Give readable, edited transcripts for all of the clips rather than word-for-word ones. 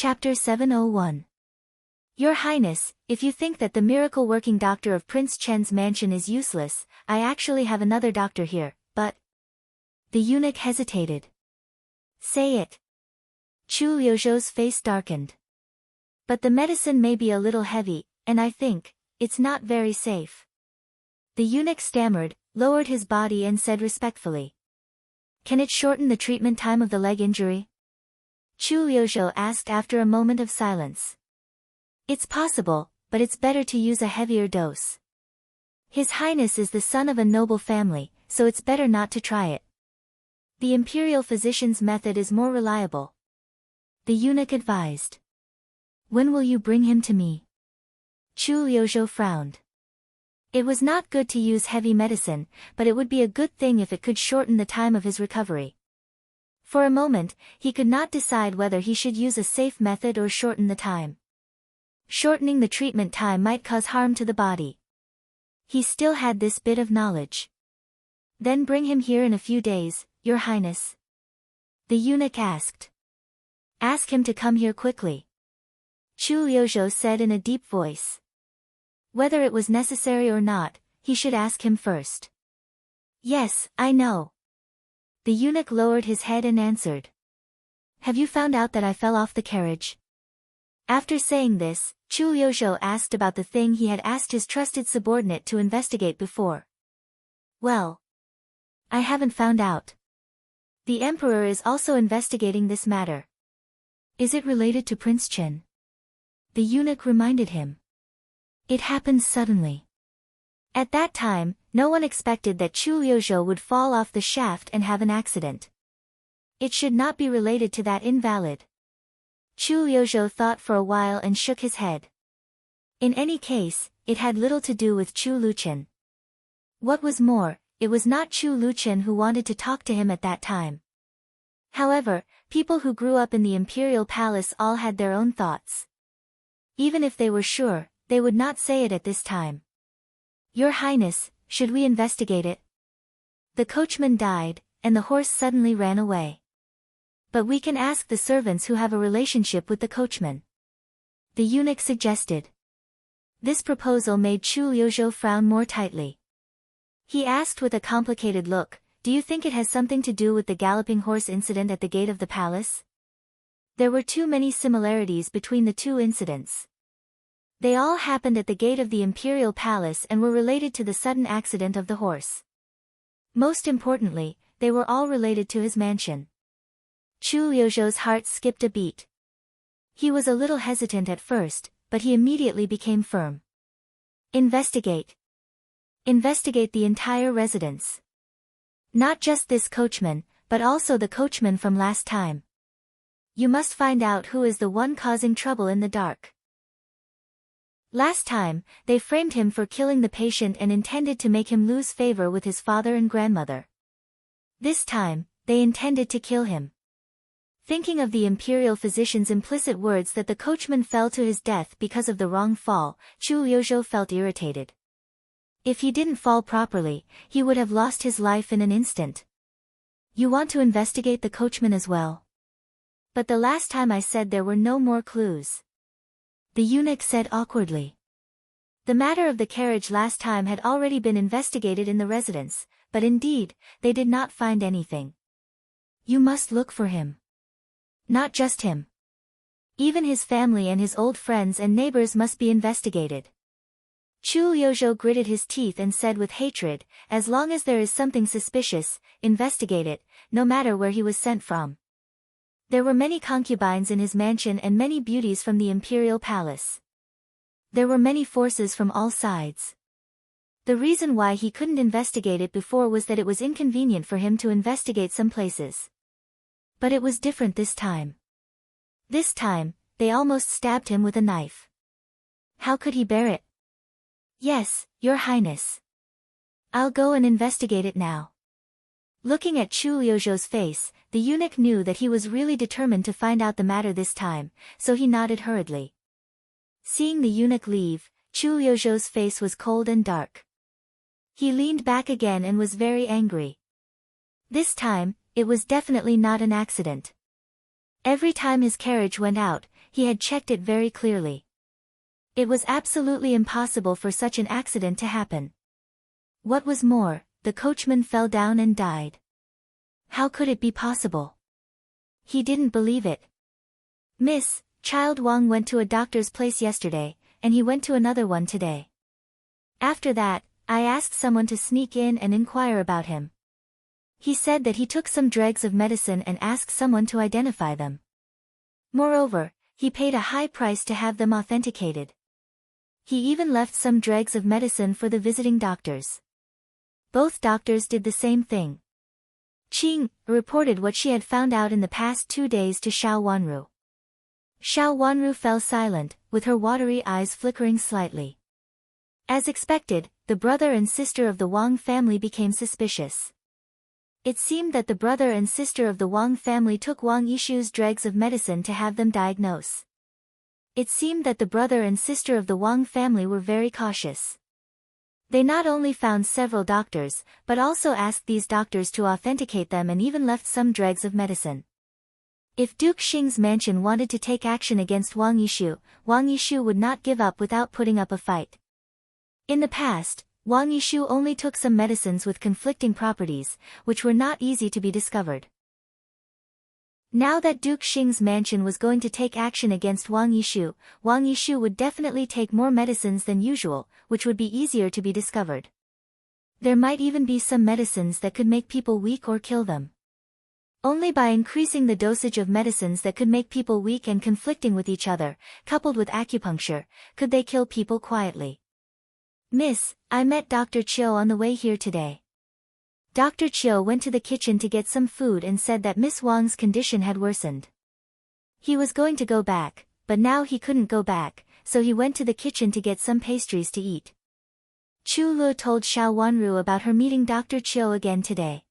Chapter 701. Your Highness, if you think that the miracle-working doctor of Prince Chen's mansion is useless, I actually have another doctor here, but... The eunuch hesitated. Say it. Chu Liuzhou's face darkened. But the medicine may be a little heavy, and I think, it's not very safe. The eunuch stammered, lowered his body and said respectfully. Can it shorten the treatment time of the leg injury? Chu Liuzhou asked after a moment of silence. It's possible, but it's better to use a heavier dose. His Highness is the son of a noble family, so it's better not to try it. The imperial physician's method is more reliable. The eunuch advised. When will you bring him to me? Chu Liuzhou frowned. It was not good to use heavy medicine, but it would be a good thing if it could shorten the time of his recovery. For a moment, he could not decide whether he should use a safe method or shorten the time. Shortening the treatment time might cause harm to the body. He still had this bit of knowledge. Then bring him here in a few days, Your Highness. The eunuch asked. Ask him to come here quickly. Chu Liuzhou said in a deep voice. Whether it was necessary or not, he should ask him first. Yes, I know. The eunuch lowered his head and answered. Have you found out that I fell off the carriage? After saying this, Chu Liuzhou asked about the thing he had asked his trusted subordinate to investigate before. Well, I haven't found out. The emperor is also investigating this matter. Is it related to Prince Chen? The eunuch reminded him. It happened suddenly. At that time, no one expected that Chu Liuzhou would fall off the shaft and have an accident. It should not be related to that invalid. Chu Liuzhou thought for a while and shook his head. In any case, it had little to do with Chu Luqian. What was more, it was not Chu Luqian who wanted to talk to him at that time. However, people who grew up in the imperial palace all had their own thoughts. Even if they were sure, they would not say it at this time. Your Highness, should we investigate it? The coachman died, and the horse suddenly ran away. But we can ask the servants who have a relationship with the coachman. The eunuch suggested. This proposal made Chu Liuzhou frown more tightly. He asked with a complicated look, do you think it has something to do with the galloping horse incident at the gate of the palace? There were too many similarities between the two incidents. They all happened at the gate of the imperial palace and were related to the sudden accident of the horse. Most importantly, they were all related to his mansion. Chu Liuzhou's heart skipped a beat. He was a little hesitant at first, but he immediately became firm. Investigate. Investigate the entire residence. Not just this coachman, but also the coachman from last time. You must find out who is the one causing trouble in the dark. Last time, they framed him for killing the patient and intended to make him lose favor with his father and grandmother. This time, they intended to kill him. Thinking of the imperial physician's implicit words that the coachman fell to his death because of the wrong fall, Chu Liuzhou felt irritated. If he didn't fall properly, he would have lost his life in an instant. You want to investigate the coachman as well? But the last time I said there were no more clues. The eunuch said awkwardly. The matter of the carriage last time had already been investigated in the residence, but indeed, they did not find anything. You must look for him. Not just him. Even his family and his old friends and neighbors must be investigated. Chu Liuzhou gritted his teeth and said with hatred, as long as there is something suspicious, investigate it, no matter where he was sent from. There were many concubines in his mansion and many beauties from the imperial palace. There were many forces from all sides. The reason why he couldn't investigate it before was that it was inconvenient for him to investigate some places. But it was different this time. This time, they almost stabbed him with a knife. How could he bear it? Yes, Your Highness. I'll go and investigate it now. Looking at Chu Liuzhou's face, the eunuch knew that he was really determined to find out the matter this time, so he nodded hurriedly. Seeing the eunuch leave, Chu Liuzhou's face was cold and dark. He leaned back again and was very angry. This time, it was definitely not an accident. Every time his carriage went out, he had checked it very clearly. It was absolutely impossible for such an accident to happen. What was more, the coachman fell down and died. How could it be possible? He didn't believe it. Miss, Child Wang went to a doctor's place yesterday, and he went to another one today. After that, I asked someone to sneak in and inquire about him. He said that he took some dregs of medicine and asked someone to identify them. Moreover, he paid a high price to have them authenticated. He even left some dregs of medicine for the visiting doctors. Both doctors did the same thing. Qing reported what she had found out in the past 2 days to Xiao Wanru. Xiao Wanru fell silent, with her watery eyes flickering slightly. As expected, the brother and sister of the Wang family became suspicious. It seemed that the brother and sister of the Wang family took Wang Yishu's dregs of medicine to have them diagnose. It seemed that the brother and sister of the Wang family were very cautious. They not only found several doctors, but also asked these doctors to authenticate them and even left some dregs of medicine. If Duke Xing's mansion wanted to take action against Wang Yishu would not give up without putting up a fight. In the past, Wang Yishu only took some medicines with conflicting properties, which were not easy to be discovered. Now that Duke Xing's mansion was going to take action against Wang Yishu would definitely take more medicines than usual, which would be easier to be discovered. There might even be some medicines that could make people weak or kill them. Only by increasing the dosage of medicines that could make people weak and conflicting with each other, coupled with acupuncture, could they kill people quietly. Miss, I met Dr. Chiu on the way here today. Dr. Chiu went to the kitchen to get some food and said that Miss Wang's condition had worsened. He was going to go back, but now he couldn't go back, so he went to the kitchen to get some pastries to eat. Chu Lu told Xiao Wanru about her meeting Dr. Chiu again today.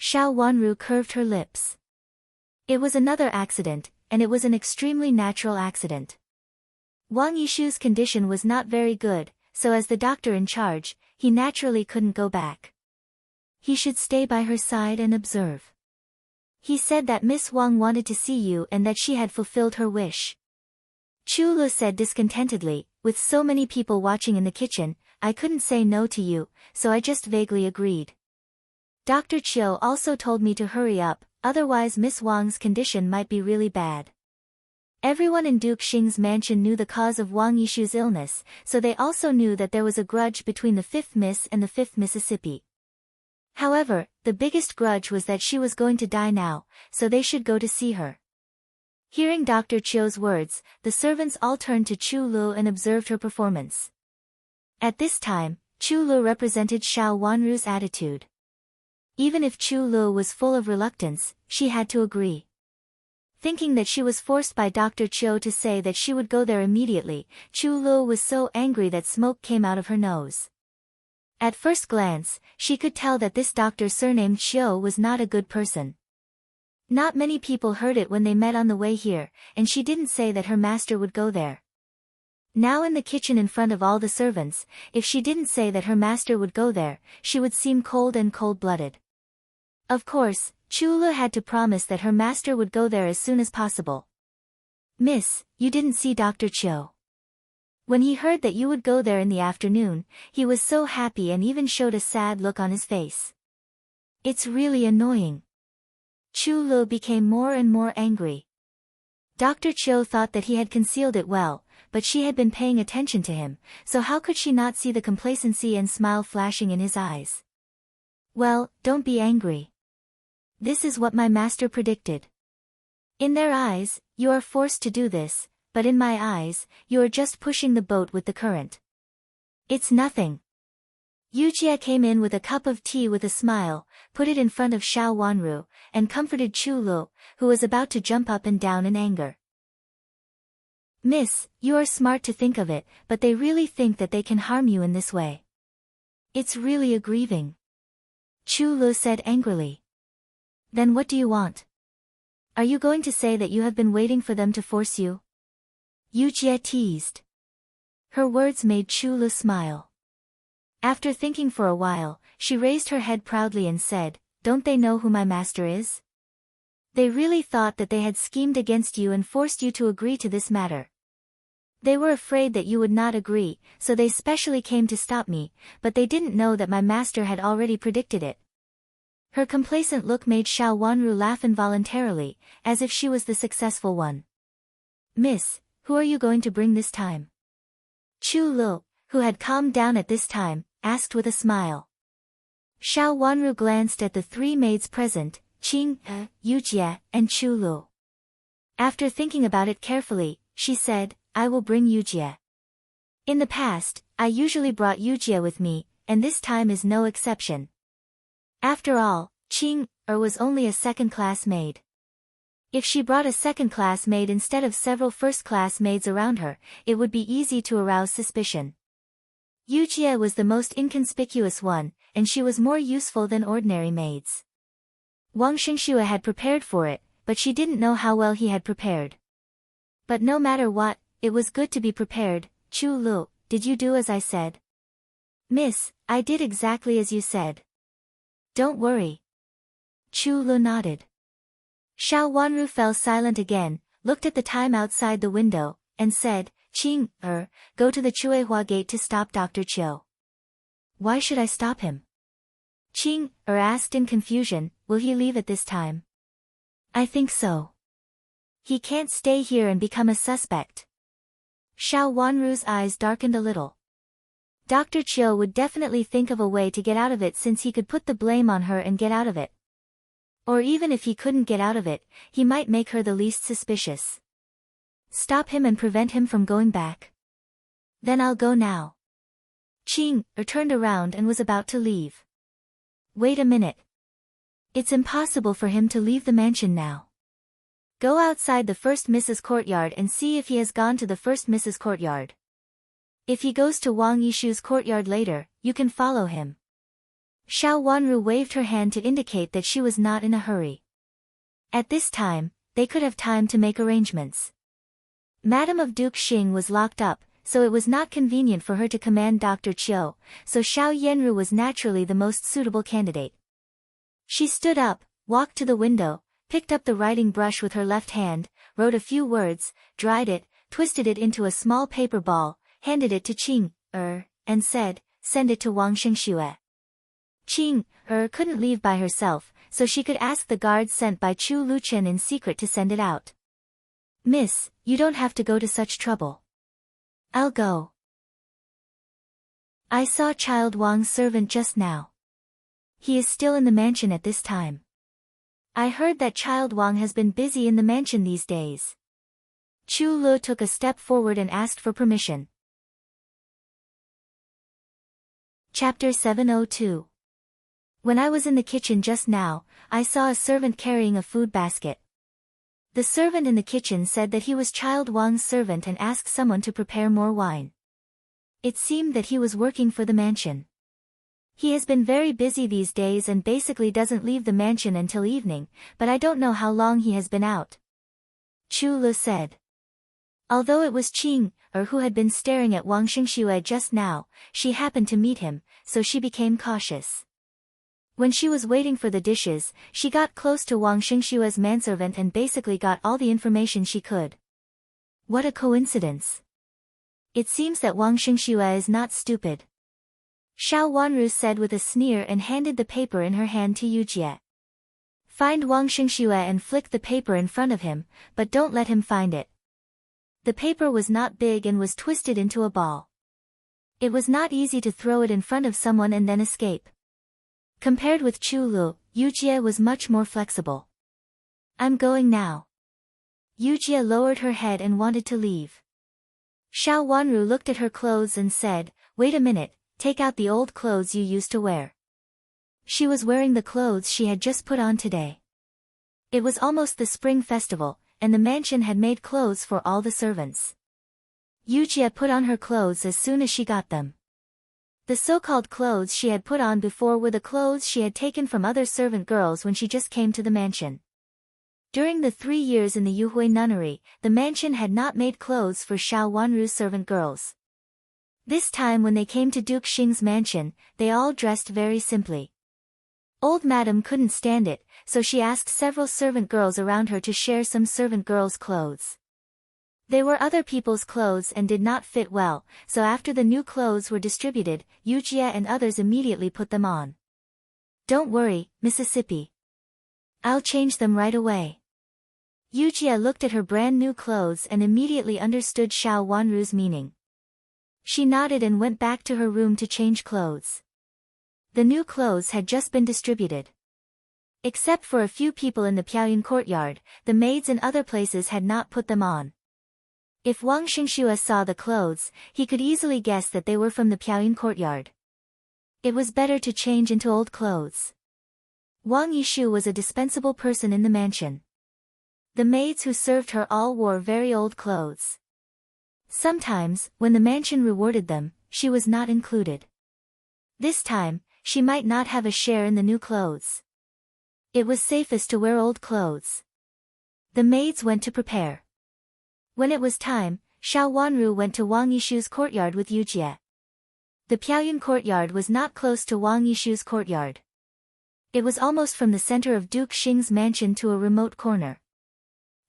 Xiao Wanru curved her lips. It was another accident, and it was an extremely natural accident. Wang Yishu's condition was not very good, so as the doctor in charge, he naturally couldn't go back. He should stay by her side and observe. He said that Miss Wang wanted to see you and that she had fulfilled her wish. Chu Lu said discontentedly, with so many people watching in the kitchen, I couldn't say no to you, so I just vaguely agreed. Dr. Chiu also told me to hurry up, otherwise Miss Wang's condition might be really bad. Everyone in Duke Xing's mansion knew the cause of Wang Yishu's illness, so they also knew that there was a grudge between the 5th Miss and the 5th Mississippi. However, the biggest grudge was that she was going to die now, so they should go to see her. Hearing Dr. Chiu's words, the servants all turned to Chu Lu and observed her performance. At this time, Chu Lu represented Xiao Wanru's attitude. Even if Chu Lu was full of reluctance, she had to agree. Thinking that she was forced by Dr. Chiu to say that she would go there immediately, Chu Lu was so angry that smoke came out of her nose. At first glance, she could tell that this doctor surnamed Chiu was not a good person. Not many people heard it when they met on the way here, and she didn't say that her master would go there. Now in the kitchen in front of all the servants, if she didn't say that her master would go there, she would seem cold and cold-blooded. Of course, Chu Lu had to promise that her master would go there as soon as possible. Miss, you didn't see Dr. Chiu. When he heard that you would go there in the afternoon, he was so happy and even showed a sad look on his face. It's really annoying. Chu Lu became more and more angry. Dr. Chiu thought that he had concealed it well, but she had been paying attention to him, so how could she not see the complacency and smile flashing in his eyes? Well, don't be angry. This is what my master predicted. In their eyes, you are forced to do this, but in my eyes, you are just pushing the boat with the current. It's nothing. Yujia came in with a cup of tea with a smile, put it in front of Xiao Wanru, and comforted Chu Lu, who was about to jump up and down in anger. Miss, you are smart to think of it, but they really think that they can harm you in this way. It's really grieving. Chu Lu said angrily. Then what do you want? Are you going to say that you have been waiting for them to force you? Yujia teased. Her words made Chu Lu smile. After thinking for a while, she raised her head proudly and said, Don't they know who my master is? They really thought that they had schemed against you and forced you to agree to this matter. They were afraid that you would not agree, so they specially came to stop me, but they didn't know that my master had already predicted it. Her complacent look made Xiao Wanru laugh involuntarily, as if she was the successful one. Miss, who are you going to bring this time? Chu Lu, who had calmed down at this time, asked with a smile. Xiao Wanru glanced at the three maids present, Qing, Yujie, and Chu Lu. After thinking about it carefully, she said, I will bring Yujie. In the past, I usually brought Yujie with me, and this time is no exception. After all, Qing was only a second-class maid. If she brought a second-class maid instead of several first-class maids around her, it would be easy to arouse suspicion. Yujie was the most inconspicuous one, and she was more useful than ordinary maids. Wang Xingxue had prepared for it, but she didn't know how well he had prepared. But no matter what, it was good to be prepared. Chu Lu, did you do as I said? Miss, I did exactly as you said. Don't worry. Chu Lu nodded. Xiao Wanru fell silent again, looked at the time outside the window, and said, Qing, go to the Chuehua gate to stop Dr. Chiu. Why should I stop him? Qing, asked in confusion, will he leave at this time? I think so. He can't stay here and become a suspect. Xiao Wanru's eyes darkened a little. Dr. Chiu would definitely think of a way to get out of it since he could put the blame on her and get out of it. Or even if he couldn't get out of it, he might make her the least suspicious. Stop him and prevent him from going back. Then I'll go now. Qing turned around and was about to leave. Wait a minute. It's impossible for him to leave the mansion now. Go outside the first Mrs. Courtyard and see if he has gone to the first Mrs. Courtyard. If he goes to Wang Yishu's courtyard later, you can follow him. Xiao Wanru waved her hand to indicate that she was not in a hurry. At this time, they could have time to make arrangements. Madame of Duke Xing was locked up, so it was not convenient for her to command Dr. Chiu, so Xiao Yanru was naturally the most suitable candidate. She stood up, walked to the window, picked up the writing brush with her left hand, wrote a few words, dried it, twisted it into a small paper ball, handed it to Qing, and said, send it to Wang Xingxue. Qing, couldn't leave by herself, so she could ask the guards sent by Chu Luchen in secret to send it out. Miss, you don't have to go to such trouble. I'll go. I saw Child Wang's servant just now. He is still in the mansion at this time. I heard that Child Wang has been busy in the mansion these days. Chu Lu took a step forward and asked for permission. Chapter 702. When I was in the kitchen just now, I saw a servant carrying a food basket. The servant in the kitchen said that he was Child Wang's servant and asked someone to prepare more wine. It seemed that he was working for the mansion. He has been very busy these days and basically doesn't leave the mansion until evening, but I don't know how long he has been out. Chu Lu said. Although it was Qing, who had been staring at Wang Xingxue just now, she happened to meet him, so she became cautious. When she was waiting for the dishes, she got close to Wang Xingxue's manservant and basically got all the information she could. What a coincidence. It seems that Wang Xingxue is not stupid. Xiao Wanru said with a sneer and handed the paper in her hand to Yujie. Find Wang Xingxue and flick the paper in front of him, but don't let him find it. The paper was not big and was twisted into a ball. It was not easy to throw it in front of someone and then escape. Compared with Chu Lu, Yujie was much more flexible. I'm going now. Yujie lowered her head and wanted to leave. Xiao Wanru looked at her clothes and said, wait a minute, take out the old clothes you used to wear. She was wearing the clothes she had just put on today. It was almost the spring festival, and the mansion had made clothes for all the servants. Yujie put on her clothes as soon as she got them. The so-called clothes she had put on before were the clothes she had taken from other servant girls when she just came to the mansion. During the 3 years in the Yuhui nunnery, the mansion had not made clothes for Xiao Wanru's servant girls. This time when they came to Duke Xing's mansion, they all dressed very simply. Old Madam couldn't stand it, so she asked several servant girls around her to share some servant girls' clothes. They were other people's clothes and did not fit well, so after the new clothes were distributed, Yujiya and others immediately put them on. "Don't worry, Mississippi. I'll change them right away." Yujiya looked at her brand new clothes and immediately understood Xiao Wanru's meaning. She nodded and went back to her room to change clothes. The new clothes had just been distributed. Except for a few people in the Piaoyun courtyard, the maids in other places had not put them on. If Wang Xingxue saw the clothes, he could easily guess that they were from the Piaoyun courtyard. It was better to change into old clothes. Wang Yishu was a dispensable person in the mansion. The maids who served her all wore very old clothes. Sometimes, when the mansion rewarded them, she was not included. This time, she might not have a share in the new clothes. It was safest to wear old clothes. The maids went to prepare. When it was time, Xiao Wanru went to Wang Yishu's courtyard with Yujiya. The Piaoyun courtyard was not close to Wang Yishu's courtyard. It was almost from the center of Duke Xing's mansion to a remote corner.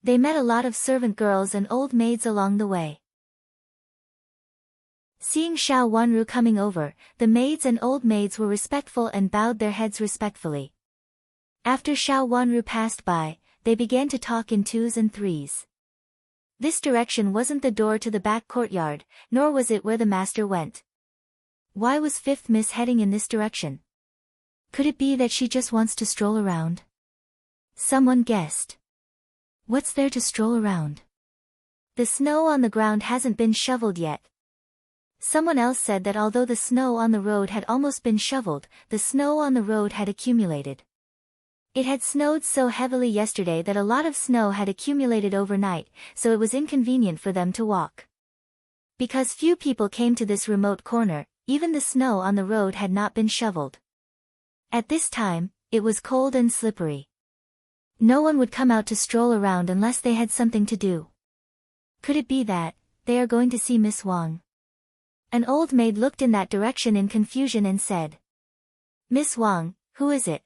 They met a lot of servant girls and old maids along the way. Seeing Xiao Wanru coming over, the maids and old maids were respectful and bowed their heads respectfully. After Xiao Wanru passed by, they began to talk in twos and threes. This direction wasn't the door to the back courtyard, nor was it where the master went. Why was Fifth Miss heading in this direction? Could it be that she just wants to stroll around? Someone guessed. What's there to stroll around? The snow on the ground hasn't been shoveled yet. Someone else said that although the snow on the road had almost been shoveled, the snow on the road had accumulated. It had snowed so heavily yesterday that a lot of snow had accumulated overnight, so it was inconvenient for them to walk. Because few people came to this remote corner, even the snow on the road had not been shoveled. At this time, it was cold and slippery. No one would come out to stroll around unless they had something to do. Could it be that they are going to see Miss Wang? An old maid looked in that direction in confusion and said, "Miss Wang, who is it?"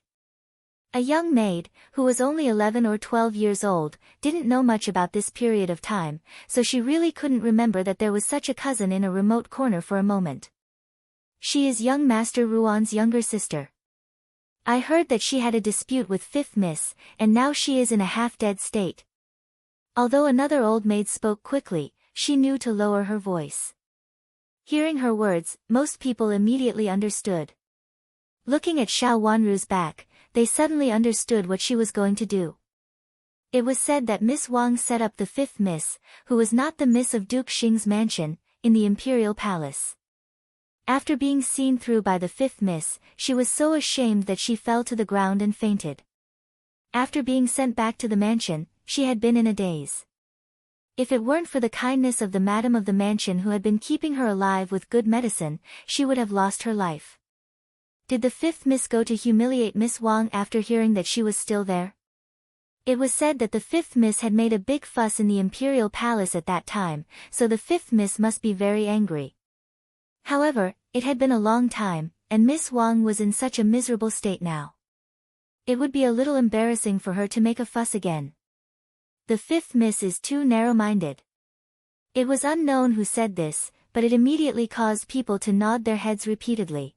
A young maid, who was only 11 or 12 years old, didn't know much about this period of time, so she really couldn't remember that there was such a cousin in a remote corner for a moment. "She is young Master Ruan's younger sister. I heard that she had a dispute with Fifth Miss, and now she is in a half-dead state." Although another old maid spoke quickly, she knew to lower her voice. Hearing her words, most people immediately understood. Looking at Xiao Wanru's back, they suddenly understood what she was going to do. It was said that Miss Wang set up the Fifth Miss, who was not the Miss of Duke Xing's mansion, in the Imperial Palace. After being seen through by the Fifth Miss, she was so ashamed that she fell to the ground and fainted. After being sent back to the mansion, she had been in a daze. If it weren't for the kindness of the madam of the mansion who had been keeping her alive with good medicine, she would have lost her life. Did the Fifth Miss go to humiliate Miss Wang after hearing that she was still there? It was said that the Fifth Miss had made a big fuss in the Imperial Palace at that time, so the Fifth Miss must be very angry. However, it had been a long time, and Miss Wang was in such a miserable state now. It would be a little embarrassing for her to make a fuss again. The Fifth Miss is too narrow-minded. It was unknown who said this, but it immediately caused people to nod their heads repeatedly.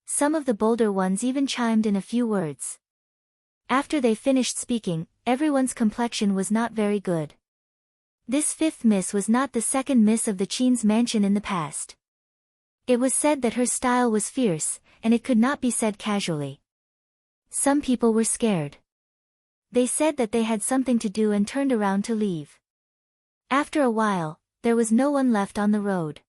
Some of the bolder ones even chimed in a few words. After they finished speaking, everyone's complexion was not very good. This Fifth Miss was not the second Miss of the Qin's mansion in the past. It was said that her style was fierce, and it could not be said casually. Some people were scared. They said that they had something to do and turned around to leave. After a while, there was no one left on the road.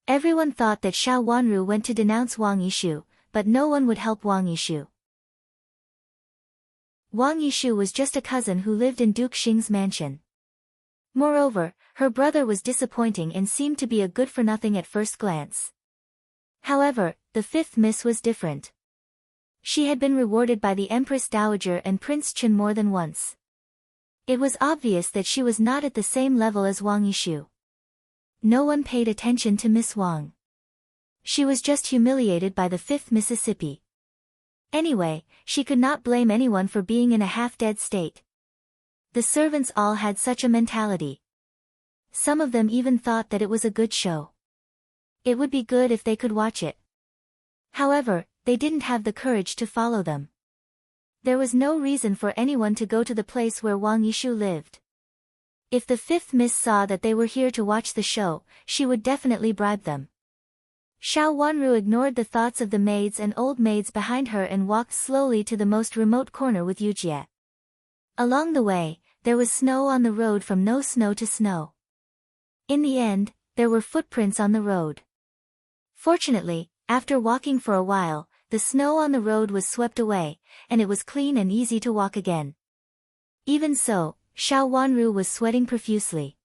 Everyone thought that Xiao Wanru went to denounce Wang Yishu, but no one would help Wang Yishu. Wang Yishu was just a cousin who lived in Duke Xing's mansion. Moreover, her brother was disappointing and seemed to be a good-for-nothing at first glance. However, the Fifth Miss was different. She had been rewarded by the Empress Dowager and Prince Chen more than once. It was obvious that she was not at the same level as Wang Yishu. No one paid attention to Miss Wang. She was just humiliated by the Fifth Mississippi. Anyway, she could not blame anyone for being in a half-dead state. The servants all had such a mentality. Some of them even thought that it was a good show. It would be good if they could watch it. However, they didn't have the courage to follow them. There was no reason for anyone to go to the place where Wang Yishu lived. If the fifth miss saw that they were here to watch the show, she would definitely bribe them. Xiao Wanru ignored the thoughts of the maids and old maids behind her and walked slowly to the most remote corner with Yujie. Along the way, there was snow on the road from no snow to snow. In the end, there were footprints on the road. Fortunately, after walking for a while, the snow on the road was swept away, and it was clean and easy to walk again. Even so, Xiao Wanru was sweating profusely.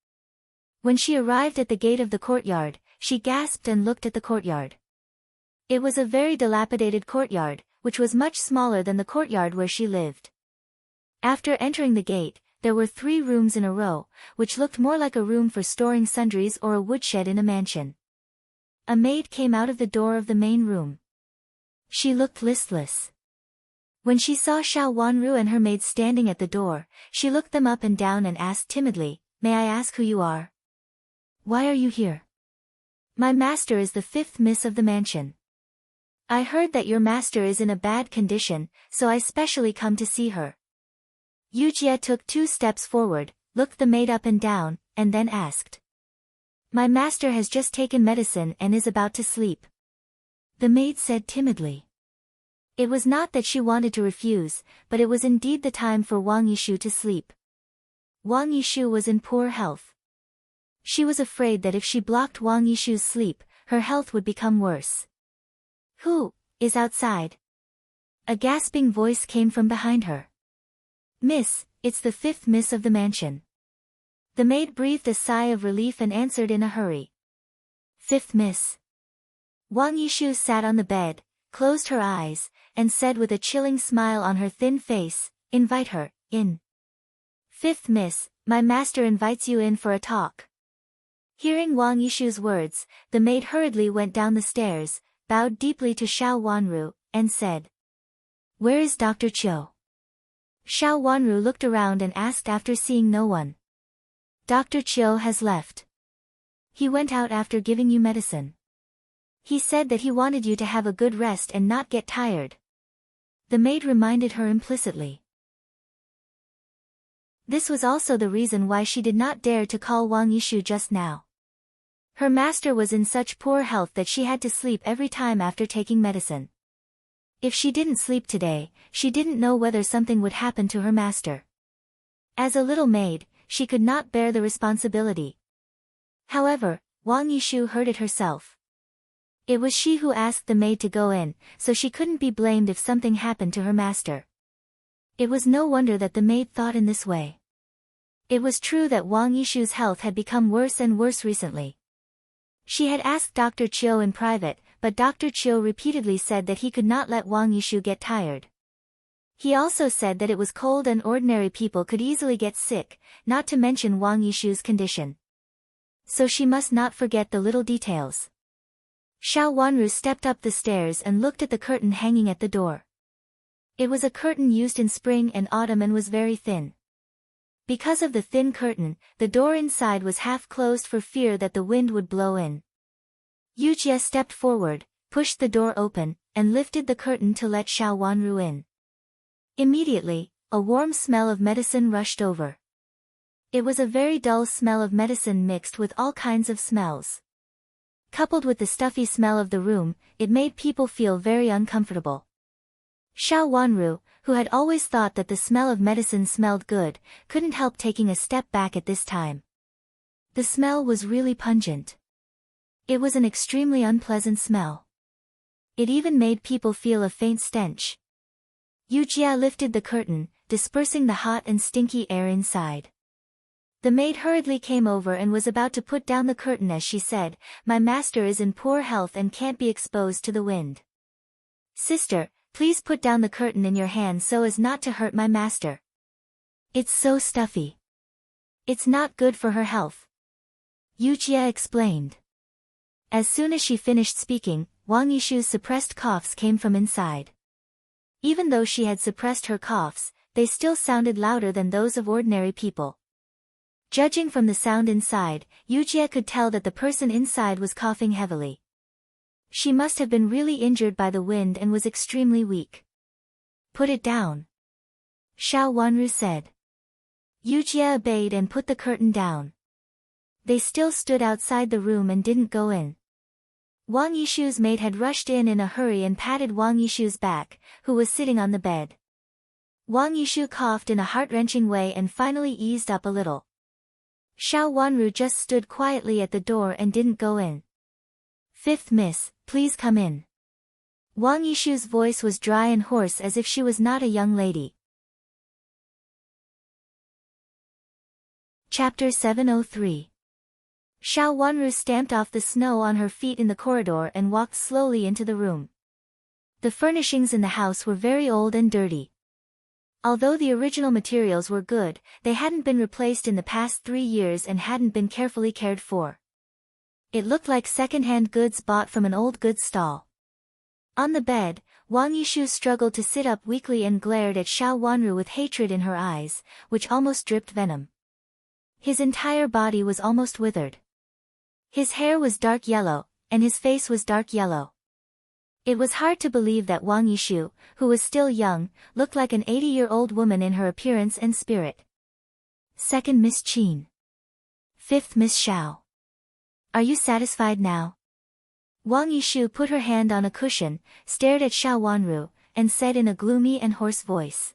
When she arrived at the gate of the courtyard, she gasped and looked at the courtyard. It was a very dilapidated courtyard, which was much smaller than the courtyard where she lived. After entering the gate, there were 3 rooms in a row, which looked more like a room for storing sundries or a woodshed in a mansion. A maid came out of the door of the main room. She looked listless. When she saw Xiao Wanru and her maid standing at the door, she looked them up and down and asked timidly, "May I ask who you are? Why are you here?" "My master is the 5th miss of the mansion. I heard that your master is in a bad condition, so I specially come to see her." Yujie took 2 steps forward, looked the maid up and down, and then asked. "My master has just taken medicine and is about to sleep," the maid said timidly. It was not that she wanted to refuse, but it was indeed the time for Wang Yishu to sleep. Wang Yishu was in poor health. She was afraid that if she blocked Wang Yishu's sleep, her health would become worse. "Who is outside?" A gasping voice came from behind her. "Miss, it's the 5th miss of the mansion." The maid breathed a sigh of relief and answered in a hurry. "5th miss." Wang Yishu sat on the bed, closed her eyes, and said with a chilling smile on her thin face, "Invite her in." "5th miss, my master invites you in for a talk." Hearing Wang Yishu's words, the maid hurriedly went down the stairs, bowed deeply to Xiao Wanru, and said, "Where is Dr. Chiu?" Xiao Wanru looked around and asked after seeing no one. "Dr. Chiu has left. He went out after giving you medicine. He said that he wanted you to have a good rest and not get tired." The maid reminded her implicitly. This was also the reason why she did not dare to call Wang Yishu just now. Her master was in such poor health that she had to sleep every time after taking medicine. If she didn't sleep today, she didn't know whether something would happen to her master. As a little maid, she could not bear the responsibility. However, Wang Yishu heard it herself. It was she who asked the maid to go in, so she couldn't be blamed if something happened to her master. It was no wonder that the maid thought in this way. It was true that Wang Yishu's health had become worse and worse recently. She had asked Dr. Chiu in private, but Dr. Chiu repeatedly said that he could not let Wang Yishu get tired. He also said that it was cold and ordinary people could easily get sick, not to mention Wang Yishu's condition. So she must not forget the little details. Xiao Wanru stepped up the stairs and looked at the curtain hanging at the door. It was a curtain used in spring and autumn and was very thin. Because of the thin curtain, the door inside was half closed for fear that the wind would blow in. Yujie stepped forward, pushed the door open, and lifted the curtain to let Xiao Wanru in. Immediately, a warm smell of medicine rushed over. It was a very dull smell of medicine mixed with all kinds of smells. Coupled with the stuffy smell of the room, it made people feel very uncomfortable. Xiao Wanru, who had always thought that the smell of medicine smelled good, couldn't help taking a step back at this time. The smell was really pungent. It was an extremely unpleasant smell. It even made people feel a faint stench. Yujie lifted the curtain, dispersing the hot and stinky air inside. The maid hurriedly came over and was about to put down the curtain as she said, "My master is in poor health and can't be exposed to the wind. Sister, please put down the curtain in your hand so as not to hurt my master. It's so stuffy. It's not good for her health." Yujie explained. As soon as she finished speaking, Wang Yishu's suppressed coughs came from inside. Even though she had suppressed her coughs, they still sounded louder than those of ordinary people. Judging from the sound inside, Yujie could tell that the person inside was coughing heavily. She must have been really injured by the wind and was extremely weak. "Put it down," Xiao Wanru said. Yujie obeyed and put the curtain down. They still stood outside the room and didn't go in. Wang Yishu's maid had rushed in a hurry and patted Wang Yishu's back, who was sitting on the bed. Wang Yishu coughed in a heart-wrenching way and finally eased up a little. Xiao Wanru just stood quietly at the door and didn't go in. "Fifth miss, please come in." Wang Yishu's voice was dry and hoarse as if she was not a young lady. Chapter 703. Xiao Wanru stamped off the snow on her feet in the corridor and walked slowly into the room. The furnishings in the house were very old and dirty. Although the original materials were good, they hadn't been replaced in the past 3 years and hadn't been carefully cared for. It looked like second-hand goods bought from an old goods stall. On the bed, Wang Yishu struggled to sit up weakly and glared at Xiao Wanru with hatred in her eyes, which almost dripped venom. His entire body was almost withered. His hair was dark yellow, and his face was dark yellow. It was hard to believe that Wang Yishu, who was still young, looked like an 80-year-old woman in her appearance and spirit. "Second Miss Qin. Fifth Miss Xiao. Are you satisfied now?" Wang Yishu put her hand on a cushion, stared at Xiao Wanru, and said in a gloomy and hoarse voice.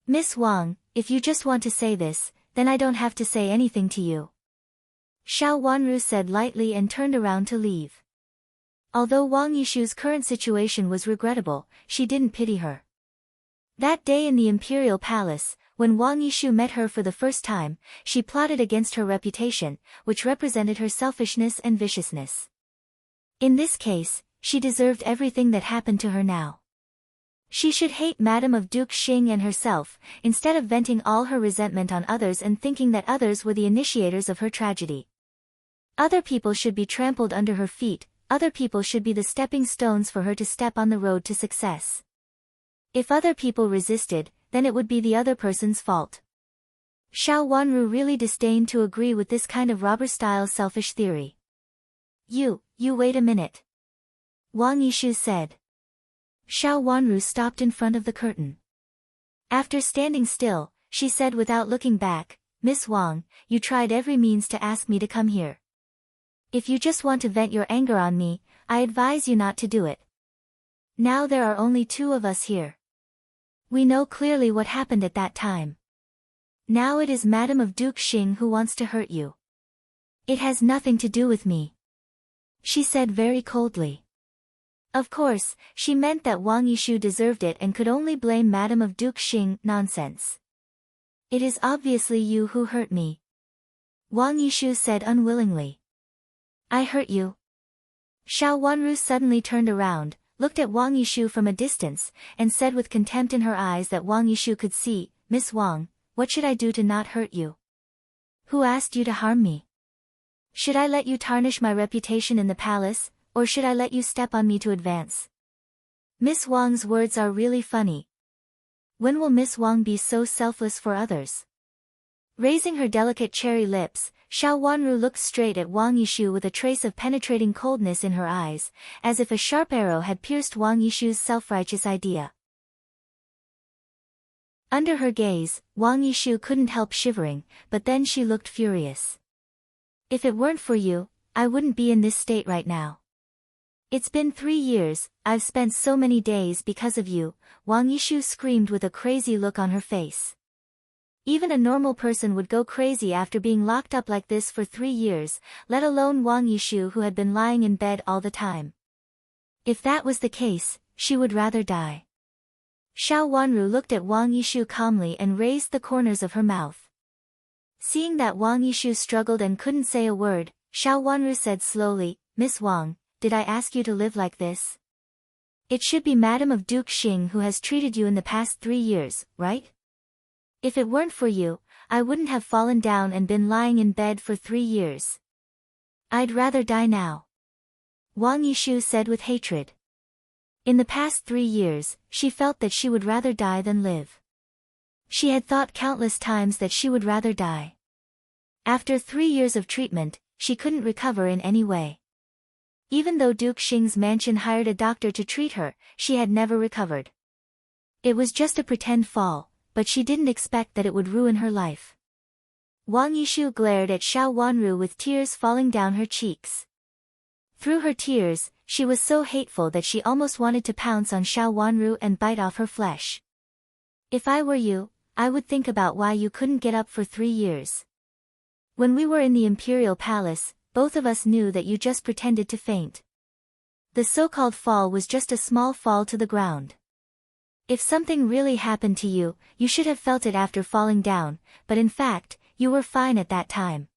"Miss Wang, if you just want to say this, then I don't have to say anything to you." Xiao Wanru said lightly and turned around to leave. Although Wang Yishu's current situation was regrettable, she didn't pity her. That day in the imperial palace, when Wang Yishu met her for the first time, she plotted against her reputation, which represented her selfishness and viciousness. In this case, she deserved everything that happened to her now. She should hate Madame of Duke Xing and herself, instead of venting all her resentment on others and thinking that others were the initiators of her tragedy. Other people should be trampled under her feet, other people should be the stepping stones for her to step on the road to success. If other people resisted, then it would be the other person's fault. Xiao Wanru really disdained to agree with this kind of robber-style selfish theory. You wait a minute," Wang Yishu said. Xiao Wanru stopped in front of the curtain. After standing still, she said without looking back, "Miss Wang, you tried every means to ask me to come here. If you just want to vent your anger on me, I advise you not to do it. Now there are only 2 of us here. We know clearly what happened at that time. Now it is Madame of Duke Xing who wants to hurt you. It has nothing to do with me," she said very coldly. Of course, she meant that Wang Yishu deserved it and could only blame Madame of Duke Xing. Nonsense. "It is obviously you who hurt me," Wang Yishu said unwillingly. "I hurt you?" Xiao Wanru suddenly turned around, looked at Wang Yishu from a distance, and said with contempt in her eyes that Wang Yishu could see, "Miss Wang, what should I do to not hurt you? Who asked you to harm me? Should I let you tarnish my reputation in the palace, or should I let you step on me to advance?" Miss Wang's words are really funny. When will Miss Wang be so selfless for others? Raising her delicate cherry lips, Xiao Wanru looked straight at Wang Yishu with a trace of penetrating coldness in her eyes, as if a sharp arrow had pierced Wang Yishu's self-righteous idea. Under her gaze, Wang Yishu couldn't help shivering, but then she looked furious. "If it weren't for you, I wouldn't be in this state right now. It's been 3 years, I've spent so many days because of you," Wang Yishu screamed with a crazy look on her face. Even a normal person would go crazy after being locked up like this for 3 years, let alone Wang Yishu who had been lying in bed all the time. If that was the case, she would rather die. Xiao Wanru looked at Wang Yishu calmly and raised the corners of her mouth. Seeing that Wang Yishu struggled and couldn't say a word, Xiao Wanru said slowly, "Miss Wang, did I ask you to live like this? It should be Madame of Duke Xing who has treated you in the past 3 years, right? If it weren't for you, I wouldn't have fallen down and been lying in bed for 3 years. I'd rather die now," Wang Yishu said with hatred. In the past 3 years, she felt that she would rather die than live. She had thought countless times that she would rather die. After 3 years of treatment, she couldn't recover in any way. Even though Duke Xing's mansion hired a doctor to treat her, she had never recovered. It was just a pretend fall, but she didn't expect that it would ruin her life. Wang Yishu glared at Xiao Wanru with tears falling down her cheeks. Through her tears, she was so hateful that she almost wanted to pounce on Xiao Wanru and bite off her flesh. If I were you, I would think about why you couldn't get up for 3 years. When we were in the imperial palace, both of us knew that you just pretended to faint. The so-called fall was just a small fall to the ground. If something really happened to you, you should have felt it after falling down, but in fact, you were fine at that time.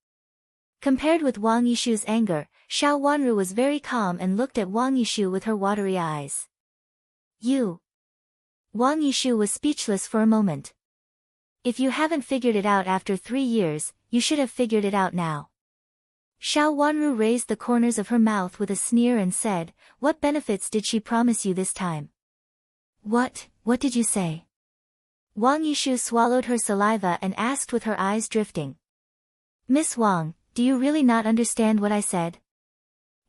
Compared with Wang Yishu's anger, Xiao Wanru was very calm and looked at Wang Yishu with her watery eyes. You. Wang Yishu was speechless for a moment. If you haven't figured it out after 3 years, you should have figured it out now. Xiao Wanru raised the corners of her mouth with a sneer and said, "What benefits did she promise you this time?" What did you say? Wang Yishu swallowed her saliva and asked with her eyes drifting. Miss Wang, do you really not understand what I said?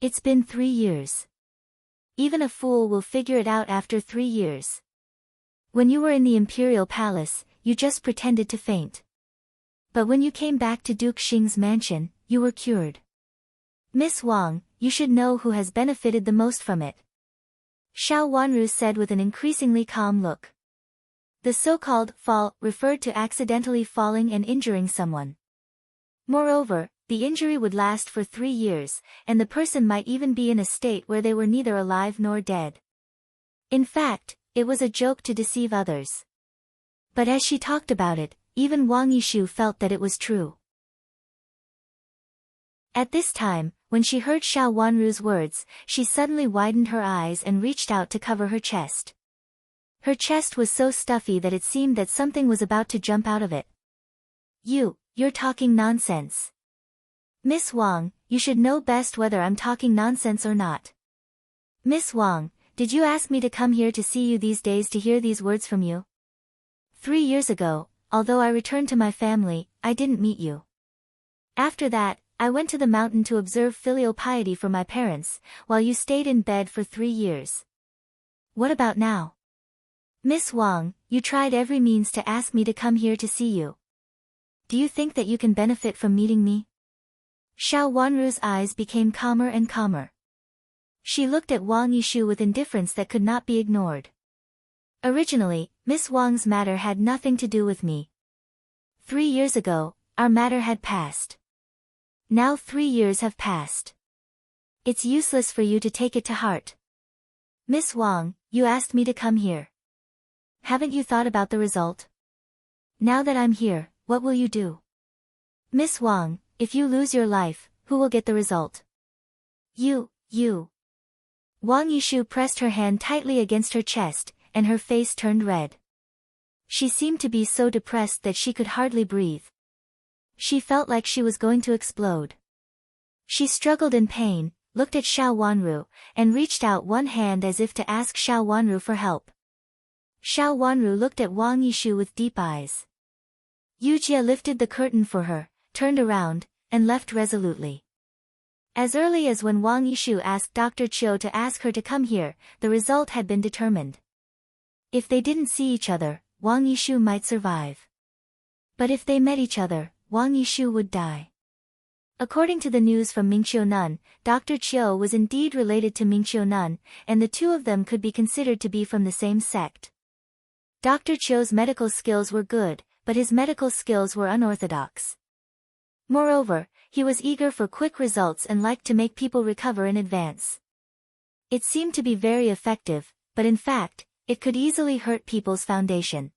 It's been 3 years. Even a fool will figure it out after 3 years. When you were in the imperial palace, you just pretended to faint. But when you came back to Duke Xing's mansion, you were cured. Miss Wang, you should know who has benefited the most from it. Xiao Wanru said with an increasingly calm look. The so-called fall referred to accidentally falling and injuring someone. Moreover, the injury would last for 3 years, and the person might even be in a state where they were neither alive nor dead. In fact, it was a joke to deceive others. But as she talked about it, even Wang Yishu felt that it was true. At this time, when she heard Xiao Wanru's words, she suddenly widened her eyes and reached out to cover her chest. Her chest was so stuffy that it seemed that something was about to jump out of it. You're talking nonsense. Miss Wang, you should know best whether I'm talking nonsense or not. Miss Wang, did you ask me to come here to see you these days to hear these words from you? 3 years ago, although I returned to my family, I didn't meet you. After that, I went to the mountain to observe filial piety for my parents, while you stayed in bed for 3 years. What about now? Miss Wang, you tried every means to ask me to come here to see you. Do you think that you can benefit from meeting me? Xiao Wanru's eyes became calmer and calmer. She looked at Wang Yishu with indifference that could not be ignored. Originally, Miss Wang's matter had nothing to do with me. 3 years ago, our matter had passed. Now 3 years have passed. It's useless for you to take it to heart. Miss Wang, you asked me to come here. Haven't you thought about the result? Now that I'm here, what will you do? Miss Wang, if you lose your life, who will get the result? You. Wang Yishu pressed her hand tightly against her chest, and her face turned red. She seemed to be so depressed that she could hardly breathe. She felt like she was going to explode. She struggled in pain, looked at Xiao Wanru, and reached out one hand as if to ask Xiao Wanru for help. Xiao Wanru looked at Wang Yishu with deep eyes. Yujia lifted the curtain for her, turned around, and left resolutely. As early as when Wang Yishu asked Dr. Chiu to ask her to come here, the result had been determined. If they didn't see each other, Wang Yishu might survive. But if they met each other, Wang Yishu would die. According to the news from Mingqiu Nun, Dr. Chiu was indeed related to Mingqiu Nun, and the two of them could be considered to be from the same sect. Dr. Chiu's medical skills were good, but his medical skills were unorthodox. Moreover, he was eager for quick results and liked to make people recover in advance. It seemed to be very effective, but in fact, it could easily hurt people's foundation.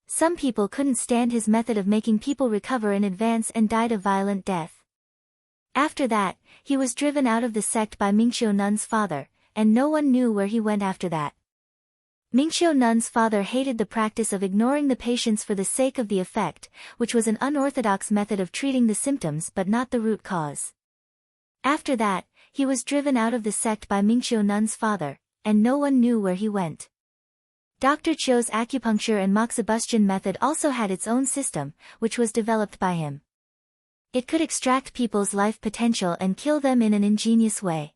Some people couldn't stand his method of making people recover in advance and died a violent death. After that, he was driven out of the sect by Mingqiu Nun's father, and no one knew where he went after that. Mingqiu Nun's father hated the practice of ignoring the patients for the sake of the effect, which was an unorthodox method of treating the symptoms but not the root cause. After that, he was driven out of the sect by Mingqiu Nun's father, and no one knew where he went. Dr. Chio's acupuncture and moxibustion method also had its own system, which was developed by him. It could extract people's life potential and kill them in an ingenious way.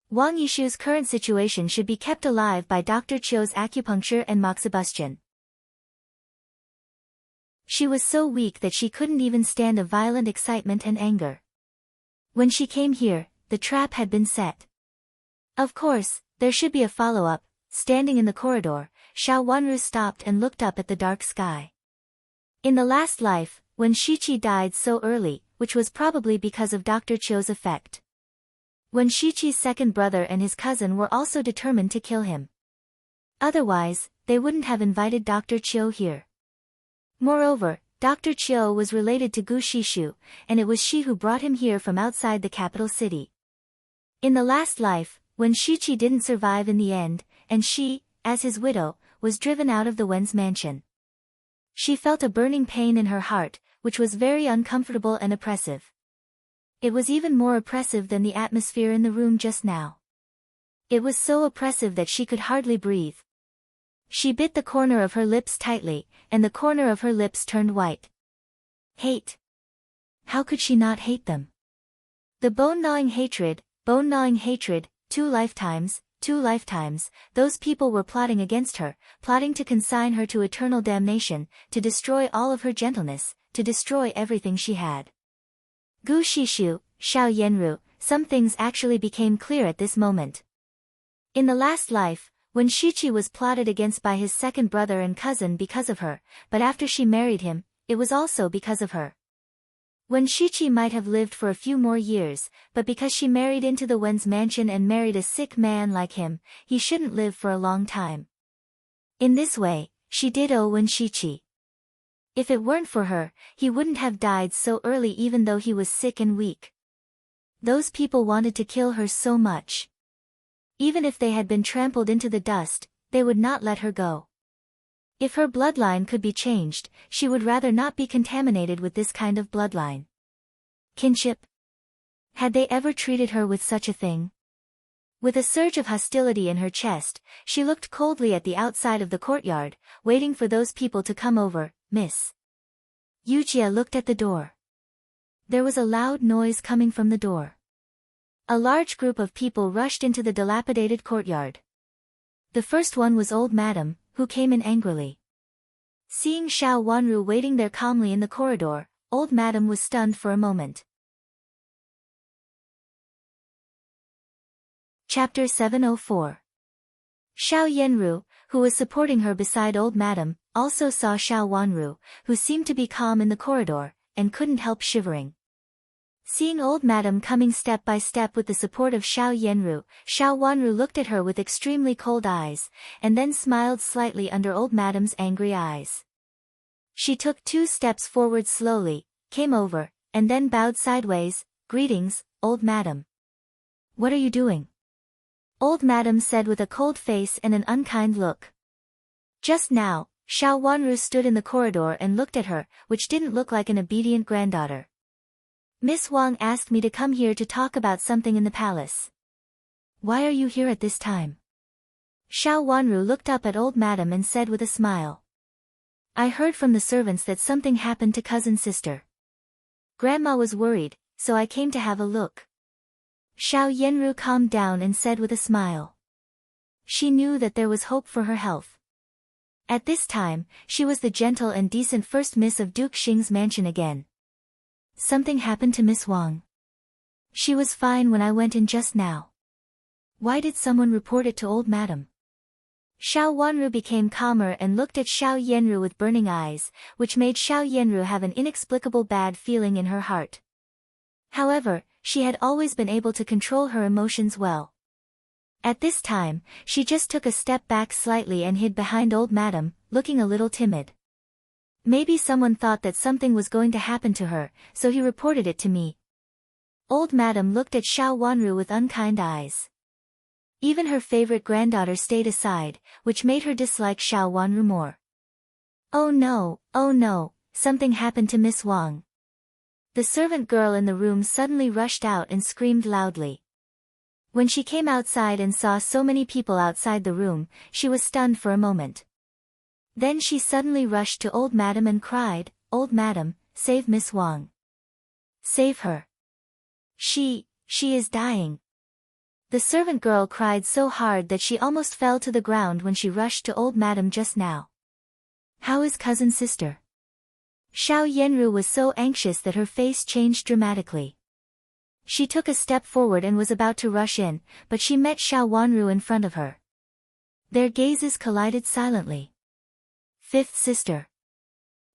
Wang Yishu's current situation should be kept alive by Dr. Chio's acupuncture and moxibustion. She was so weak that she couldn't even stand a violent excitement and anger. When she came here, the trap had been set. Of course, there should be a follow-up. Standing in the corridor, Xiao Wanru stopped and looked up at the dark sky. In the last life, when Shiqi died so early, which was probably because of Dr. Chio's effect. When Shiqi's second brother and his cousin were also determined to kill him. Otherwise, they wouldn't have invited Dr. Chio here. Moreover, Dr. Chio was related to Gu Shishu, and it was she who brought him here from outside the capital city. In the last life, when Shiqi didn't survive in the end, and she, as his widow, was driven out of the Wen's mansion. She felt a burning pain in her heart, which was very uncomfortable and oppressive. It was even more oppressive than the atmosphere in the room just now. It was so oppressive that she could hardly breathe. She bit the corner of her lips tightly, and the corner of her lips turned white. Hate. How could she not hate them? The bone-gnawing hatred, 2 lifetimes, those people were plotting against her, plotting to consign her to eternal damnation, to destroy all of her gentleness, to destroy everything she had. Gu Shishu, Xiao Yanru, some things actually became clear at this moment. In the last life, when Shiqi was plotted against by his second brother and cousin because of her, but after she married him, it was also because of her. When Shiqi might have lived for a few more years, but because she married into the Wen's mansion and married a sick man like him, he shouldn't live for a long time. In this way, she did owe Wen Shiqi. If it weren't for her, he wouldn't have died so early even though he was sick and weak. Those people wanted to kill her so much. Even if they had been trampled into the dust, they would not let her go. If her bloodline could be changed, she would rather not be contaminated with this kind of bloodline. Kinship? Had they ever treated her with such a thing? With a surge of hostility in her chest, she looked coldly at the outside of the courtyard, waiting for those people to come over. Miss Yujia looked at the door. There was a loud noise coming from the door. A large group of people rushed into the dilapidated courtyard. The first one was old madam, who came in angrily. Seeing Xiao Wanru waiting there calmly in the corridor, old madam was stunned for a moment. Chapter 704. Xiao Yanru, who was supporting her beside old madam, also saw Xiao Wanru, who seemed to be calm in the corridor, and couldn't help shivering. Seeing old madam coming step by step with the support of Xiao Yanru, Xiao Wanru looked at her with extremely cold eyes, and then smiled slightly under old madam's angry eyes. She took 2 steps forward slowly, came over, and then bowed sideways. Greetings, old madam. What are you doing? Old madam said with a cold face and an unkind look. Just now, Xiao Wanru stood in the corridor and looked at her, which didn't look like an obedient granddaughter. Miss Wang asked me to come here to talk about something in the palace. Why are you here at this time? Xiao Wanru looked up at old madam and said with a smile. I heard from the servants that something happened to cousin's sister. Grandma was worried, so I came to have a look. Xiao Yanru calmed down and said with a smile. She knew that there was hope for her health. At this time, she was the gentle and decent first miss of Duke Xing's mansion again. Something happened to Miss Wang. She was fine when I went in just now. Why did someone report it to old madam? Xiao Wanru became calmer and looked at Xiao Yanru with burning eyes, which made Xiao Yanru have an inexplicable bad feeling in her heart. However, she had always been able to control her emotions well. At this time, she just took a step back slightly and hid behind old madam, looking a little timid. Maybe someone thought that something was going to happen to her, so he reported it to me. Old madam looked at Xiao Wanru with unkind eyes. Even her favorite granddaughter stayed aside, which made her dislike Xiao Wanru more. Oh no, something happened to Miss Wang. The servant girl in the room suddenly rushed out and screamed loudly. When she came outside and saw so many people outside the room, she was stunned for a moment. Then she suddenly rushed to old madam and cried, "Old madam, save Miss Wang. Save her. She is dying." The servant girl cried so hard that she almost fell to the ground when she rushed to old madam just now. "How is cousin sister?" Xiao Yenru was so anxious that her face changed dramatically. She took a step forward and was about to rush in, but she met Xiao Wanru in front of her. Their gazes collided silently. "Fifth sister."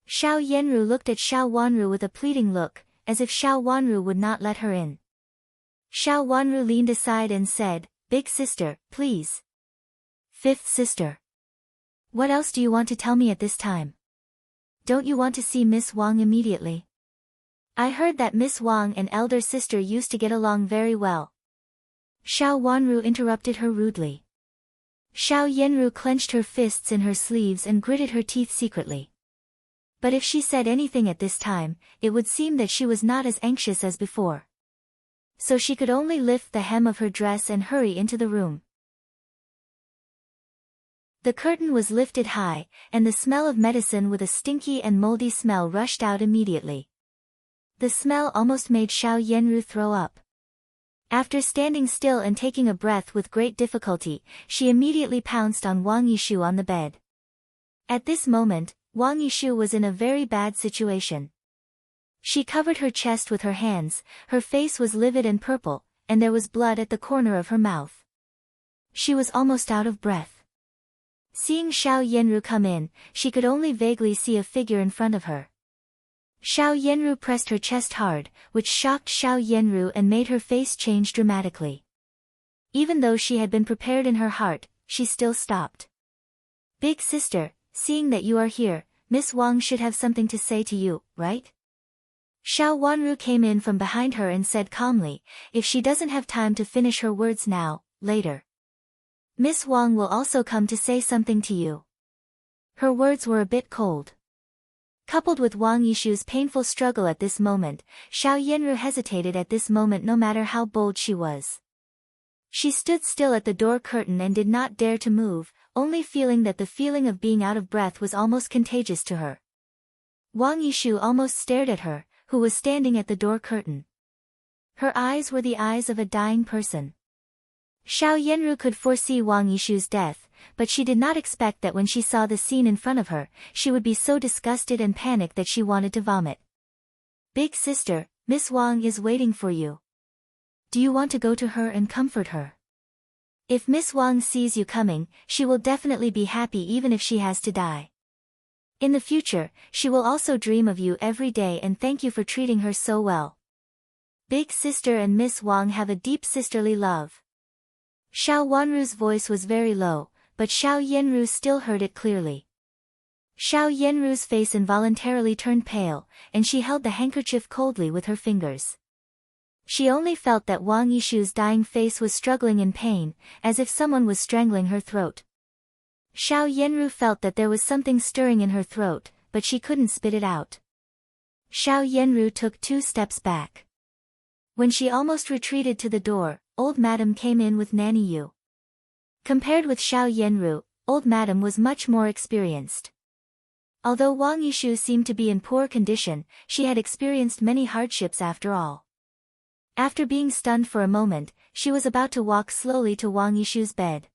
Xiao Yenru looked at Xiao Wanru with a pleading look, as if Xiao Wanru would not let her in. Xiao Wanru leaned aside and said, "Big sister, please." "Fifth sister. What else do you want to tell me at this time? Don't you want to see Miss Wang immediately? I heard that Miss Wang and elder sister used to get along very well." Xiao Wanru interrupted her rudely. Xiao Yenru clenched her fists in her sleeves and gritted her teeth secretly. But if she said anything at this time, it would seem that she was not as anxious as before. So she could only lift the hem of her dress and hurry into the room. The curtain was lifted high, and the smell of medicine with a stinky and moldy smell rushed out immediately. The smell almost made Xiao Yenru throw up. After standing still and taking a breath with great difficulty, she immediately pounced on Wang Yishu on the bed. At this moment, Wang Yishu was in a very bad situation. She covered her chest with her hands, her face was livid and purple, and there was blood at the corner of her mouth. She was almost out of breath. Seeing Xiao Yenru come in, she could only vaguely see a figure in front of her. Xiao Yenru pressed her chest hard, which shocked Xiao Yenru and made her face change dramatically. Even though she had been prepared in her heart, she still stopped. "Big sister, seeing that you are here, Miss Wang should have something to say to you, right?" Xiao Wanru came in from behind her and said calmly, "If she doesn't have time to finish her words now, later. Miss Wang will also come to say something to you." Her words were a bit cold. Coupled with Wang Yishu's painful struggle at this moment, Xiao Yenru hesitated at this moment no matter how bold she was. She stood still at the door curtain and did not dare to move, only feeling that the feeling of being out of breath was almost contagious to her. Wang Yishu almost stared at her, who was standing at the door curtain. Her eyes were the eyes of a dying person. Xiao Yenru could foresee Wang Yishu's death, but she did not expect that when she saw the scene in front of her, she would be so disgusted and panicked that she wanted to vomit. "Big sister, Miss Wang is waiting for you. Do you want to go to her and comfort her? If Miss Wang sees you coming, she will definitely be happy even if she has to die. In the future, she will also dream of you every day and thank you for treating her so well. Big sister and Miss Wang have a deep sisterly love." Xiao Wanru's voice was very low, but Xiao Yenru still heard it clearly. Xiao Yenru's face involuntarily turned pale, and she held the handkerchief coldly with her fingers. She only felt that Wang Yishu's dying face was struggling in pain, as if someone was strangling her throat. Xiao Yenru felt that there was something stirring in her throat, but she couldn't spit it out. Xiao Yenru took 2 steps back. When she almost retreated to the door, old madam came in with Nanny Yu. Compared with Xiao Yenru, old madam was much more experienced. Although Wang Yishu seemed to be in poor condition, she had experienced many hardships after all. After being stunned for a moment, she was about to walk slowly to Wang Yishu's bed.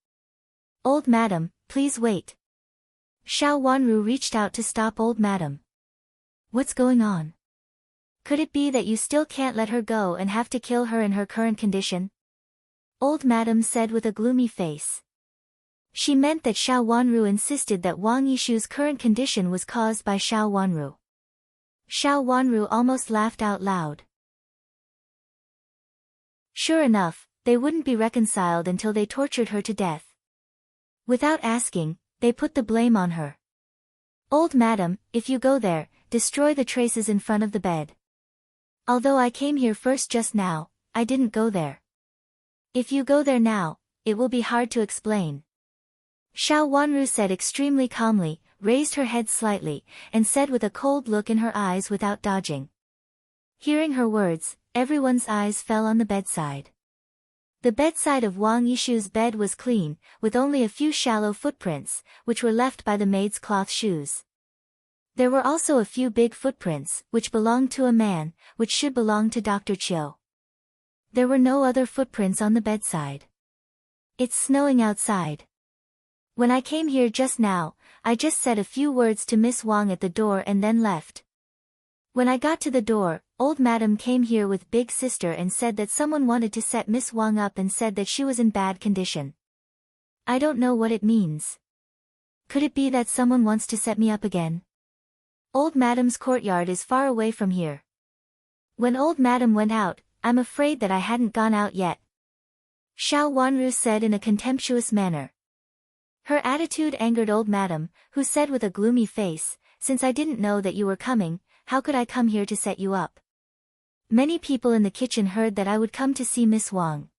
"Old madam, please wait." Xiao Wanru reached out to stop old madam. "What's going on? Could it be that you still can't let her go and have to kill her in her current condition?" Old madam said with a gloomy face. She meant that Xiao Wanru insisted that Wang Yishu's current condition was caused by Xiao Wanru. Xiao Wanru almost laughed out loud. Sure enough, they wouldn't be reconciled until they tortured her to death. Without asking, they put the blame on her. "Old madam, if you go there, destroy the traces in front of the bed. Although I came here first just now, I didn't go there. If you go there now, it will be hard to explain." Xiao Wanru said extremely calmly, raised her head slightly, and said with a cold look in her eyes without dodging. Hearing her words, everyone's eyes fell on the bedside. The bedside of Wang Yishu's bed was clean, with only a few shallow footprints, which were left by the maid's cloth shoes. There were also a few big footprints, which belonged to a man, which should belong to Dr. Chiu. There were no other footprints on the bedside. It's snowing outside. When I came here just now, I just said a few words to Miss Wang at the door and then left. When I got to the door, old madam came here with big sister and said that someone wanted to set Miss Wang up and said that she was in bad condition. I don't know what it means. Could it be that someone wants to set me up again? Old madam's courtyard is far away from here. When old madam went out, I'm afraid that I hadn't gone out yet. Xiao Wanru said in a contemptuous manner. Her attitude angered old madam, who said with a gloomy face, "Since I didn't know that you were coming, how could I come here to set you up?" Many people in the kitchen heard that I would come to see Miss Wang.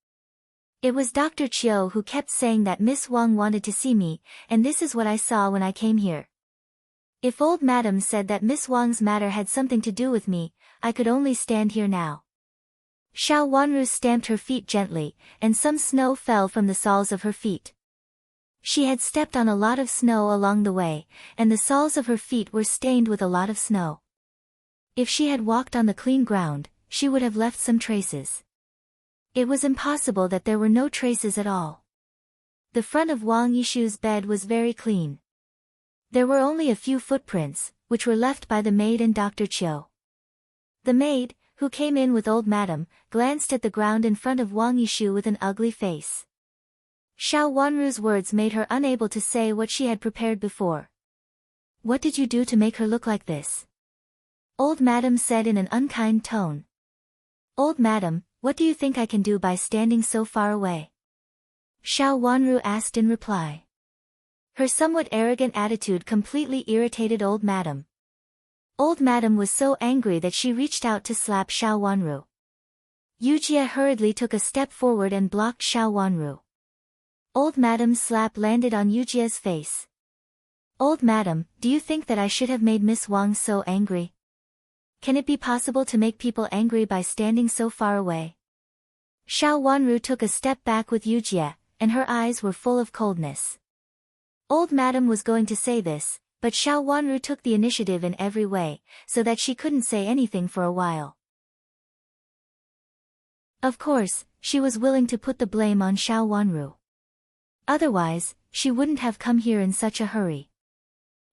It was Dr. Chiu who kept saying that Miss Wang wanted to see me, and this is what I saw when I came here. If old madam said that Miss Wang's matter had something to do with me, I could only stand here now. Xiao Wanru stamped her feet gently, and some snow fell from the soles of her feet. She had stepped on a lot of snow along the way, and the soles of her feet were stained with a lot of snow. If she had walked on the clean ground, she would have left some traces. It was impossible that there were no traces at all. The front of Wang Yishu's bed was very clean. There were only a few footprints, which were left by the maid and Dr. Chiu. The maid, who came in with old madam, glanced at the ground in front of Wang Yishu with an ugly face. Xiao Wanru's words made her unable to say what she had prepared before. "What did you do to make her look like this?" Old madam said in an unkind tone. "Old madam, what do you think I can do by standing so far away?" Xiao Wanru asked in reply. Her somewhat arrogant attitude completely irritated old madam. Old madam was so angry that she reached out to slap Xiao Wanru. Yujie hurriedly took a step forward and blocked Xiao Wanru. Old madam's slap landed on Yujie's face. "Old madam, do you think that I should have made Miss Wang so angry? Can it be possible to make people angry by standing so far away?" Xiao Wanru took a step back with Yujie, and her eyes were full of coldness. Old madam was going to say this, but Xiao Wanru took the initiative in every way, so that she couldn't say anything for a while. Of course, she was willing to put the blame on Xiao Wanru. Otherwise, she wouldn't have come here in such a hurry.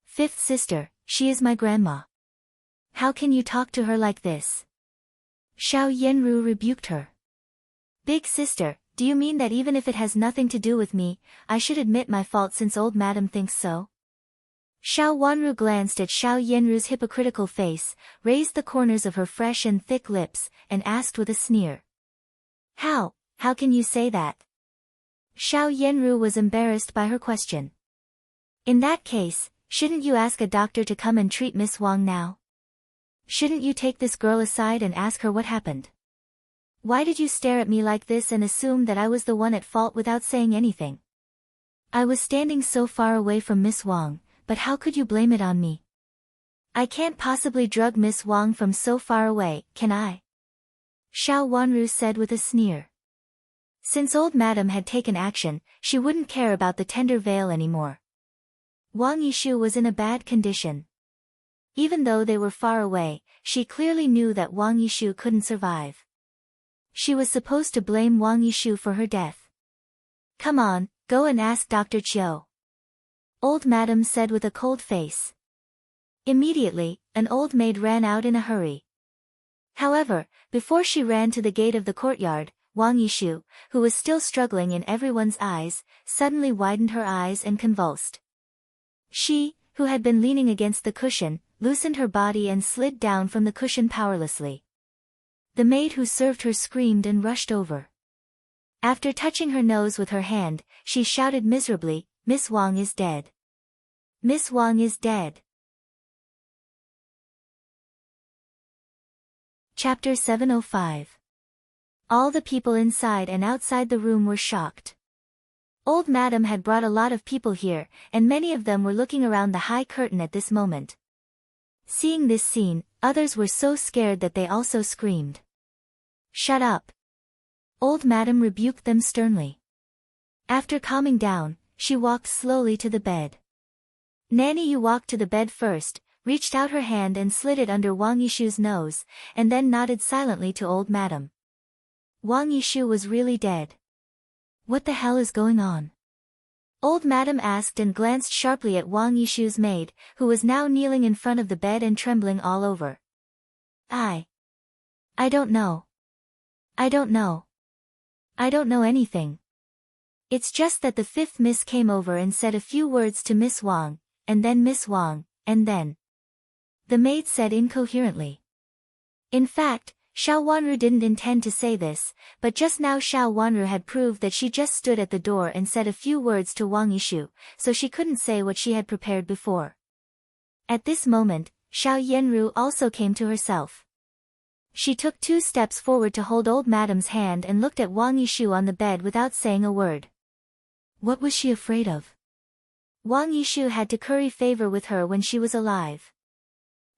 "Fifth sister, she is my grandma. How can you talk to her like this?" Xiao Yanru rebuked her. "Big sister, do you mean that even if it has nothing to do with me, I should admit my fault since old madam thinks so?" Xiao Wanru glanced at Xiao Yanru's hypocritical face, raised the corners of her fresh and thick lips, and asked with a sneer. How can you say that?" Xiao Yanru was embarrassed by her question. "In that case, shouldn't you ask a doctor to come and treat Miss Wang now? Shouldn't you take this girl aside and ask her what happened? Why did you stare at me like this and assume that I was the one at fault without saying anything? I was standing so far away from Miss Wang, but how could you blame it on me? I can't possibly drug Miss Wang from so far away, can I?" Xiao Wanru said with a sneer. Since old madam had taken action, she wouldn't care about the tender veil anymore. Wang Yishu was in a bad condition. Even though they were far away, she clearly knew that Wang Yishu couldn't survive. She was supposed to blame Wang Yishu for her death. "Come on, go and ask Dr. Chiu," old madam said with a cold face. Immediately, an old maid ran out in a hurry. However, before she ran to the gate of the courtyard, Wang Yishu, who was still struggling in everyone's eyes, suddenly widened her eyes and convulsed. She, who had been leaning against the cushion, loosened her body and slid down from the cushion powerlessly. The maid who served her screamed and rushed over. After touching her nose with her hand, she shouted miserably, "Miss Wang is dead. Miss Wang is dead." Chapter 705. All the people inside and outside the room were shocked. Old madam had brought a lot of people here, and many of them were looking around the high curtain at this moment. Seeing this scene, others were so scared that they also screamed. "Shut up! Old Madam rebuked them sternly. After calming down, she walked slowly to the bed. Nanny Yu walked to the bed first, reached out her hand and slid it under Wang Yishu's nose, and then nodded silently to Old Madam. Wang Yishu was really dead. What the hell is going on? Old Madam asked and glanced sharply at Wang Yishu's maid, who was now kneeling in front of the bed and trembling all over. I don't know. I don't know. I don't know anything. It's just that the fifth Miss came over and said a few words to Miss Wang, and then Miss Wang, and then. The maid said incoherently. In fact, Xiao Wanru didn't intend to say this, but just now Xiao Wanru had proved that she just stood at the door and said a few words to Wang Yishu, so she couldn't say what she had prepared before. At this moment, Xiao Yanru also came to herself. She took 2 steps forward to hold Old Madam's hand and looked at Wang Yishu on the bed without saying a word. What was she afraid of? Wang Yishu had to curry favor with her when she was alive.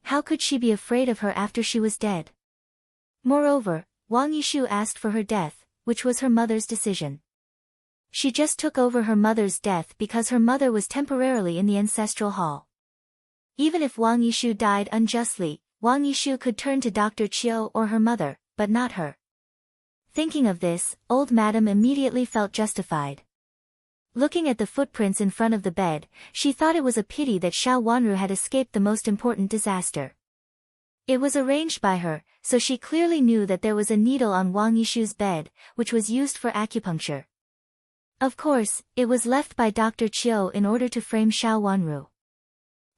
How could she be afraid of her after she was dead? Moreover, Wang Yishu asked for her death, which was her mother's decision. She just took over her mother's death because her mother was temporarily in the ancestral hall. Even if Wang Yishu died unjustly, Wang Yishu could turn to Dr. Chiu or her mother, but not her. Thinking of this, Old Madam immediately felt justified. Looking at the footprints in front of the bed, she thought it was a pity that Xiao Wanru had escaped the most important disaster. It was arranged by her, so she clearly knew that there was a needle on Wang Yishu's bed, which was used for acupuncture. Of course, it was left by Dr. Chiu in order to frame Xiao Wanru.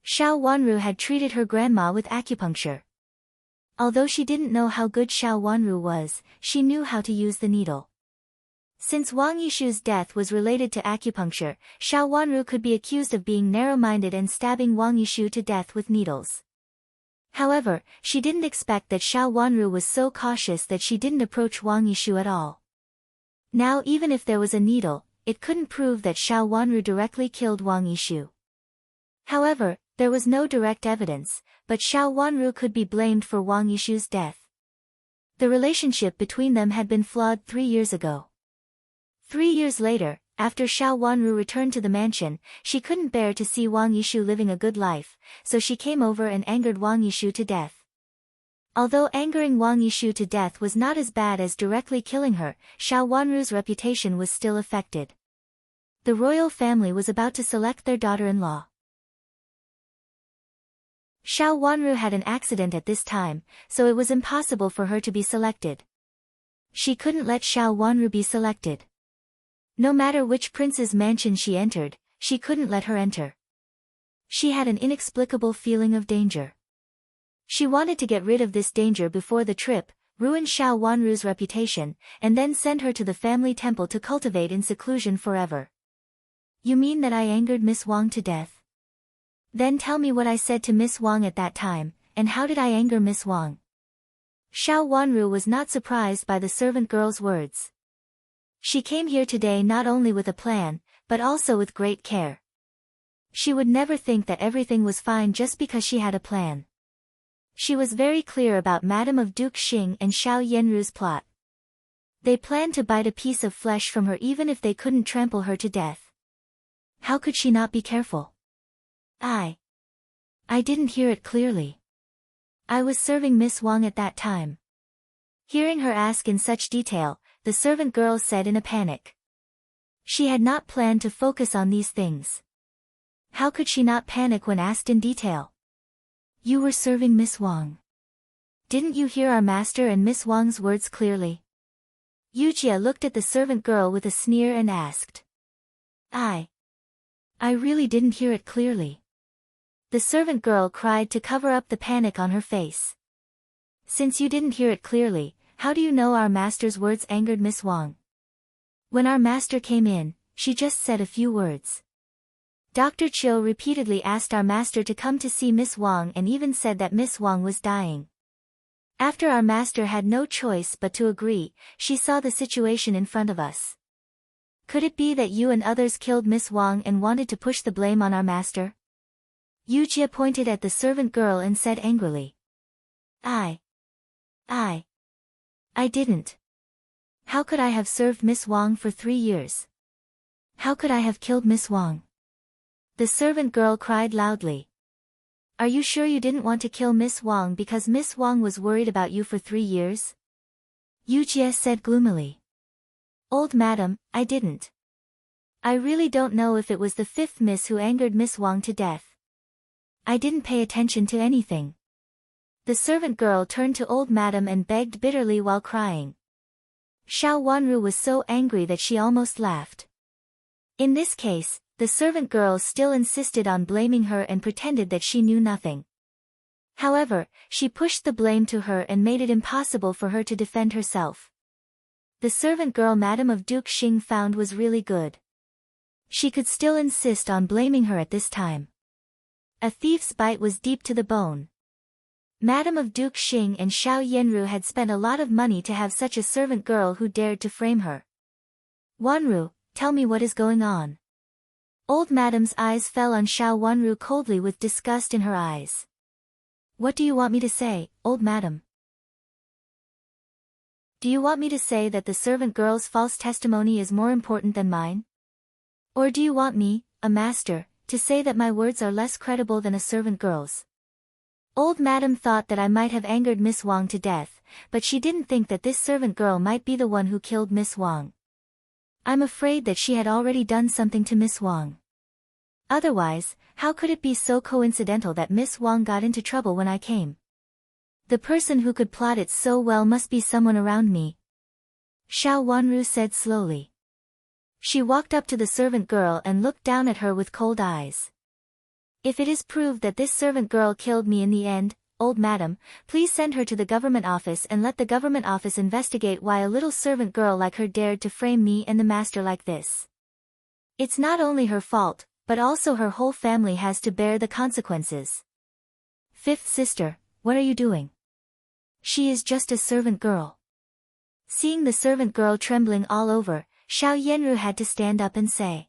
Xiao Wanru had treated her grandma with acupuncture. Although she didn't know how good Xiao Wanru was, she knew how to use the needle. Since Wang Yishu's death was related to acupuncture, Xiao Wanru could be accused of being narrow-minded and stabbing Wang Yishu to death with needles. However, she didn't expect that Xiao Wanru was so cautious that she didn't approach Wang Yishu at all. Now even if there was a needle, it couldn't prove that Xiao Wanru directly killed Wang Yishu. However, there was no direct evidence, but Xiao Wanru could be blamed for Wang Yishu's death. The relationship between them had been flawed 3 years ago. 3 years later, after Xiao Wanru returned to the mansion, she couldn't bear to see Wang Yishu living a good life, so she came over and angered Wang Yishu to death. Although angering Wang Yishu to death was not as bad as directly killing her, Xiao Wanru's reputation was still affected. The royal family was about to select their daughter-in-law. Xiao Wanru had an accident at this time, so it was impossible for her to be selected. She couldn't let Xiao Wanru be selected. No matter which prince's mansion she entered, she couldn't let her enter. She had an inexplicable feeling of danger. She wanted to get rid of this danger before the trip, ruin Xiao Wanru's reputation, and then send her to the family temple to cultivate in seclusion forever. You mean that I angered Miss Wang to death? Then tell me what I said to Miss Wang at that time, and how did I anger Miss Wang? Xiao Wanru was not surprised by the servant girl's words. She came here today not only with a plan, but also with great care. She would never think that everything was fine just because she had a plan. She was very clear about Madame of Duke Xing and Xiao Yanru's plot. They planned to bite a piece of flesh from her even if they couldn't trample her to death. How could she not be careful? I didn't hear it clearly. I was serving Miss Wang at that time. Hearing her ask in such detail, the servant girl said in a panic. She had not planned to focus on these things. How could she not panic when asked in detail? You were serving Miss Wang. Didn't you hear our master and Miss Wang's words clearly? Yujia looked at the servant girl with a sneer and asked. I really didn't hear it clearly. The servant girl cried to cover up the panic on her face. Since you didn't hear it clearly, how do you know our master's words angered Miss Wang? When our master came in, she just said a few words. Dr. Chiu repeatedly asked our master to come to see Miss Wang and even said that Miss Wang was dying. After our master had no choice but to agree, she saw the situation in front of us. Could it be that you and others killed Miss Wang and wanted to push the blame on our master? Yujia pointed at the servant girl and said angrily. I didn't. How could I have served Miss Wang for 3 years? How could I have killed Miss Wang? The servant girl cried loudly. Are you sure you didn't want to kill Miss Wang because Miss Wang was worried about you for 3 years? Yu Jie said gloomily. Old madam, I didn't. I really don't know if it was the 5th miss who angered Miss Wang to death. I didn't pay attention to anything. The servant girl turned to old madam and begged bitterly while crying. Xiao Wanru was so angry that she almost laughed. In this case, the servant girl still insisted on blaming her and pretended that she knew nothing. However, she pushed the blame to her and made it impossible for her to defend herself. The servant girl Madame of Duke Xing found was really good. She could still insist on blaming her at this time. A thief's bite was deep to the bone. Madame of Duke Xing and Xiao Yenru had spent a lot of money to have such a servant girl who dared to frame her. Wanru, tell me what is going on. Old Madame's eyes fell on Xiao Wanru coldly with disgust in her eyes. What do you want me to say, old madam? Do you want me to say that the servant girl's false testimony is more important than mine? Or do you want me, a master, to say that my words are less credible than a servant girl's? Old madam thought that I might have angered Miss Wang to death, but she didn't think that this servant girl might be the one who killed Miss Wang. I'm afraid that she had already done something to Miss Wang. Otherwise, how could it be so coincidental that Miss Wang got into trouble when I came? The person who could plot it so well must be someone around me. Xiao Wanru said slowly. She walked up to the servant girl and looked down at her with cold eyes. If it is proved that this servant girl killed me in the end, old madam, please send her to the government office and let the government office investigate why a little servant girl like her dared to frame me and the master like this. It's not only her fault, but also her whole family has to bear the consequences. 5th sister, what are you doing? She is just a servant girl. Seeing the servant girl trembling all over, Xiao Yenru had to stand up and say.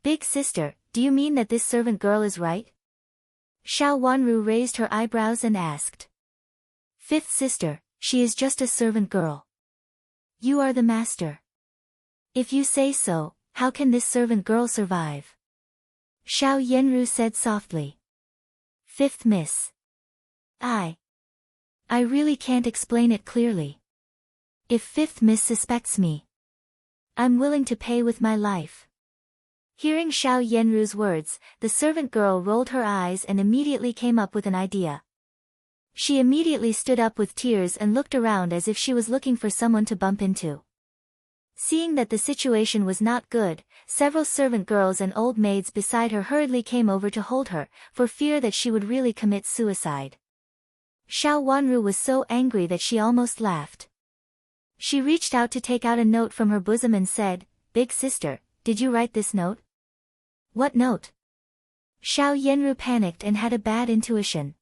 Big sister, do you mean that this servant girl is right? Xiao Wanru raised her eyebrows and asked. 5th sister, she is just a servant girl. You are the master. If you say so, how can this servant girl survive? Xiao Yenru said softly. 5th miss. I really can't explain it clearly. If 5th miss suspects me, I'm willing to pay with my life. Hearing Xiao Yenru's words, the servant girl rolled her eyes and immediately came up with an idea. She immediately stood up with tears and looked around as if she was looking for someone to bump into. Seeing that the situation was not good, several servant girls and old maids beside her hurriedly came over to hold her, for fear that she would really commit suicide. Xiao Wanru was so angry that she almost laughed. She reached out to take out a note from her bosom and said, Big sister, did you write this note? What note? Xiao Yenru panicked and had a bad intuition.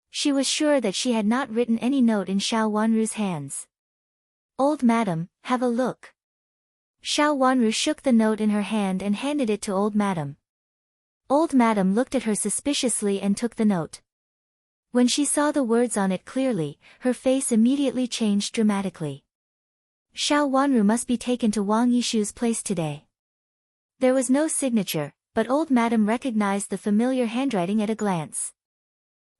She was sure that she had not written any note in Xiao Wanru's hands. Old madam, have a look. Xiao Wanru shook the note in her hand and handed it to old madam. Old madam looked at her suspiciously and took the note. When she saw the words on it clearly, her face immediately changed dramatically. Xiao Wanru must be taken to Wang Yishu's place today. There was no signature, but old madam recognized the familiar handwriting at a glance.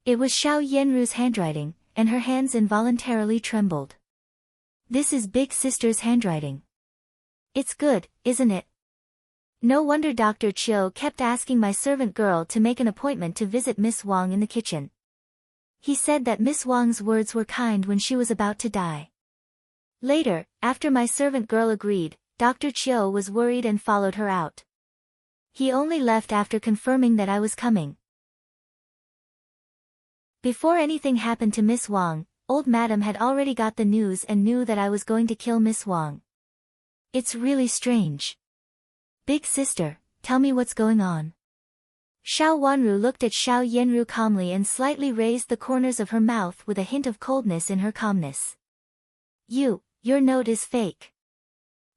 It was Xiao Yenru's handwriting, and her hands involuntarily trembled. This is big sister's handwriting. It's good, isn't it? No wonder Dr. Chiu kept asking my servant girl to make an appointment to visit Miss Wang in the kitchen. He said that Miss Wang's words were kind when she was about to die. Later, after my servant girl agreed, Dr. Chiu was worried and followed her out. He only left after confirming that I was coming. Before anything happened to Miss Wang, old madam had already got the news and knew that I was going to kill Miss Wang. It's really strange. Big sister, tell me what's going on. Xiao Wanru looked at Xiao Yenru calmly and slightly raised the corners of her mouth with a hint of coldness in her calmness. Your note is fake.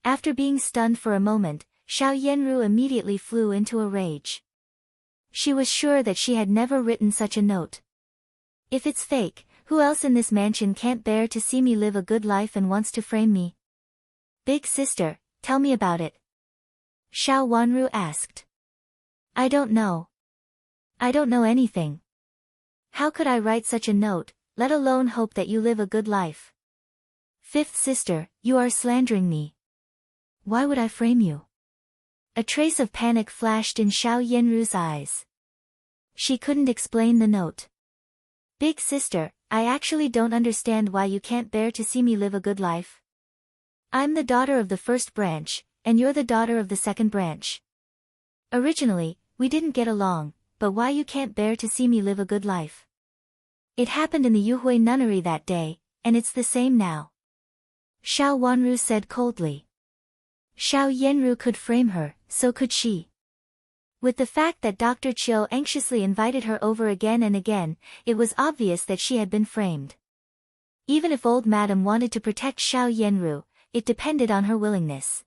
After being stunned for a moment, Xiao Yenru immediately flew into a rage. She was sure that she had never written such a note. If it's fake, who else in this mansion can't bear to see me live a good life and wants to frame me? Big sister, tell me about it. Xiao Wanru asked. I don't know. I don't know anything. How could I write such a note, let alone hope that you live a good life? Fifth sister, you are slandering me. Why would I frame you? A trace of panic flashed in Xiao Yanru's eyes. She couldn't explain the note. Big sister, I actually don't understand why you can't bear to see me live a good life. I'm the daughter of the first branch, and you're the daughter of the second branch. Originally, we didn't get along, but why you can't bear to see me live a good life? It happened in the Yuhui nunnery that day, and it's the same now. Xiao Wanru said coldly. Xiao Yanru could frame her, so could she. With the fact that Dr. Chiu anxiously invited her over again and again, it was obvious that she had been framed. Even if old madam wanted to protect Xiao Yanru, it depended on her willingness.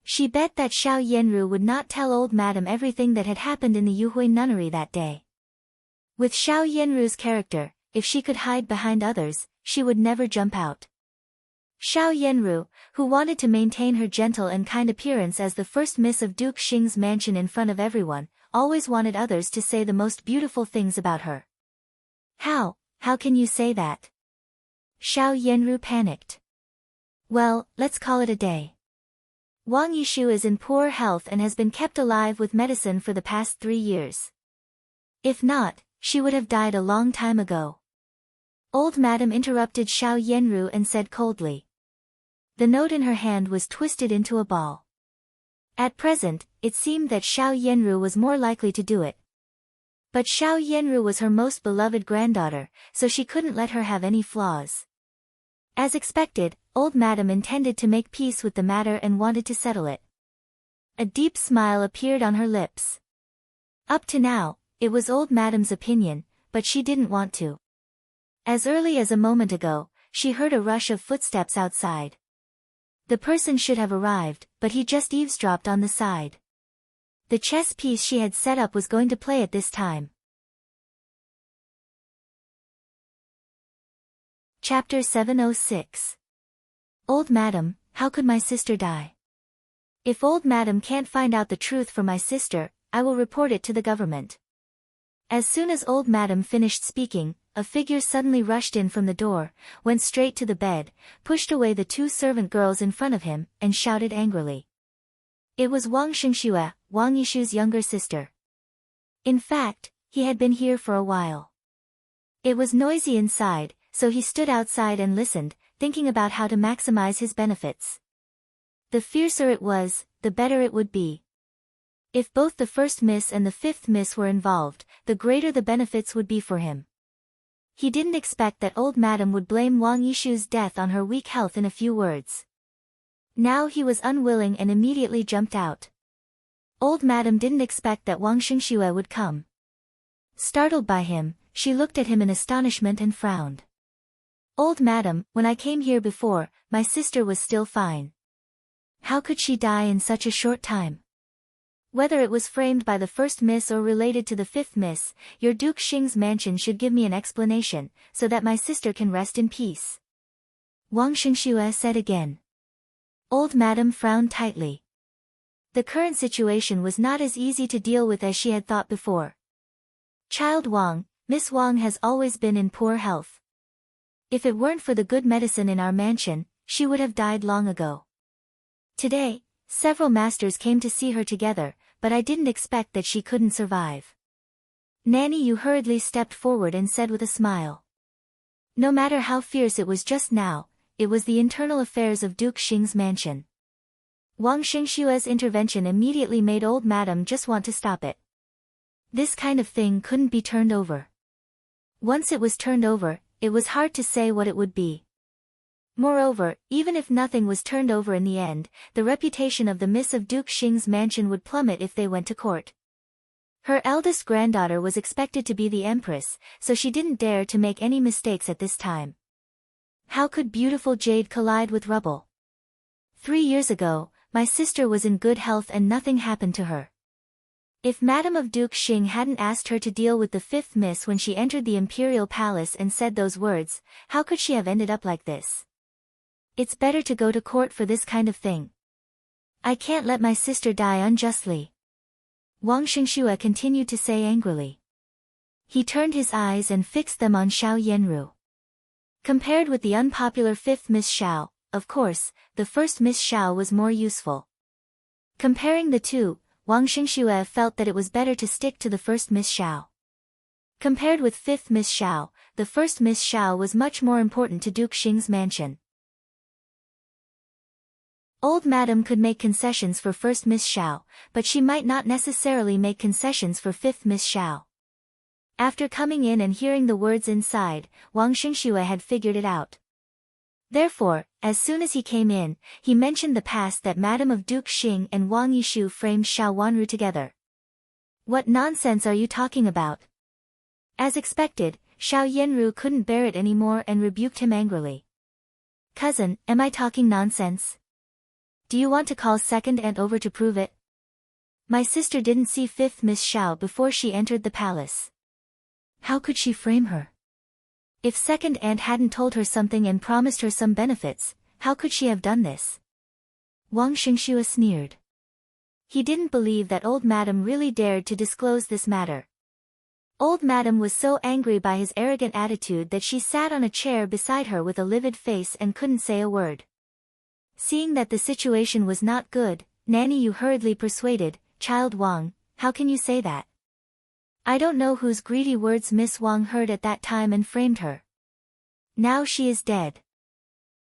She bet that Xiao Yanru would not tell old madam everything that had happened in the Yuhui nunnery that day. With Xiao Yanru's character, if she could hide behind others, she would never jump out. Xiao Yanru, who wanted to maintain her gentle and kind appearance as the first miss of Duke Xing's mansion in front of everyone, always wanted others to say the most beautiful things about her. How can you say that? Xiao Yanru panicked. Well, let's call it a day. Wang Yishu is in poor health and has been kept alive with medicine for the past 3 years. If not, she would have died a long time ago. Old madam interrupted Xiao Yanru and said coldly. The note in her hand was twisted into a ball. At present, it seemed that Xiao Yanru was more likely to do it. But Xiao Yanru was her most beloved granddaughter, so she couldn't let her have any flaws. As expected, old madam intended to make peace with the matter and wanted to settle it. A deep smile appeared on her lips. Up to now, it was old madam's opinion, but she didn't want to. As early as a moment ago, she heard a rush of footsteps outside. The person should have arrived, but he just eavesdropped on the side. The chess piece she had set up was going to play at this time. Chapter 706. Old Madam, how could my sister die? If old madam can't find out the truth from my sister, I will report it to the government. As soon as old madam finished speaking, a figure suddenly rushed in from the door, went straight to the bed, pushed away the 2 servant girls in front of him, and shouted angrily. It was Wang Xingxue, Wang Yishu's younger sister. In fact, he had been here for a while. It was noisy inside, so he stood outside and listened, thinking about how to maximize his benefits. The fiercer it was, the better it would be. If both the first miss and the fifth miss were involved, the greater the benefits would be for him. He didn't expect that old madam would blame Wang Yishu's death on her weak health in a few words. Now he was unwilling and immediately jumped out. Old madam didn't expect that Wang Xingxue would come. Startled by him, she looked at him in astonishment and frowned. Old madam, when I came here before, my sister was still fine. How could she die in such a short time? Whether it was framed by the first miss or related to the fifth miss, your Duke Xing's mansion should give me an explanation, so that my sister can rest in peace. Wang Xingxue said again. Old madam frowned tightly. The current situation was not as easy to deal with as she had thought before. Child Wang, Miss Wang has always been in poor health. If it weren't for the good medicine in our mansion, she would have died long ago. Today, several masters came to see her together, but I didn't expect that she couldn't survive. Nanny Yu hurriedly stepped forward and said with a smile. No matter how fierce it was just now, it was the internal affairs of Duke Xing's mansion. Wang Xingxue's intervention immediately made old madam just want to stop it. This kind of thing couldn't be turned over. Once it was turned over, it was hard to say what it would be. Moreover, even if nothing was turned over in the end, the reputation of the Miss of Duke Xing's mansion would plummet if they went to court. Her eldest granddaughter was expected to be the empress, so she didn't dare to make any mistakes at this time. How could beautiful jade collide with rubble? 3 years ago, my sister was in good health and nothing happened to her. If Madame of Duke Xing hadn't asked her to deal with the fifth miss when she entered the imperial palace and said those words, how could she have ended up like this? It's better to go to court for this kind of thing. I can't let my sister die unjustly. Wang Xingxue continued to say angrily. He turned his eyes and fixed them on Xiao Yanru. Compared with the unpopular fifth Miss Xiao, of course, the first Miss Xiao was more useful. Comparing the two, Wang Xingxue felt that it was better to stick to the first Miss Xiao. Compared with fifth Miss Xiao, the first Miss Xiao was much more important to Duke Xing's mansion. Old Madam could make concessions for first Miss Xiao, but she might not necessarily make concessions for fifth Miss Xiao. After coming in and hearing the words inside, Wang Xingxue had figured it out. Therefore, as soon as he came in, he mentioned the past that Madam of Duke Xing and Wang Yishu framed Xiao Wanru together. What nonsense are you talking about? As expected, Xiao Yanru couldn't bear it anymore and rebuked him angrily. Cousin, am I talking nonsense? Do you want to call second aunt over to prove it? My sister didn't see fifth Miss Xiao before she entered the palace. How could she frame her? If second aunt hadn't told her something and promised her some benefits, how could she have done this? Wang Xingxue sneered. He didn't believe that old Madam really dared to disclose this matter. Old Madam was so angry by his arrogant attitude that she sat on a chair beside her with a livid face and couldn't say a word. Seeing that the situation was not good, Nanny Yu hurriedly persuaded, Child Wang, how can you say that? I don't know whose greedy words Miss Wang heard at that time and framed her. Now she is dead.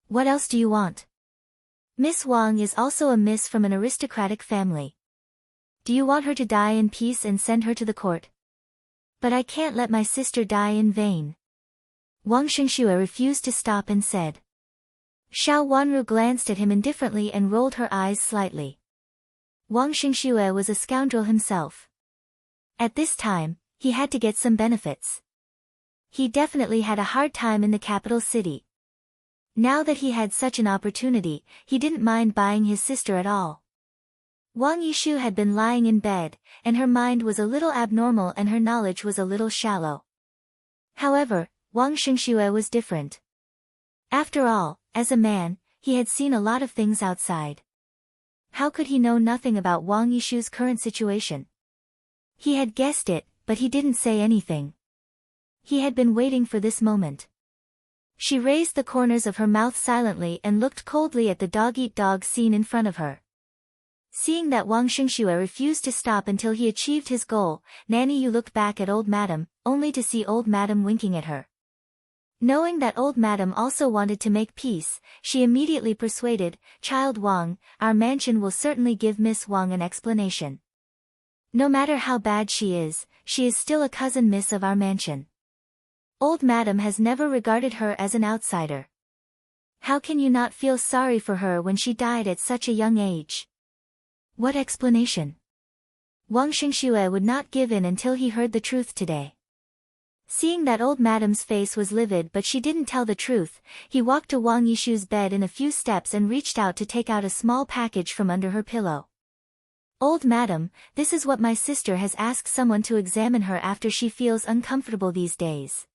What else do you want? Miss Wang is also a miss from an aristocratic family. Do you want her to die in peace and send her to the court? But I can't let my sister die in vain. Wang Xingxue refused to stop and said. Xiao Wanru glanced at him indifferently and rolled her eyes slightly. Wang Xingxue was a scoundrel himself. At this time, he had to get some benefits. He definitely had a hard time in the capital city. Now that he had such an opportunity, he didn't mind buying his sister at all. Wang Yishu had been lying in bed, and her mind was a little abnormal and her knowledge was a little shallow. However, Wang Xingxue was different. After all, as a man, he had seen a lot of things outside. How could he know nothing about Wang Yishu's current situation? He had guessed it, but he didn't say anything. He had been waiting for this moment. She raised the corners of her mouth silently and looked coldly at the dog-eat-dog scene in front of her. Seeing that Wang Xingxue refused to stop until he achieved his goal, Nanny Yu looked back at Old Madam, only to see Old Madam winking at her. Knowing that Old Madam also wanted to make peace, she immediately persuaded, Child Wang, our mansion will certainly give Miss Wang an explanation. No matter how bad she is still a cousin miss of our mansion. Old Madam has never regarded her as an outsider. How can you not feel sorry for her when she died at such a young age? What explanation? Wang Xingxue would not give in until he heard the truth today. Seeing that Old Madam's face was livid but she didn't tell the truth, he walked to Wang Yishu's bed in a few steps and reached out to take out a small package from under her pillow. Old Madam, this is what my sister has asked someone to examine her after she feels uncomfortable these days.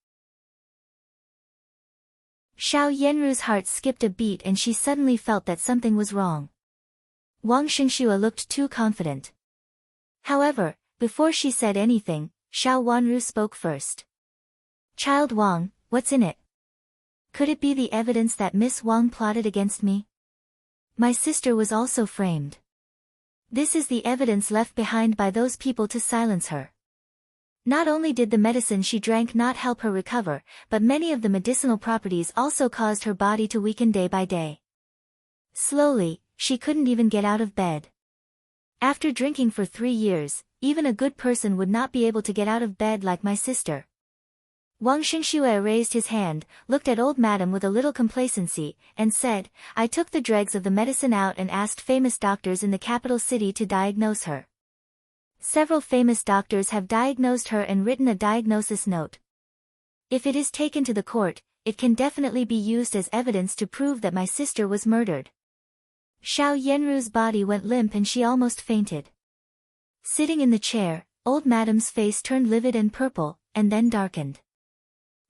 Xiao Yanru's heart skipped a beat and she suddenly felt that something was wrong. Wang Xingxue looked too confident. However, before she said anything, Xiao Wanru spoke first. Child Wang, what's in it? Could it be the evidence that Miss Wang plotted against me? My sister was also framed. This is the evidence left behind by those people to silence her. Not only did the medicine she drank not help her recover, but many of the medicinal properties also caused her body to weaken day by day. Slowly, she couldn't even get out of bed. After drinking for 3 years, even a good person would not be able to get out of bed like my sister. Wang Xingxue raised his hand, looked at Old Madam with a little complacency, and said, I took the dregs of the medicine out and asked famous doctors in the capital city to diagnose her. Several famous doctors have diagnosed her and written a diagnosis note. If it is taken to the court, it can definitely be used as evidence to prove that my sister was murdered. Xiao Yanru's body went limp and she almost fainted. Sitting in the chair, Old Madam's face turned livid and purple, and then darkened.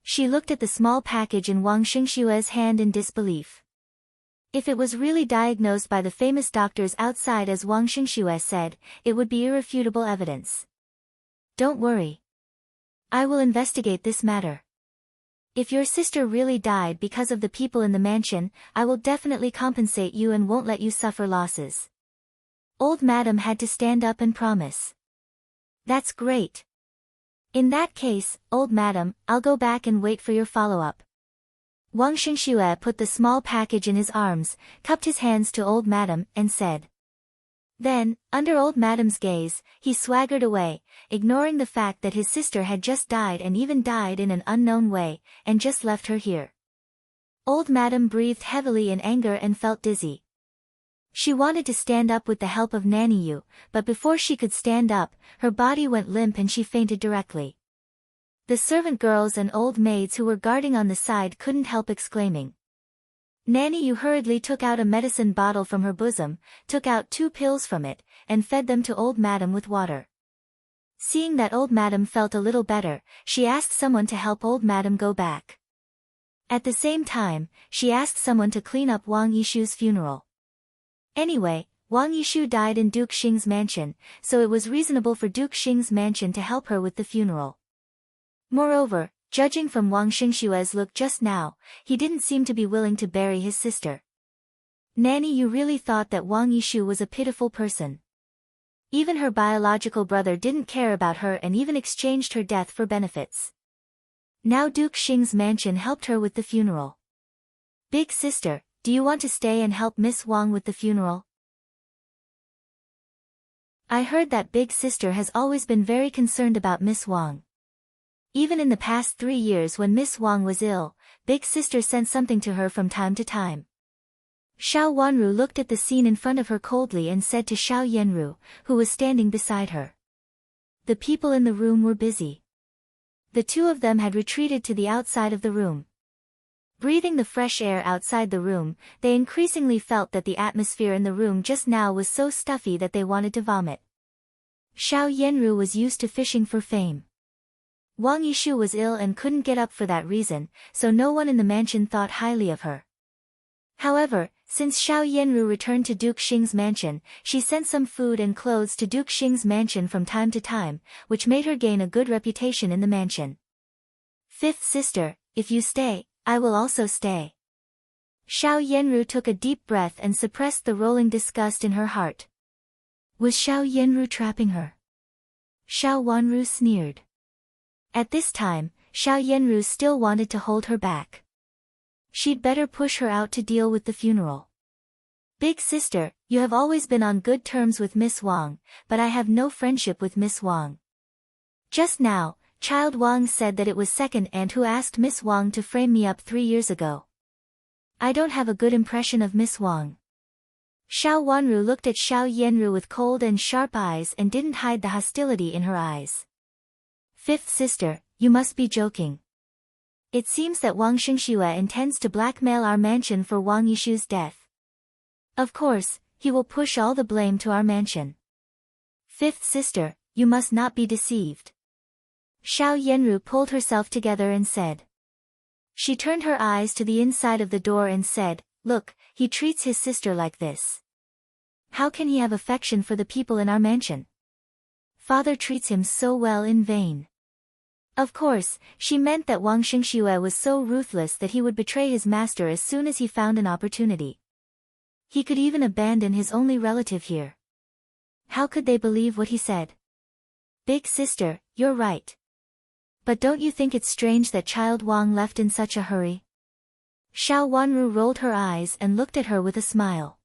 She looked at the small package in Wang Xingxue's hand in disbelief. If it was really diagnosed by the famous doctors outside as Wang Xingxue said, it would be irrefutable evidence. Don't worry. I will investigate this matter. If your sister really died because of the people in the mansion, I will definitely compensate you and won't let you suffer losses. Old Madam had to stand up and promise. That's great. In that case, Old Madam, I'll go back and wait for your follow-up. Wang Xingxue put the small package in his arms, cupped his hands to Old Madam, and said. Then, under Old Madam's gaze, he swaggered away, ignoring the fact that his sister had just died and even died in an unknown way, and just left her here. Old Madam breathed heavily in anger and felt dizzy. She wanted to stand up with the help of Nanny Yu, but before she could stand up, her body went limp and she fainted directly. The servant girls and old maids who were guarding on the side couldn't help exclaiming. Nanny Yu hurriedly took out a medicine bottle from her bosom, took out 2 pills from it, and fed them to Old Madam with water. Seeing that Old Madam felt a little better, she asked someone to help Old Madam go back. At the same time, she asked someone to clean up Wang Yishu's funeral. Anyway, Wang Yishu died in Duke Xing's mansion, so it was reasonable for Duke Xing's mansion to help her with the funeral. Moreover, judging from Wang Xingxue's look just now, he didn't seem to be willing to bury his sister. Nanny Yu really thought that Wang Yishu was a pitiful person. Even her biological brother didn't care about her and even exchanged her death for benefits. Now Duke Xing's mansion helped her with the funeral. Big sister, do you want to stay and help Miss Wang with the funeral? I heard that Big Sister has always been very concerned about Miss Wang. Even in the past 3 years when Miss Wang was ill, Big Sister sent something to her from time to time. Xiao Wanru looked at the scene in front of her coldly and said to Xiao Yanru, who was standing beside her. The people in the room were busy. The 2 of them had retreated to the outside of the room. Breathing the fresh air outside the room, they increasingly felt that the atmosphere in the room just now was so stuffy that they wanted to vomit. Xiao Yanru was used to fishing for fame. Wang Yishu was ill and couldn't get up for that reason, so no one in the mansion thought highly of her. However, since Xiao Yanru returned to Duke Xing's mansion, she sent some food and clothes to Duke Xing's mansion from time to time, which made her gain a good reputation in the mansion. 5th sister, if you stay, I will also stay. Xiao Yanru took a deep breath and suppressed the rolling disgust in her heart. Was Xiao Yanru trapping her? Xiao Wanru sneered. At this time, Xiao Yanru still wanted to hold her back. She'd better push her out to deal with the funeral. Big sister, you have always been on good terms with Miss Wang, but I have no friendship with Miss Wang. Just now, Child Wang said that it was second aunt who asked Miss Wang to frame me up 3 years ago. I don't have a good impression of Miss Wang. Xiao Wanru looked at Xiao Yanru with cold and sharp eyes and didn't hide the hostility in her eyes. 5th sister, you must be joking. It seems that Wang Xingxue intends to blackmail our mansion for Wang Yishu's death. Of course, he will push all the blame to our mansion. 5th sister, you must not be deceived. Xiao Yanru pulled herself together and said. She turned her eyes to the inside of the door and said, look, he treats his sister like this. How can he have affection for the people in our mansion? Father treats him so well in vain. Of course, she meant that Wang Xingxue was so ruthless that he would betray his master as soon as he found an opportunity. He could even abandon his only relative here. How could they believe what he said? Big sister, you're right. But don't you think it's strange that Child Wang left in such a hurry? Xiao Wanru rolled her eyes and looked at her with a smile.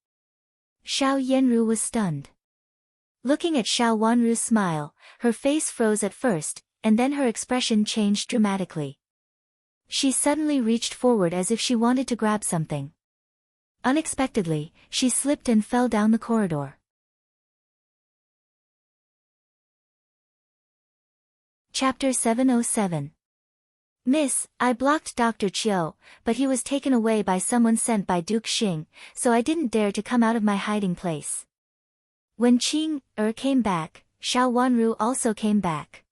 Xiao Yanru was stunned. Looking at Xiao Wanru's smile, her face froze at first, and then her expression changed dramatically. She suddenly reached forward as if she wanted to grab something. Unexpectedly, she slipped and fell down the corridor. Chapter 707. Miss, I blocked Dr. Chiu, but he was taken away by someone sent by Duke Xing, so I didn't dare to come out of my hiding place. When Qing came back, Xiao Wanru also came back.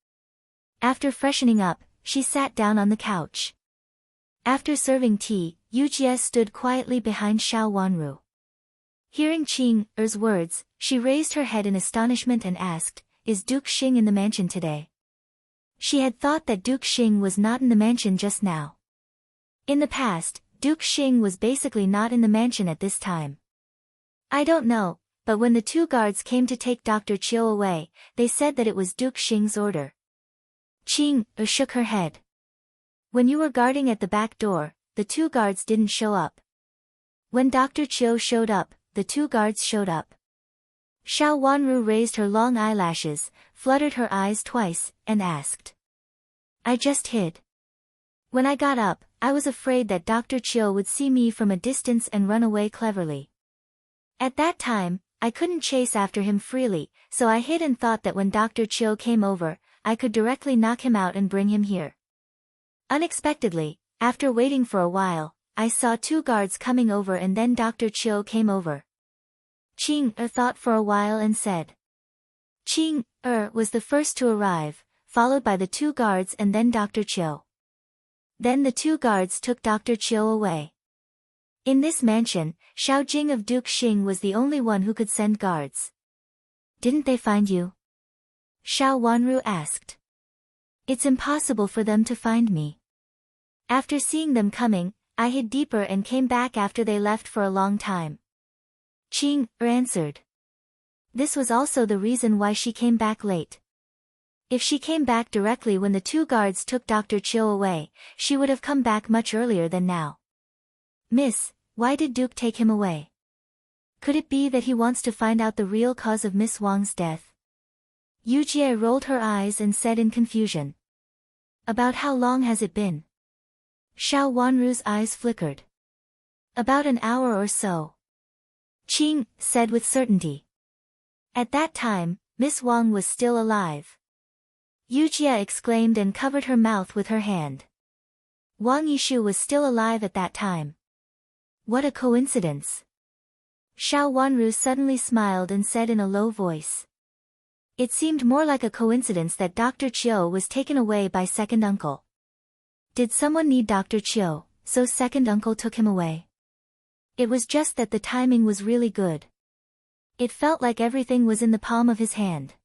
After freshening up, she sat down on the couch. After serving tea, Yujie stood quietly behind Xiao Wanru. Hearing Qing Er's words, she raised her head in astonishment and asked, "Is Duke Xing in the mansion today?" She had thought that Duke Xing was not in the mansion just now. In the past, Duke Xing was basically not in the mansion at this time. "I don't know, but when the two guards came to take Dr. Chiu away, they said that it was Duke Xing's order." Qing Er shook her head. "When you were guarding at the back door, the two guards didn't show up. When Dr. Chiu showed up, the two guards showed up." Xiao Wanru raised her long eyelashes, fluttered her eyes twice, and asked. "I just hid. When I got up, I was afraid that Dr. Chiu would see me from a distance and run away cleverly. At that time, I couldn't chase after him freely, so I hid and thought that when Dr. Chiu came over, I could directly knock him out and bring him here. Unexpectedly, after waiting for a while, I saw two guards coming over and then Dr. Chiu came over." Qing Er thought for a while and said. Qing Er was the first to arrive, followed by the two guards and then Dr. Chiu. Then the two guards took Dr. Chiu away. In this mansion, Xiao Jing of Duke Xing was the only one who could send guards. "Didn't they find you?" Xiao Wanru asked. "It's impossible for them to find me. After seeing them coming, I hid deeper and came back after they left for a long time." Qing Er answered. This was also the reason why she came back late. If she came back directly when the two guards took Dr. Chiu away, she would have come back much earlier than now. "Miss, why did Duke take him away? Could it be that he wants to find out the real cause of Miss Wang's death?" Yujie rolled her eyes and said in confusion. "About how long has it been?" Xiao Wanru's eyes flickered. "About an hour or so," Qing said with certainty. At that time, Miss Wang was still alive. Yujie exclaimed and covered her mouth with her hand. Wang Yishu was still alive at that time. What a coincidence. Xiao Wanru suddenly smiled and said in a low voice. It seemed more like a coincidence that Dr. Chiu was taken away by second uncle. Did someone need Dr. Chiu, so second uncle took him away? It was just that the timing was really good. It felt like everything was in the palm of his hand.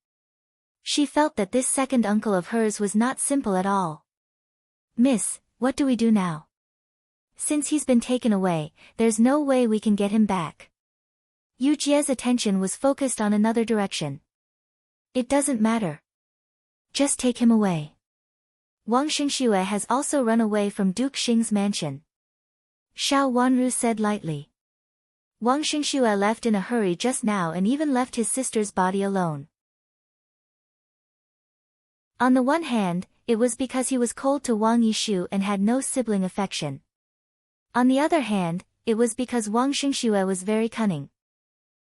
She felt that this second uncle of hers was not simple at all. "Miss, what do we do now? Since he's been taken away, there's no way we can get him back." Yujie's attention was focused on another direction. "It doesn't matter. Just take him away. Wang Xingxue has also run away from Duke Xing's mansion," Xiao Wanru said lightly. "Wang Xingxue left in a hurry just now and even left his sister's body alone. On the one hand, it was because he was cold to Wang Yishu and had no sibling affection. On the other hand, it was because Wang Xingxue was very cunning.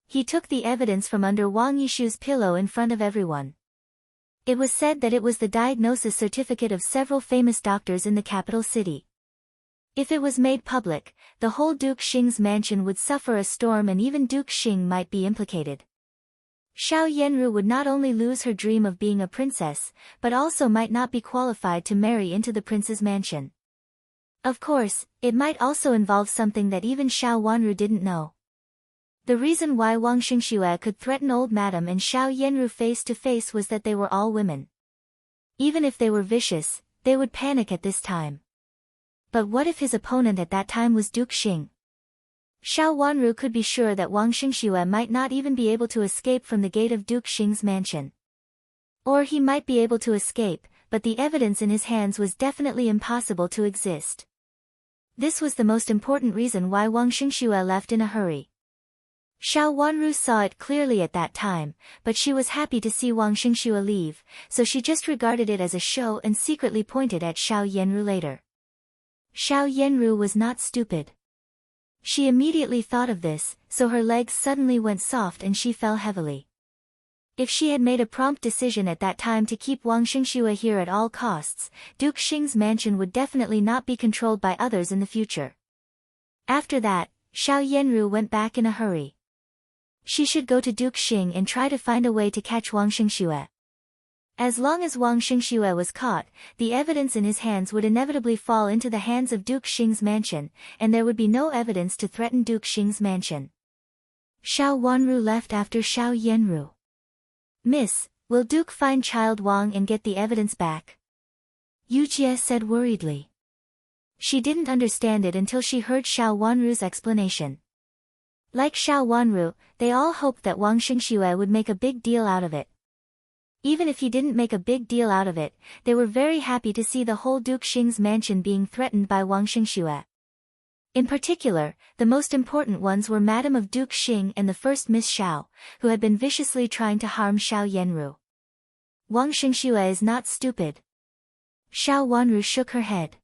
He took the evidence from under Wang Yishu's pillow in front of everyone. It was said that it was the diagnosis certificate of several famous doctors in the capital city. If it was made public, the whole Duke Xing's mansion would suffer a storm and even Duke Xing might be implicated. Xiao Yenru would not only lose her dream of being a princess, but also might not be qualified to marry into the prince's mansion. Of course, it might also involve something that even Xiao Wanru didn't know. The reason why Wang Xingxue could threaten old madam and Xiao Yenru face to face was that they were all women. Even if they were vicious, they would panic at this time. But what if his opponent at that time was Duke Xing? Xiao Wanru could be sure that Wang Xingxue might not even be able to escape from the gate of Duke Xing's mansion. Or he might be able to escape, but the evidence in his hands was definitely impossible to exist. This was the most important reason why Wang Xingxue left in a hurry. Xiao Wanru saw it clearly at that time, but she was happy to see Wang Xingxue leave, so she just regarded it as a show and secretly pointed at Xiao Yenru later. Xiao Yenru was not stupid. She immediately thought of this, so her legs suddenly went soft and she fell heavily. If she had made a prompt decision at that time to keep Wang Xingxue here at all costs, Duke Xing's mansion would definitely not be controlled by others in the future. After that, Xiao Yenru went back in a hurry. She should go to Duke Xing and try to find a way to catch Wang Xingxue. As long as Wang Xingxue was caught, the evidence in his hands would inevitably fall into the hands of Duke Xing's mansion, and there would be no evidence to threaten Duke Xing's mansion. Xiao Wanru left after Xiao Yanru. "Miss, will Duke find child Wang and get the evidence back?" Yu Jie said worriedly. She didn't understand it until she heard Xiao Wanru's explanation. Like Xiao Wanru, they all hoped that Wang Xingxue would make a big deal out of it. Even if he didn't make a big deal out of it, they were very happy to see the whole Duke Xing's mansion being threatened by Wang Xingxue. In particular, the most important ones were Madam of Duke Xing and the first Miss Xiao, who had been viciously trying to harm Xiao Yanru. Wang Xingxue is not stupid. Xiao Wanru shook her head.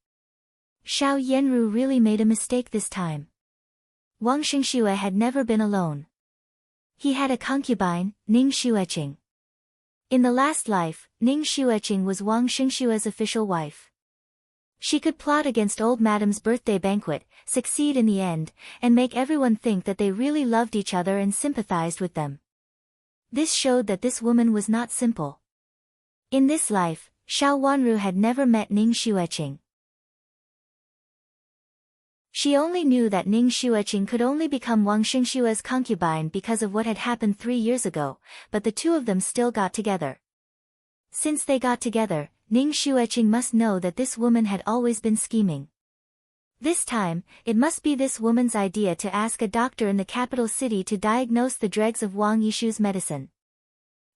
Xiao Yanru really made a mistake this time. Wang Xingxue had never been alone. He had a concubine, Ning Xueqing. In the last life, Ning Xueqing was Wang Xingxue's official wife. She could plot against old Madam's birthday banquet, succeed in the end, and make everyone think that they really loved each other and sympathized with them. This showed that this woman was not simple. In this life, Xiao Wanru had never met Ning Xueqing. She only knew that Ning Xueqing could only become Wang Xingxue's concubine because of what had happened 3 years ago, but the two of them still got together. Since they got together, Ning Xueqing must know that this woman had always been scheming. This time, it must be this woman's idea to ask a doctor in the capital city to diagnose the dregs of Wang Yishu's medicine.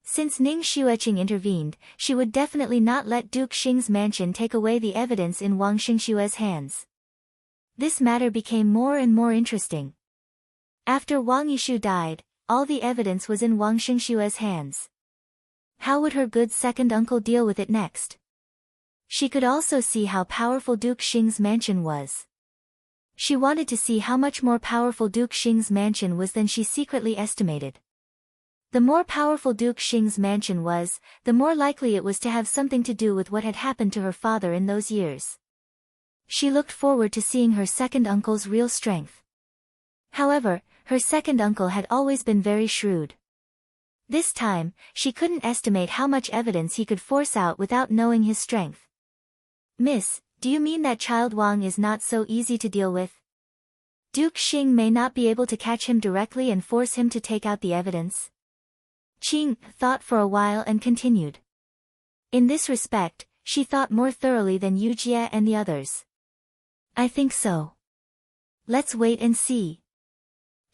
Since Ning Xueqing intervened, she would definitely not let Duke Xing's mansion take away the evidence in Wang Xingxue's hands. This matter became more and more interesting. After Wang Yishu died, all the evidence was in Wang Xingxue's hands. How would her good second uncle deal with it next? She could also see how powerful Duke Xing's mansion was. She wanted to see how much more powerful Duke Xing's mansion was than she secretly estimated. The more powerful Duke Xing's mansion was, the more likely it was to have something to do with what had happened to her father in those years. She looked forward to seeing her second uncle's real strength. However, her second uncle had always been very shrewd. This time, she couldn't estimate how much evidence he could force out without knowing his strength. "Miss, do you mean that child Wang is not so easy to deal with? Duke Xing may not be able to catch him directly and force him to take out the evidence?" Qing thought for a while and continued. In this respect, she thought more thoroughly than Yu Jie and the others. "I think so. Let's wait and see."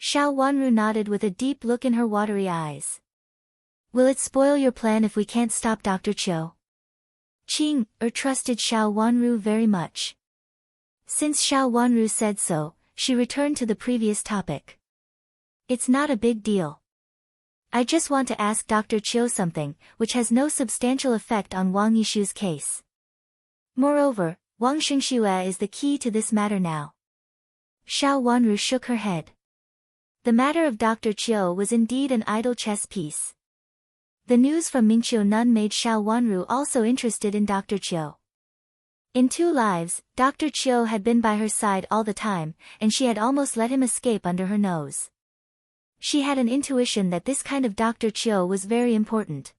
Xiao Wanru nodded with a deep look in her watery eyes. "Will it spoil your plan if we can't stop Dr. Chiu?" Qing trusted Xiao Wanru very much. Since Xiao Wanru said so, she returned to the previous topic. "It's not a big deal. I just want to ask Dr. Chiu something, which has no substantial effect on Wang Yishu's case. Moreover, Wang Xingxue is the key to this matter now." Xiao Wanru shook her head. The matter of Dr. Chiu was indeed an idle chess piece. The news from Mingqiu Nun made Xiao Wanru also interested in Dr. Chiu. In 2 lives, Dr. Chiu had been by her side all the time, and she had almost let him escape under her nose. She had an intuition that this kind of Dr. Chiu was very important.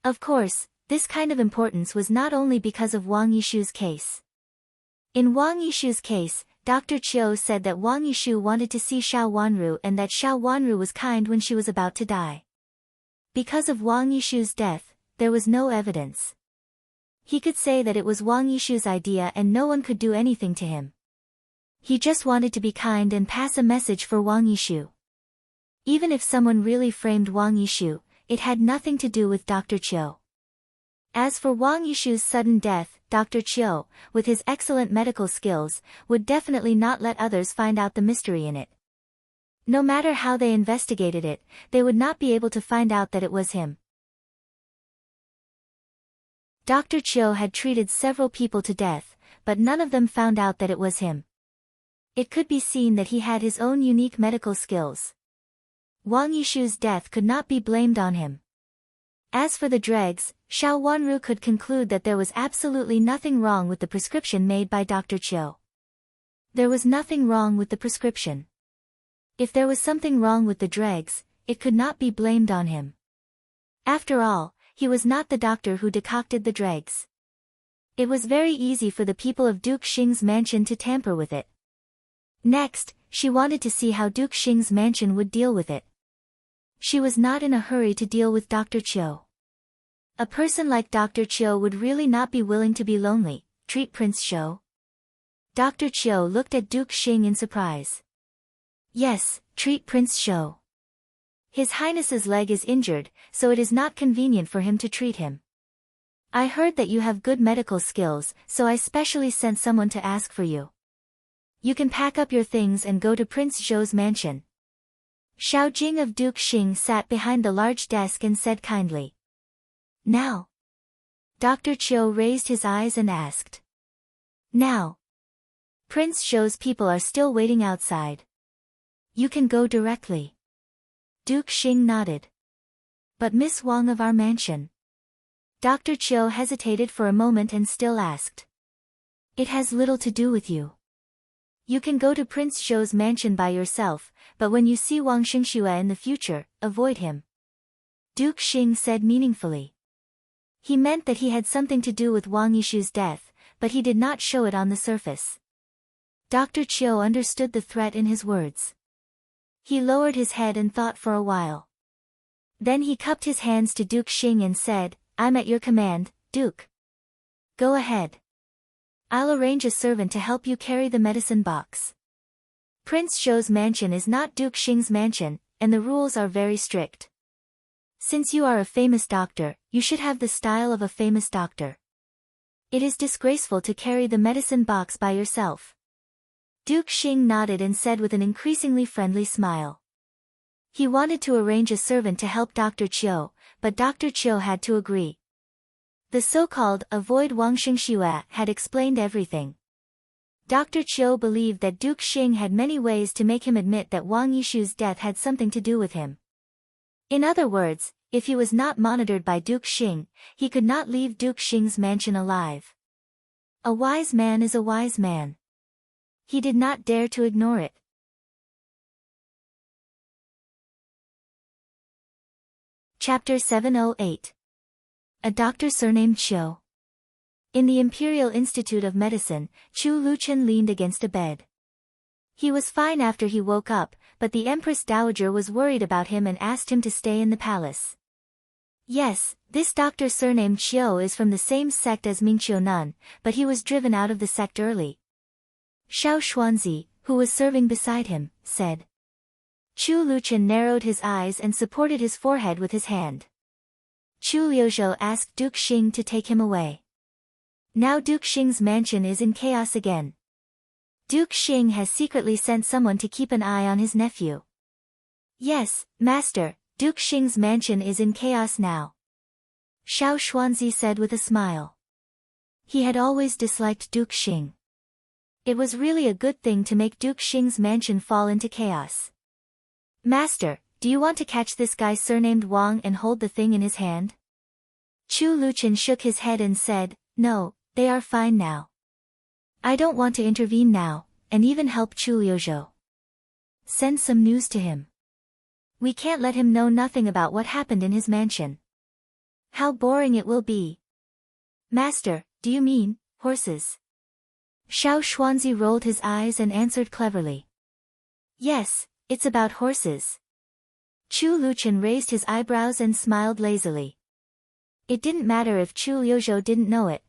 Of course, this kind of importance was not only because of Wang Yishu's case. In Wang Yishu's case, Dr. Chiu said that Wang Yishu wanted to see Xiao Wanru and that Xiao Wanru was kind when she was about to die. Because of Wang Yishu's death, there was no evidence. He could say that it was Wang Yishu's idea and no one could do anything to him. He just wanted to be kind and pass a message for Wang Yishu. Even if someone really framed Wang Yishu, it had nothing to do with Dr. Chiu. As for Wang Yishu's sudden death, Dr. Chiu, with his excellent medical skills, would definitely not let others find out the mystery in it. No matter how they investigated it, they would not be able to find out that it was him. Dr. Chiu had treated several people to death, but none of them found out that it was him. It could be seen that he had his own unique medical skills. Wang Yishu's death could not be blamed on him. As for the dregs, Xiao Wanru could conclude that there was absolutely nothing wrong with the prescription made by Dr. Chiu. There was nothing wrong with the prescription. If there was something wrong with the dregs, it could not be blamed on him. After all, he was not the doctor who decocted the dregs. It was very easy for the people of Duke Xing's mansion to tamper with it. Next, she wanted to see how Duke Xing's mansion would deal with it. She was not in a hurry to deal with Dr. Chiu. A person like Dr. Chiu would really not be willing to be lonely. Treat Prince Shou. Dr. Chiu looked at Duke Xing in surprise. Yes, treat Prince Shou. His Highness's leg is injured, so it is not convenient for him to treat him. I heard that you have good medical skills, so I specially sent someone to ask for you. You can pack up your things and go to Prince Zhou's mansion. Xiao Jing of Duke Xing sat behind the large desk and said kindly. Now. Dr. Chiu raised his eyes and asked. Now. Prince Zhou's people are still waiting outside. You can go directly. Duke Xing nodded. But Miss Wang of our mansion. Dr. Chiu hesitated for a moment and still asked. It has little to do with you. You can go to Prince Zhou's mansion by yourself, but when you see Wang Xingxue in the future, avoid him. Duke Xing said meaningfully. He meant that he had something to do with Wang Yishu's death, but he did not show it on the surface. Dr. Chiu understood the threat in his words. He lowered his head and thought for a while. Then he cupped his hands to Duke Xing and said, I'm at your command, Duke. Go ahead. I'll arrange a servant to help you carry the medicine box. Prince Zhou's mansion is not Duke Xing's mansion, and the rules are very strict. Since you are a famous doctor, you should have the style of a famous doctor. It is disgraceful to carry the medicine box by yourself. Duke Xing nodded and said with an increasingly friendly smile. He wanted to arrange a servant to help Dr. Chiu, but Dr. Chiu had to agree. The so-called avoid Wang Xingxue had explained everything. Dr. Chiu believed that Duke Xing had many ways to make him admit that Wang Yishu's death had something to do with him. In other words, if he was not monitored by Duke Xing, he could not leave Duke Xing's mansion alive. A wise man is a wise man. He did not dare to ignore it. Chapter 708. A doctor surnamed Chiu. In the Imperial Institute of Medicine, Chu Luchen leaned against a bed. He was fine after he woke up, but the Empress Dowager was worried about him and asked him to stay in the palace. Yes, this doctor surnamed Chiu is from the same sect as Mingqiu Nun, but he was driven out of the sect early. Xiao Xuanzi, who was serving beside him, said. Chu Luchen narrowed his eyes and supported his forehead with his hand. Chu Liuzhou asked Duke Xing to take him away. Now Duke Xing's mansion is in chaos again. Duke Xing has secretly sent someone to keep an eye on his nephew. Yes, master, Duke Xing's mansion is in chaos now. Xiao Xuanzi said with a smile. He had always disliked Duke Xing. It was really a good thing to make Duke Xing's mansion fall into chaos. Master, do you want to catch this guy surnamed Wang and hold the thing in his hand? Chu Luchen shook his head and said, No, they are fine now. I don't want to intervene now, and even help Chu Liuzhou. Send some news to him. We can't let him know nothing about what happened in his mansion. How boring it will be. Master, do you mean, horses? Xiao Xuanzi rolled his eyes and answered cleverly. Yes, it's about horses. Chu Luchen raised his eyebrows and smiled lazily. It didn't matter if Chu Liuzhou didn't know it.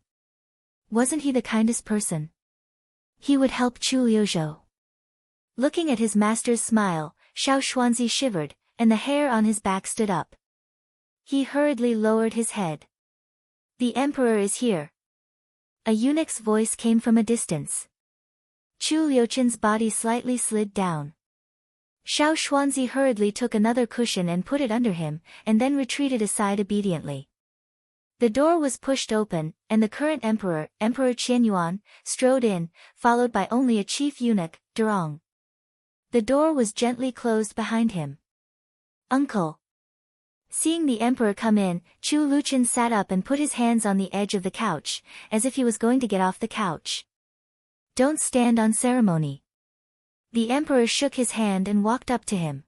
Wasn't he the kindest person? He would help Chu Liuzhou. Looking at his master's smile, Xiao Xuanzi shivered, and the hair on his back stood up. He hurriedly lowered his head. The emperor is here. A eunuch's voice came from a distance. Chu Liuchen's body slightly slid down. Xiao Xuanzi hurriedly took another cushion and put it under him, and then retreated aside obediently. The door was pushed open, and the current emperor, Emperor Qianyuan, strode in, followed by only a chief eunuch, Durong. The door was gently closed behind him. Uncle. Seeing the emperor come in, Chu Luchen sat up and put his hands on the edge of the couch, as if he was going to get off the couch. Don't stand on ceremony. The emperor shook his hand and walked up to him.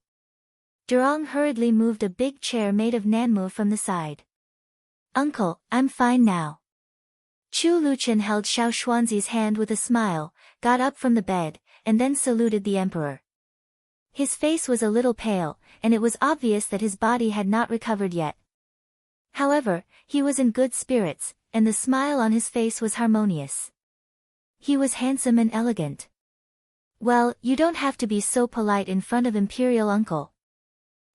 Durong hurriedly moved a big chair made of nanmu from the side. Uncle, I'm fine now. Chu Luchen held Xiao Xuanzi's hand with a smile, got up from the bed, and then saluted the emperor. His face was a little pale, and it was obvious that his body had not recovered yet. However, he was in good spirits, and the smile on his face was harmonious. He was handsome and elegant. Well, you don't have to be so polite in front of Imperial Uncle,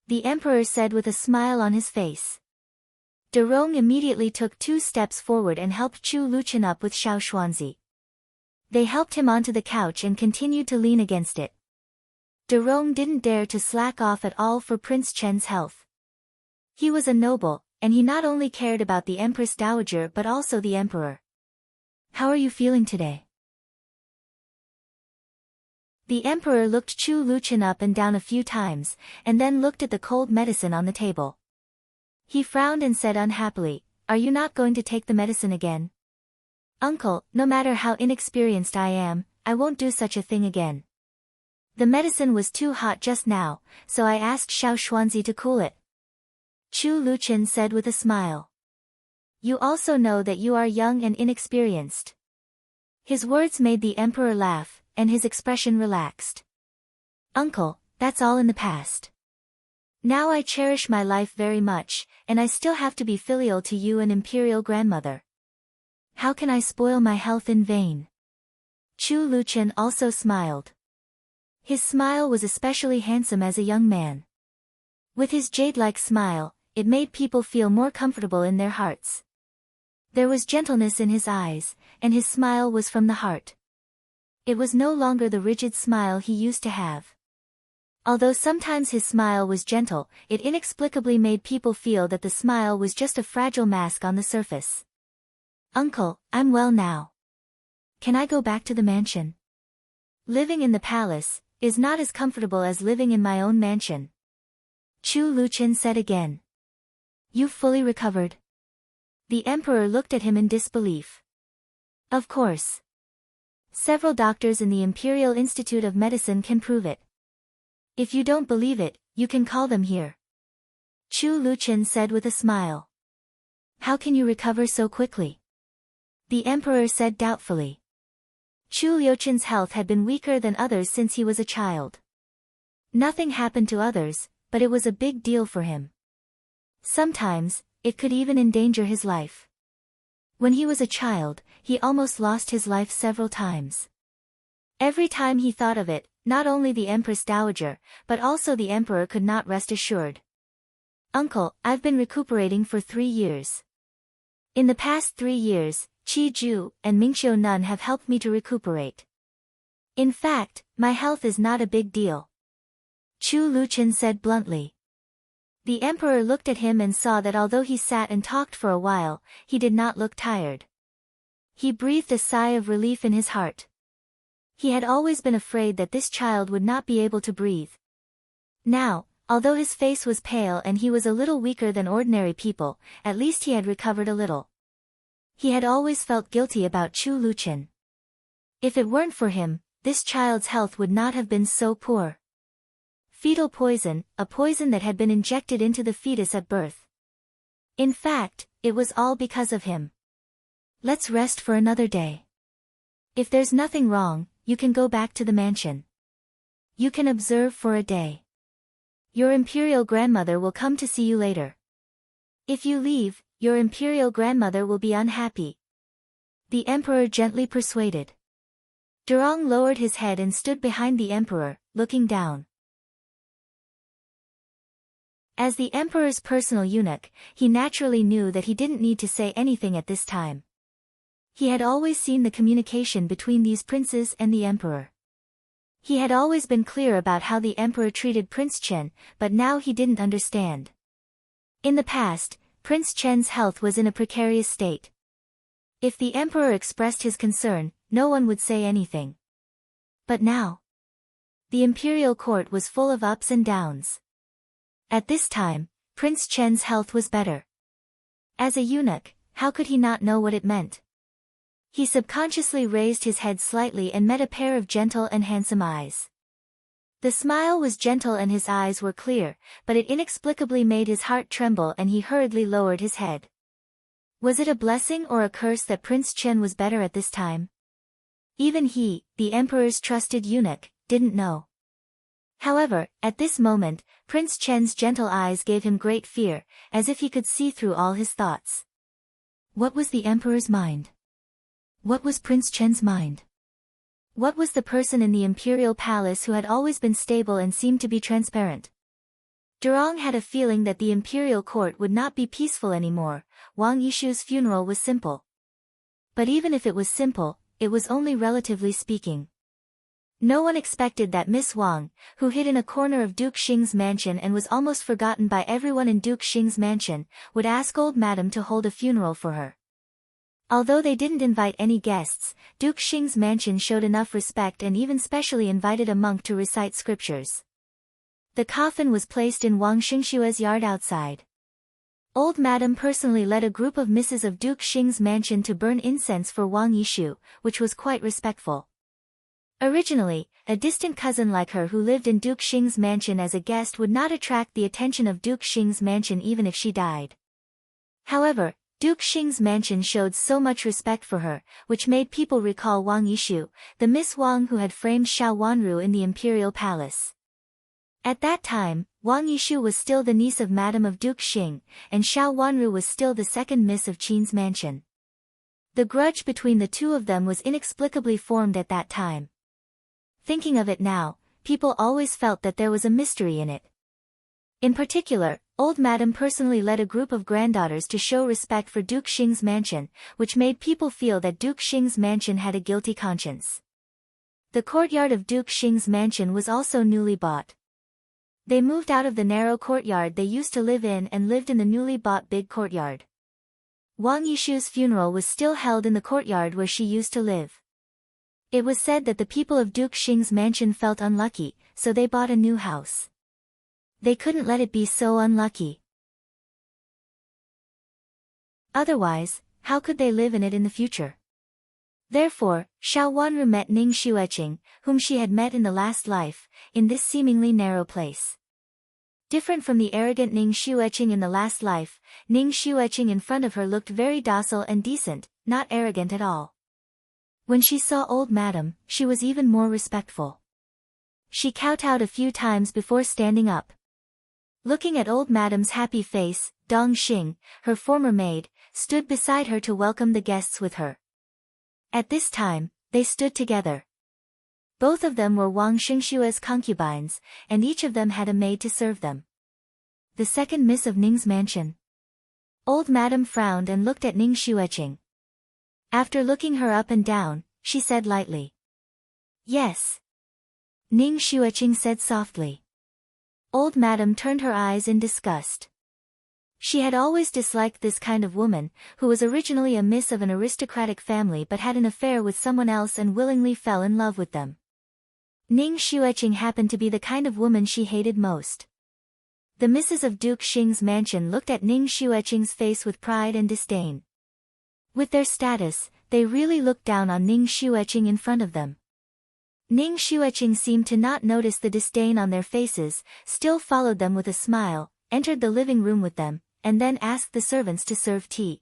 the emperor said with a smile on his face. De Rong immediately took 2 steps forward and helped Chu Luchen up with Xiao Xuanzi. They helped him onto the couch and continued to lean against it. De Rong didn't dare to slack off at all for Prince Chen's health. He was a noble, and he not only cared about the Empress Dowager but also the emperor. How are you feeling today? The emperor looked Chu Luchen up and down a few times, and then looked at the cold medicine on the table. He frowned and said unhappily, "Are you not going to take the medicine again?" "Uncle, no matter how inexperienced I am, I won't do such a thing again. The medicine was too hot just now, so I asked Xiao Xuanzi to cool it," Chu Luchen said with a smile. "You also know that you are young and inexperienced." His words made the emperor laugh, and his expression relaxed. "Uncle, that's all in the past. Now I cherish my life very much, and I still have to be filial to you and imperial grandmother. How can I spoil my health in vain?" Chu Luchen also smiled. His smile was especially handsome as a young man. With his jade-like smile, it made people feel more comfortable in their hearts. There was gentleness in his eyes, and his smile was from the heart. It was no longer the rigid smile he used to have. Although sometimes his smile was gentle, it inexplicably made people feel that the smile was just a fragile mask on the surface. "Uncle, I'm well now. Can I go back to the mansion? Living in the palace is not as comfortable as living in my own mansion," Chu Luchen said again. "You've fully recovered?" The emperor looked at him in disbelief. "Of course. Several doctors in the Imperial Institute of Medicine can prove it. If you don't believe it, you can call them here," Chu Luchen said with a smile. "How can you recover so quickly?" the emperor said doubtfully. Chu Liuchen's health had been weaker than others since he was a child. Nothing happened to others, but it was a big deal for him. Sometimes, it could even endanger his life. When he was a child, he almost lost his life several times. Every time he thought of it, not only the Empress Dowager, but also the emperor could not rest assured. "Uncle, I've been recuperating for 3 years. In the past 3 years, Qi Ju and Mingxiu Nun have helped me to recuperate. In fact, my health is not a big deal," Chu Luchen said bluntly. The emperor looked at him and saw that although he sat and talked for a while, he did not look tired. He breathed a sigh of relief in his heart. He had always been afraid that this child would not be able to breathe. Now, although his face was pale and he was a little weaker than ordinary people, at least he had recovered a little. He had always felt guilty about Chu Luchen. If it weren't for him, this child's health would not have been so poor. Fetal poison, a poison that had been injected into the fetus at birth. In fact, it was all because of him. "Let's rest for another day. If there's nothing wrong, you can go back to the mansion. You can observe for a day. Your imperial grandmother will come to see you later. If you leave, your imperial grandmother will be unhappy," the emperor gently persuaded. Durong lowered his head and stood behind the emperor, looking down. As the emperor's personal eunuch, he naturally knew that he didn't need to say anything at this time. He had always seen the communication between these princes and the emperor. He had always been clear about how the emperor treated Prince Chen, but now he didn't understand. In the past, Prince Chen's health was in a precarious state. If the emperor expressed his concern, no one would say anything. But now, the imperial court was full of ups and downs. At this time, Prince Chen's health was better. As a eunuch, how could he not know what it meant? He subconsciously raised his head slightly and met a pair of gentle and handsome eyes. The smile was gentle and his eyes were clear, but it inexplicably made his heart tremble and he hurriedly lowered his head. Was it a blessing or a curse that Prince Chen was better at this time? Even he, the emperor's trusted eunuch, didn't know. However, at this moment, Prince Chen's gentle eyes gave him great fear, as if he could see through all his thoughts. What was the emperor's mind? What was Prince Chen's mind? What was the person in the imperial palace who had always been stable and seemed to be transparent? Durong had a feeling that the imperial court would not be peaceful anymore. Wang Yishu's funeral was simple. But even if it was simple, it was only relatively speaking. No one expected that Miss Wang, who hid in a corner of Duke Xing's mansion and was almost forgotten by everyone in Duke Xing's mansion, would ask old madam to hold a funeral for her. Although they didn't invite any guests, Duke Xing's mansion showed enough respect and even specially invited a monk to recite scriptures. The coffin was placed in Wang Xingshua's yard outside. Old madam personally led a group of misses of Duke Xing's mansion to burn incense for Wang Yishu, which was quite respectful. Originally, a distant cousin like her who lived in Duke Xing's mansion as a guest would not attract the attention of Duke Xing's mansion even if she died. However, Duke Xing's mansion showed so much respect for her, which made people recall Wang Yishu, the Miss Wang who had framed Xiao Wanru in the imperial palace. At that time, Wang Yishu was still the niece of Madame of Duke Xing, and Xiao Wanru was still the second miss of Qin's mansion. The grudge between the two of them was inexplicably formed at that time. Thinking of it now, people always felt that there was a mystery in it. In particular, old madam personally led a group of granddaughters to show respect for Duke Xing's mansion, which made people feel that Duke Xing's mansion had a guilty conscience. The courtyard of Duke Xing's mansion was also newly bought. They moved out of the narrow courtyard they used to live in and lived in the newly bought big courtyard. Wang Yishu's funeral was still held in the courtyard where she used to live. It was said that the people of Duke Xing's mansion felt unlucky, so they bought a new house. They couldn't let it be so unlucky. Otherwise, how could they live in it in the future? Therefore, Xiao Wanru met Ning Xueqing, whom she had met in the last life, in this seemingly narrow place. Different from the arrogant Ning Xueqing in the last life, Ning Xueqing in front of her looked very docile and decent, not arrogant at all. When she saw old madam, she was even more respectful. She kowtowed a few times before standing up. Looking at old madam's happy face, Dong Xing, her former maid, stood beside her to welcome the guests with her. At this time, they stood together. Both of them were Wang Xingshua's concubines, and each of them had a maid to serve them. The second miss of Ning's mansion. Old madam frowned and looked at Ning Xueqing. After looking her up and down, she said lightly. Yes. Ning Xueqing said softly. Old madam turned her eyes in disgust. She had always disliked this kind of woman, who was originally a miss of an aristocratic family but had an affair with someone else and willingly fell in love with them. Ning Xueqing happened to be the kind of woman she hated most. The misses of Duke Xing's mansion looked at Ning Xueqing's face with pride and disdain. With their status, they really looked down on Ning Xueqing in front of them. Ning Xueqing seemed to not notice the disdain on their faces, still followed them with a smile, entered the living room with them, and then asked the servants to serve tea.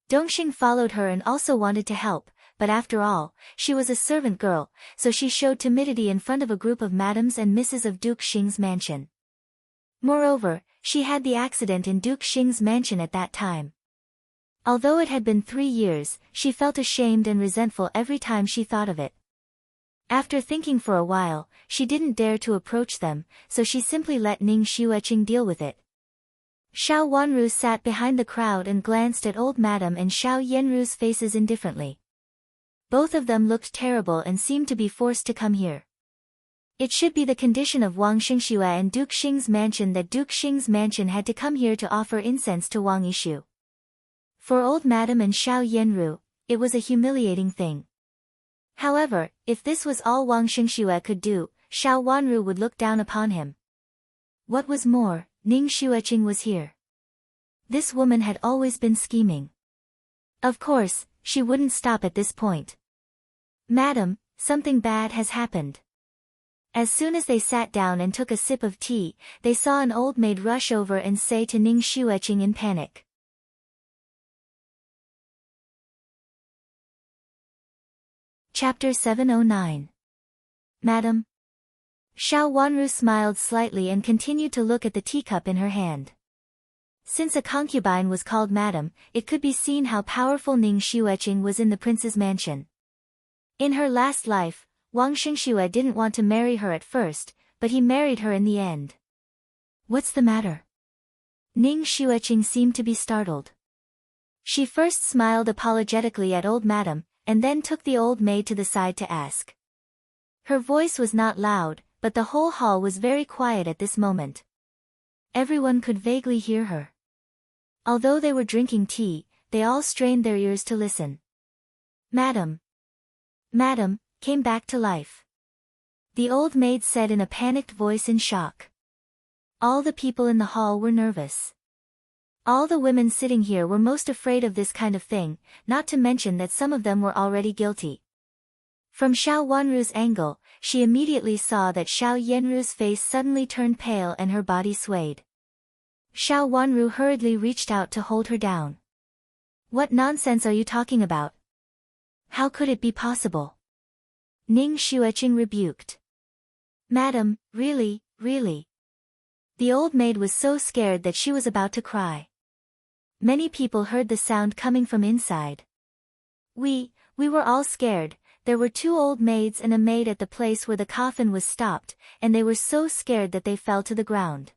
Dongxing followed her and also wanted to help, but after all, she was a servant girl, so she showed timidity in front of a group of madams and misses of Duke Xing's mansion. Moreover, she had the accident in Duke Xing's mansion at that time. Although it had been 3 years, she felt ashamed and resentful every time she thought of it. After thinking for a while, she didn't dare to approach them, so she simply let Ning Xueqing deal with it. Xiao Wanru sat behind the crowd and glanced at old madam and Xiao Yenru's faces indifferently. Both of them looked terrible and seemed to be forced to come here. It should be the condition of Wang Xingxue and Duke Xing's mansion that Duke Xing's mansion had to come here to offer incense to Wang Yishu. For old madam and Xiao Yenru, it was a humiliating thing. However, if this was all Wang Xingxue could do, Xiao Wanru would look down upon him. What was more, Ning Xueqing was here. This woman had always been scheming. Of course, she wouldn't stop at this point. Madam, something bad has happened. As soon as they sat down and took a sip of tea, they saw an old maid rush over and say to Ning Xueqing in panic. Chapter 709. Madam. Xiao Wanru smiled slightly and continued to look at the teacup in her hand. Since a concubine was called Madam, it could be seen how powerful Ning Xueqing was in the prince's mansion. In her last life, Wang Xingxue didn't want to marry her at first, but he married her in the end. What's the matter? Ning Xueqing seemed to be startled. She first smiled apologetically at old Madam, and then took the old maid to the side to ask. Her voice was not loud, but the whole hall was very quiet at this moment. Everyone could vaguely hear her. Although they were drinking tea, they all strained their ears to listen. Madam. Madam, came back to life. The old maid said in a panicked voice in shock. All the people in the hall were nervous. All the women sitting here were most afraid of this kind of thing, not to mention that some of them were already guilty. From Xiao Wanru's angle, she immediately saw that Xiao Yanru's face suddenly turned pale and her body swayed. Xiao Wanru hurriedly reached out to hold her down. What nonsense are you talking about? How could it be possible? Ning Xueqing rebuked. Madam, really. The old maid was so scared that she was about to cry. Many people heard the sound coming from inside. We were all scared. There were 2 old maids and a maid at the place where the coffin was stopped, and they were so scared that they fell to the ground.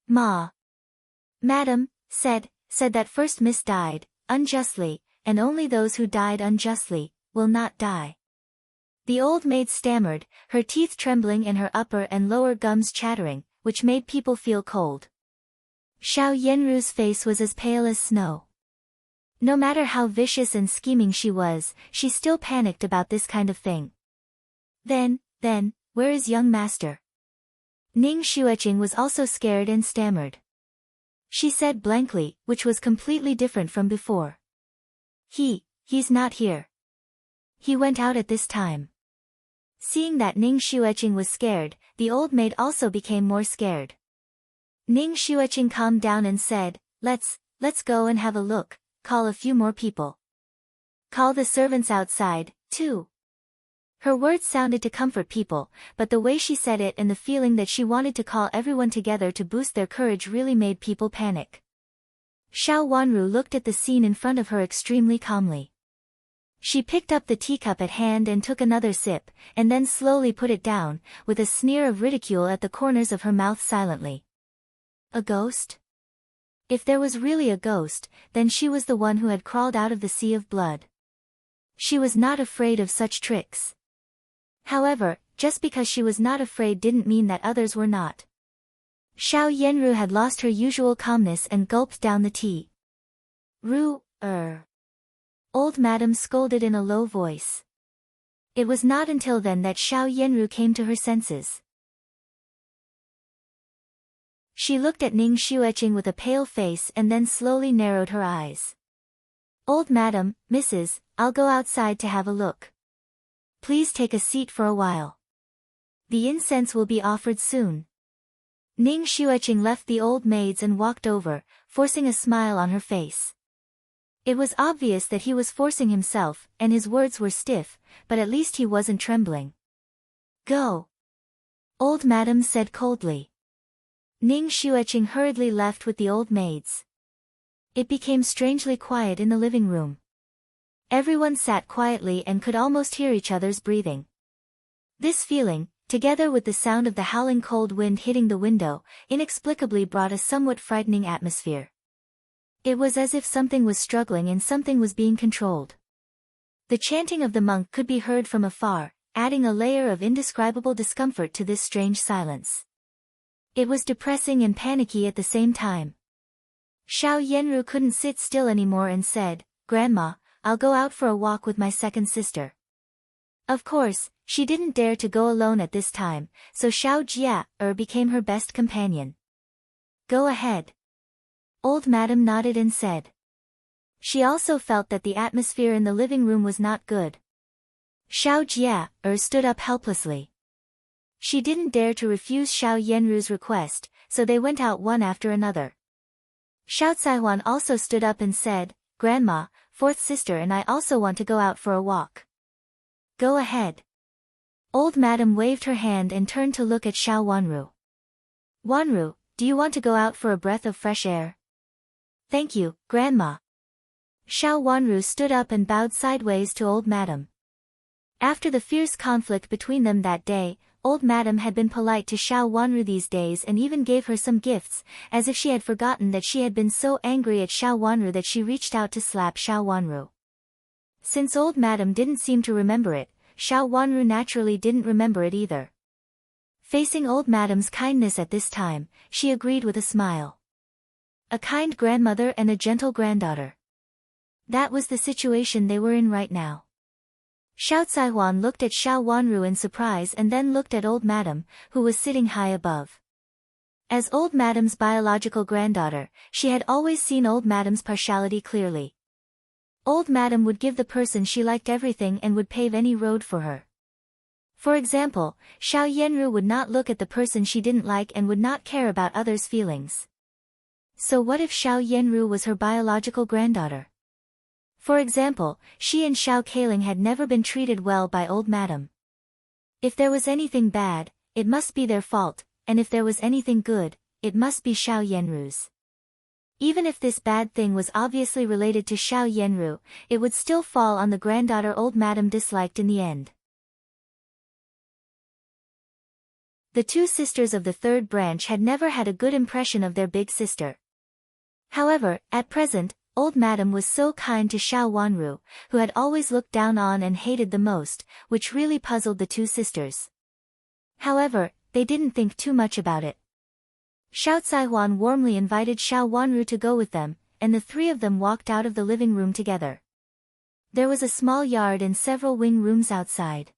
Madam, said that first miss died, unjustly, and only those who died unjustly, will not die. The old maid stammered, her teeth trembling and her upper and lower gums chattering, which made people feel cold. Xiao Yanru's face was as pale as snow. No matter how vicious and scheming she was, she still panicked about this kind of thing. Then, where is young master? Ning Xueqing was also scared and stammered. She said blankly, which was completely different from before. He's not here. He went out at this time. Seeing that Ning Xueqing was scared, the old maid also became more scared. Ning Xueqing calmed down and said, Let's go and have a look, call a few more people. Call the servants outside, too. Her words sounded to comfort people, but the way she said it and the feeling that she wanted to call everyone together to boost their courage really made people panic. Xiao Wanru looked at the scene in front of her extremely calmly. She picked up the teacup at hand and took another sip, and then slowly put it down, with a sneer of ridicule at the corners of her mouth silently. A ghost? If there was really a ghost, then she was the one who had crawled out of the sea of blood. She was not afraid of such tricks. However, just because she was not afraid didn't mean that others were not. Xiao Yanru had lost her usual calmness and gulped down the tea. Old Madam scolded in a low voice. It was not until then that Xiao Yanru came to her senses. She looked at Ning Xueqing with a pale face and then slowly narrowed her eyes. Old Madam, Mrs., I'll go outside to have a look. Please take a seat for a while. The incense will be offered soon. Ning Xueqing left the old maids and walked over, forcing a smile on her face. It was obvious that he was forcing himself, and his words were stiff, but at least he wasn't trembling. Go. Old Madam said coldly. Ning Xueqing hurriedly left with the old maids. It became strangely quiet in the living room. Everyone sat quietly and could almost hear each other's breathing. This feeling, together with the sound of the howling cold wind hitting the window, inexplicably brought a somewhat frightening atmosphere. It was as if something was struggling and something was being controlled. The chanting of the monk could be heard from afar, adding a layer of indescribable discomfort to this strange silence. It was depressing and panicky at the same time. Xiao Yanru couldn't sit still anymore and said, Grandma, I'll go out for a walk with my second sister. Of course, she didn't dare to go alone at this time, so Xiao Jia became her best companion. Go ahead. Old Madam nodded and said. She also felt that the atmosphere in the living room was not good. Xiao Jia stood up helplessly. She didn't dare to refuse Xiao Yanru's request, so they went out one after another. Xiao Caihuan also stood up and said, Grandma, fourth sister and I also want to go out for a walk. Go ahead. Old Madam waved her hand and turned to look at Xiao Wanru. Wanru, do you want to go out for a breath of fresh air? Thank you, Grandma. Xiao Wanru stood up and bowed sideways to Old Madam. After the fierce conflict between them that day, Old Madam had been polite to Xiao Wanru these days and even gave her some gifts, as if she had forgotten that she had been so angry at Xiao Wanru that she reached out to slap Xiao Wanru. Since Old Madam didn't seem to remember it, Xiao Wanru naturally didn't remember it either. Facing Old Madam's kindness at this time, she agreed with a smile. A kind grandmother and a gentle granddaughter. That was the situation they were in right now. Xiao Caihuan looked at Xiao Wanru in surprise and then looked at Old Madam, who was sitting high above. As Old Madam's biological granddaughter, she had always seen Old Madam's partiality clearly. Old Madam would give the person she liked everything and would pave any road for her. For example, Xiao Yenru would not look at the person she didn't like and would not care about others' feelings. So what if Xiao Yenru was her biological granddaughter? For example, she and Xiao Kailing had never been treated well by Old Madam. If there was anything bad, it must be their fault, and if there was anything good, it must be Xiao Yenru's. Even if this bad thing was obviously related to Xiao Yenru, it would still fall on the granddaughter Old Madam disliked in the end. The two sisters of the third branch had never had a good impression of their big sister. However, at present, Old Madam was so kind to Xiao Wanru, who had always looked down on and hated the most, which really puzzled the two sisters. However, they didn't think too much about it. Xiao Caihuan warmly invited Xiao Wanru to go with them, and the three of them walked out of the living room together. There was a small yard and several wing rooms outside.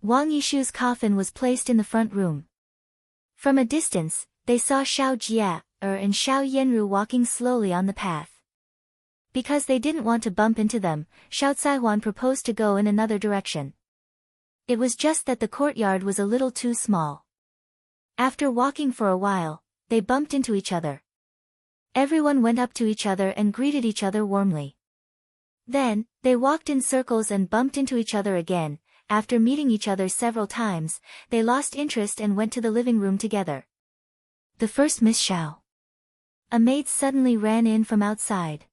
Wang Yishu's coffin was placed in the front room. From a distance, they saw Xiao Jia and Xiao Yenru walking slowly on the path. Because they didn't want to bump into them, Xiao Caihuan proposed to go in another direction. It was just that the courtyard was a little too small. After walking for a while, they bumped into each other. Everyone went up to each other and greeted each other warmly. Then, they walked in circles and bumped into each other again. After meeting each other several times, they lost interest and went to the living room together. The first Miss Xiao. A maid suddenly ran in from outside.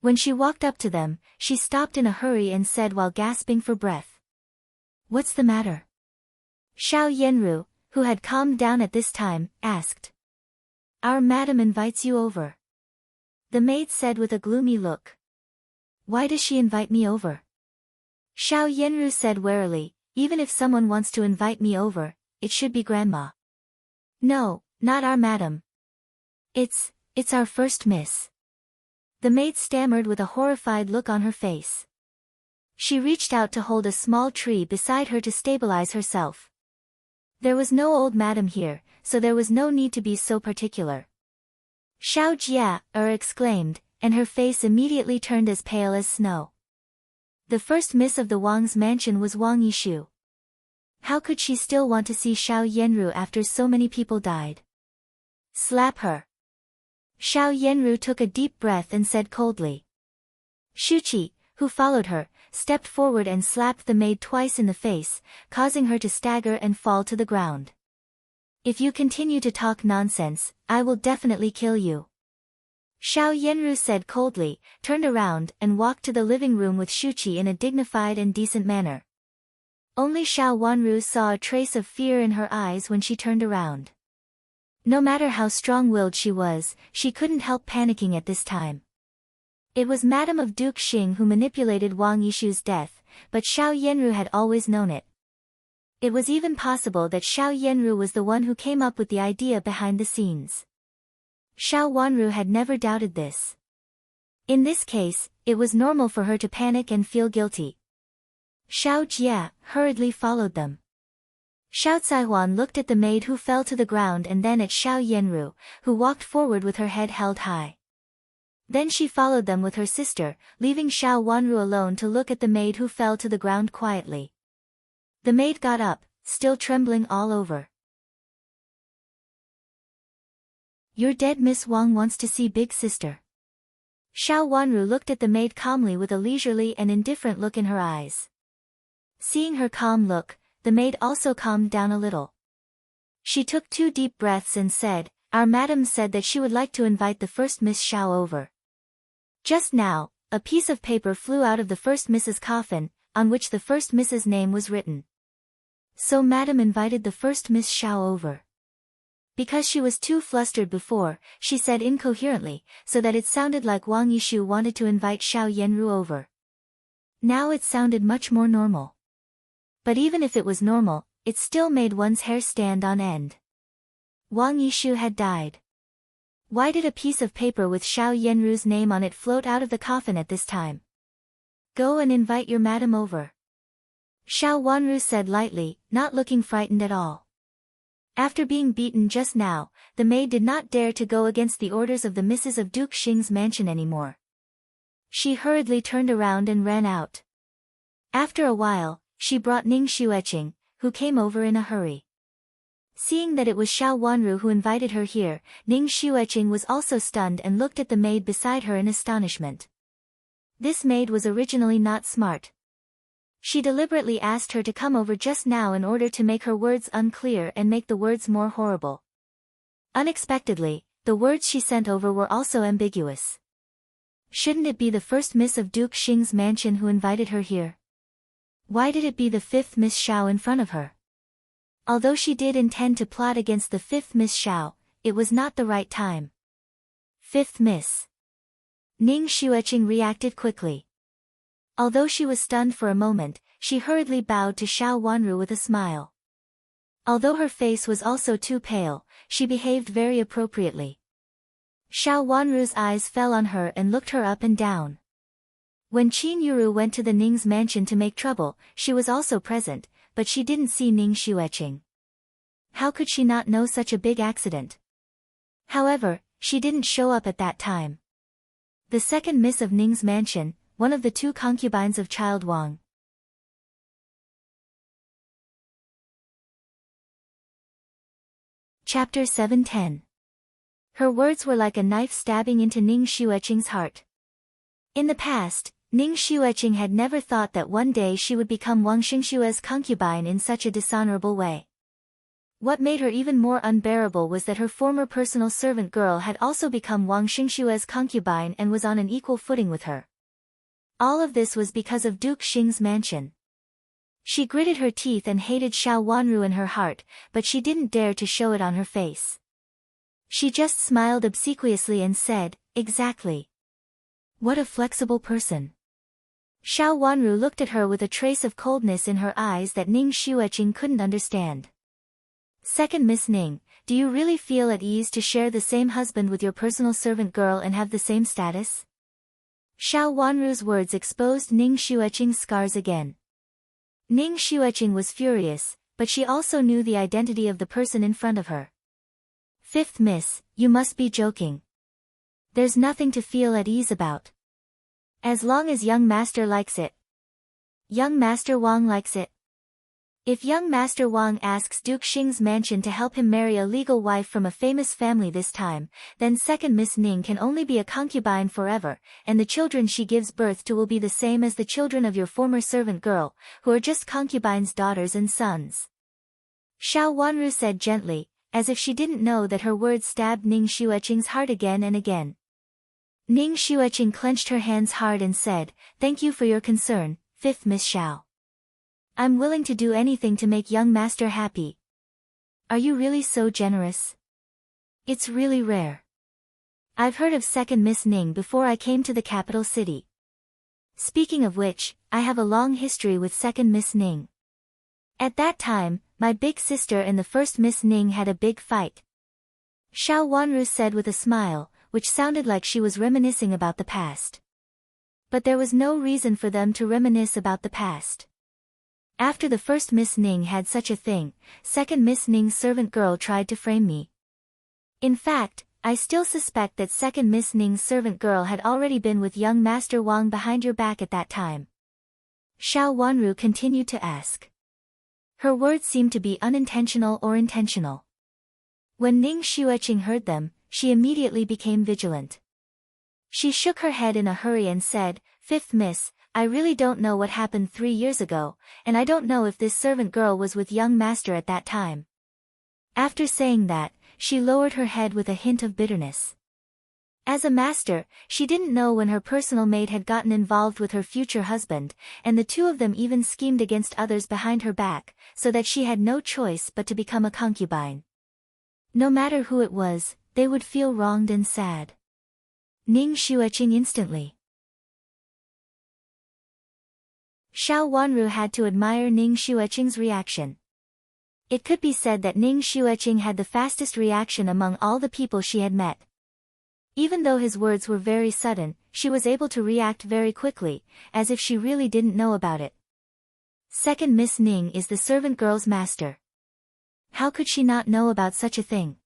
When she walked up to them, she stopped in a hurry and said while gasping for breath. What's the matter? Xiao Yenru, who had calmed down at this time, asked. Our madam invites you over. The maid said with a gloomy look. Why does she invite me over? Xiao Yenru said warily, even if someone wants to invite me over, it should be Grandma. No, not our madam. It's our first miss. The maid stammered with a horrified look on her face. She reached out to hold a small tree beside her to stabilize herself. There was no old madam here, so there was no need to be so particular. Xiao Jia exclaimed, and her face immediately turned as pale as snow. The first miss of the Wang's mansion was Wang Yishu. How could she still want to see Xiao Yenru after so many people died? Slap her. Xiao Yenru took a deep breath and said coldly. Shuqi, who followed her, stepped forward and slapped the maid twice in the face, causing her to stagger and fall to the ground. If you continue to talk nonsense, I will definitely kill you. Xiao Yenru said coldly, turned around and walked to the living room with Shuqi in a dignified and decent manner. Only Xiao Wanru saw a trace of fear in her eyes when she turned around. No matter how strong-willed she was, she couldn't help panicking at this time. It was Madame of Duke Xing who manipulated Wang Yishu's death, but Xiao Yenru had always known it. It was even possible that Xiao Yenru was the one who came up with the idea behind the scenes. Xiao Wanru had never doubted this. In this case, it was normal for her to panic and feel guilty. Xiao Jia hurriedly followed them. Xiao Caihuan looked at the maid who fell to the ground and then at Xiao Yenru, who walked forward with her head held high. Then she followed them with her sister, leaving Xiao Wanru alone to look at the maid who fell to the ground quietly. The maid got up, still trembling all over. Your dead Miss Wang wants to see big sister. Xiao Wanru looked at the maid calmly with a leisurely and indifferent look in her eyes. Seeing her calm look, the maid also calmed down a little. She took 2 deep breaths and said, "Our madam said that she would like to invite the first Miss Xiao over." Just now, a piece of paper flew out of the first Mrs. coffin, on which the first Mrs. name was written. So madam invited the first Miss Xiao over. Because she was too flustered before, she said incoherently, so that it sounded like Wang Yishu wanted to invite Xiao Yenru over. Now it sounded much more normal. But even if it was normal, it still made one's hair stand on end. Wang Yishu had died. Why did a piece of paper with Xiao Yenru's name on it float out of the coffin at this time? "Go and invite your madam over," Xiao Wanru said lightly, not looking frightened at all. After being beaten just now, the maid did not dare to go against the orders of the Mrs. of Duke Xing's mansion anymore. She hurriedly turned around and ran out. After a while, she brought Ning Xueqing, who came over in a hurry. Seeing that it was Xiao Wanru who invited her here, Ning Xueqing was also stunned and looked at the maid beside her in astonishment. This maid was originally not smart. She deliberately asked her to come over just now in order to make her words unclear and make the words more horrible. Unexpectedly, the words she sent over were also ambiguous. Shouldn't it be the first Miss of Duke Xing's mansion who invited her here? Why did it be the 5th Miss Xiao in front of her? Although she did intend to plot against the 5th Miss Xiao, it was not the right time. 5th Miss. Ning Xueqing reacted quickly. Although she was stunned for a moment, she hurriedly bowed to Xiao Wanru with a smile. Although her face was also too pale, she behaved very appropriately. Xiao Wanru's eyes fell on her and looked her up and down. When Qin Yuru went to the Ning's mansion to make trouble, she was also present, but she didn't see Ning Xueqing. How could she not know such a big accident? However, she didn't show up at that time. The second Miss of Ning's mansion, one of the 2 concubines of Child Wang. Chapter 710. Her words were like a knife stabbing into Ning Xueqing's heart. In the past, Ning Xueqing had never thought that one day she would become Wang Xingshue's concubine in such a dishonorable way. What made her even more unbearable was that her former personal servant girl had also become Wang Xingshue's concubine and was on an equal footing with her. All of this was because of Duke Xing's mansion. She gritted her teeth and hated Xiao Wanru in her heart, but she didn't dare to show it on her face. She just smiled obsequiously and said, "Exactly. What a flexible person." Xiao Wanru looked at her with a trace of coldness in her eyes that Ning Xueqing couldn't understand. "Second Miss Ning, do you really feel at ease to share the same husband with your personal servant girl and have the same status?" Xiao Wanru's words exposed Ning Xueqing's scars again. Ning Xueqing was furious, but she also knew the identity of the person in front of her. "5th Miss, you must be joking. There's nothing to feel at ease about. As long as young master likes it. Young Master Wang likes it. If young Master Wang asks Duke Xing's mansion to help him marry a legal wife from a famous family this time, then second Miss Ning can only be a concubine forever, and the children she gives birth to will be the same as the children of your former servant girl, who are just concubines' daughters and sons." Xiao Wanru said gently, as if she didn't know that her words stabbed Ning Xueqing's heart again and again. Ning Xueqing clenched her hands hard and said, "Thank you for your concern, 5th Miss Xiao. I'm willing to do anything to make young master happy." "Are you really so generous? It's really rare. I've heard of second Miss Ning before I came to the capital city. Speaking of which, I have a long history with second Miss Ning. At that time, my big sister and the first Miss Ning had a big fight." Xiao Wanru said with a smile, which sounded like she was reminiscing about the past. But there was no reason for them to reminisce about the past. After the first Miss Ning had such a thing, second Miss Ning's servant girl tried to frame me. In fact, I still suspect that second Miss Ning's servant girl had already been with young Master Wang behind your back at that time. Xiao Wanru continued to ask. Her words seemed to be unintentional or intentional. When Ning Xueqing heard them, she immediately became vigilant. She shook her head in a hurry and said, 5th Miss, I really don't know what happened 3 years ago, and I don't know if this servant girl was with young master at that time. After saying that, she lowered her head with a hint of bitterness. As a master, she didn't know when her personal maid had gotten involved with her future husband, and the two of them even schemed against others behind her back, so that she had no choice but to become a concubine. No matter who it was, they would feel wronged and sad. Ning Xueqing instantly. Xiao Wanru had to admire Ning Xueqing's reaction. It could be said that Ning Xueqing had the fastest reaction among all the people she had met. Even though his words were very sudden, she was able to react very quickly, as if she really didn't know about it. Second Miss Ning is the servant girl's master. How could she not know about such a thing?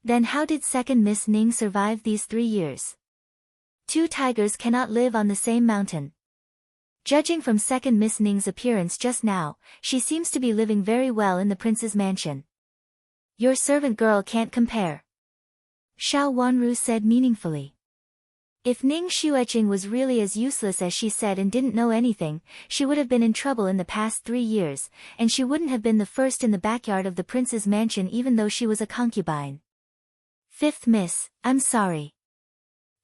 Then how did Second Miss Ning survive these 3 years? Two tigers cannot live on the same mountain. Judging from Second Miss Ning's appearance just now, she seems to be living very well in the prince's mansion. Your servant girl can't compare, Xiao Wanru said meaningfully. If Ning Xueqing was really as useless as she said and didn't know anything, she would have been in trouble in the past 3 years, and she wouldn't have been the first in the backyard of the prince's mansion even though she was a concubine. Fifth Miss, I'm sorry.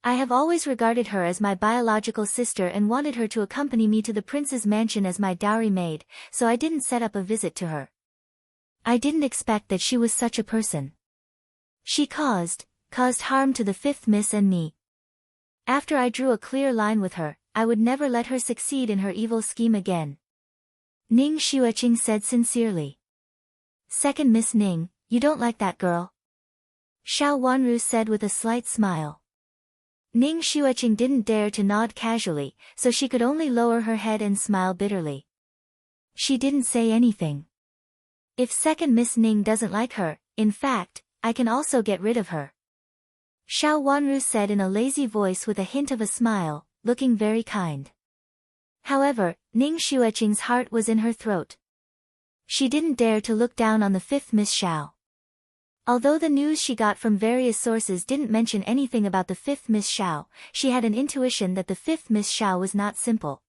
I have always regarded her as my biological sister and wanted her to accompany me to the prince's mansion as my dowry maid, so I didn't set up a visit to her. I didn't expect that she was such a person. She caused harm to the fifth miss and me. After I drew a clear line with her, I would never let her succeed in her evil scheme again. Ning Xueqing said sincerely. Second Miss Ning, you don't like that girl? Xiao Wanru said with a slight smile. Ning Xueqing didn't dare to nod casually, so she could only lower her head and smile bitterly. She didn't say anything. If Second Miss Ning doesn't like her, in fact, I can also get rid of her, Xiao Wanru said in a lazy voice with a hint of a smile, looking very kind. However, Ning Xueqing's heart was in her throat. She didn't dare to look down on the fifth Miss Xiao. Although the news she got from various sources didn't mention anything about the fifth Miss Xiao, she had an intuition that the fifth Miss Xiao was not simple.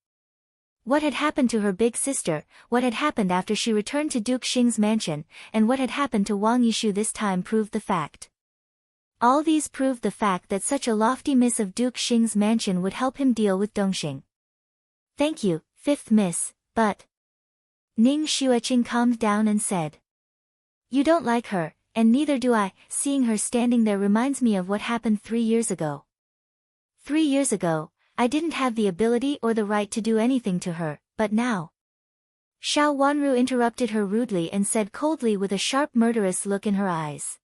What had happened to her big sister, what had happened after she returned to Duke Xing's mansion, and what had happened to Wang Yishu this time proved the fact. All these proved the fact that such a lofty miss of Duke Xing's mansion would help him deal with Dongxing. Thank you, fifth miss, but... Ning Xueqing calmed down and said. You don't like her, and neither do I. Seeing her standing there reminds me of what happened 3 years ago. 3 years ago, I didn't have the ability or the right to do anything to her, but now... Xiao Wanru interrupted her rudely and said coldly with a sharp murderous look in her eyes.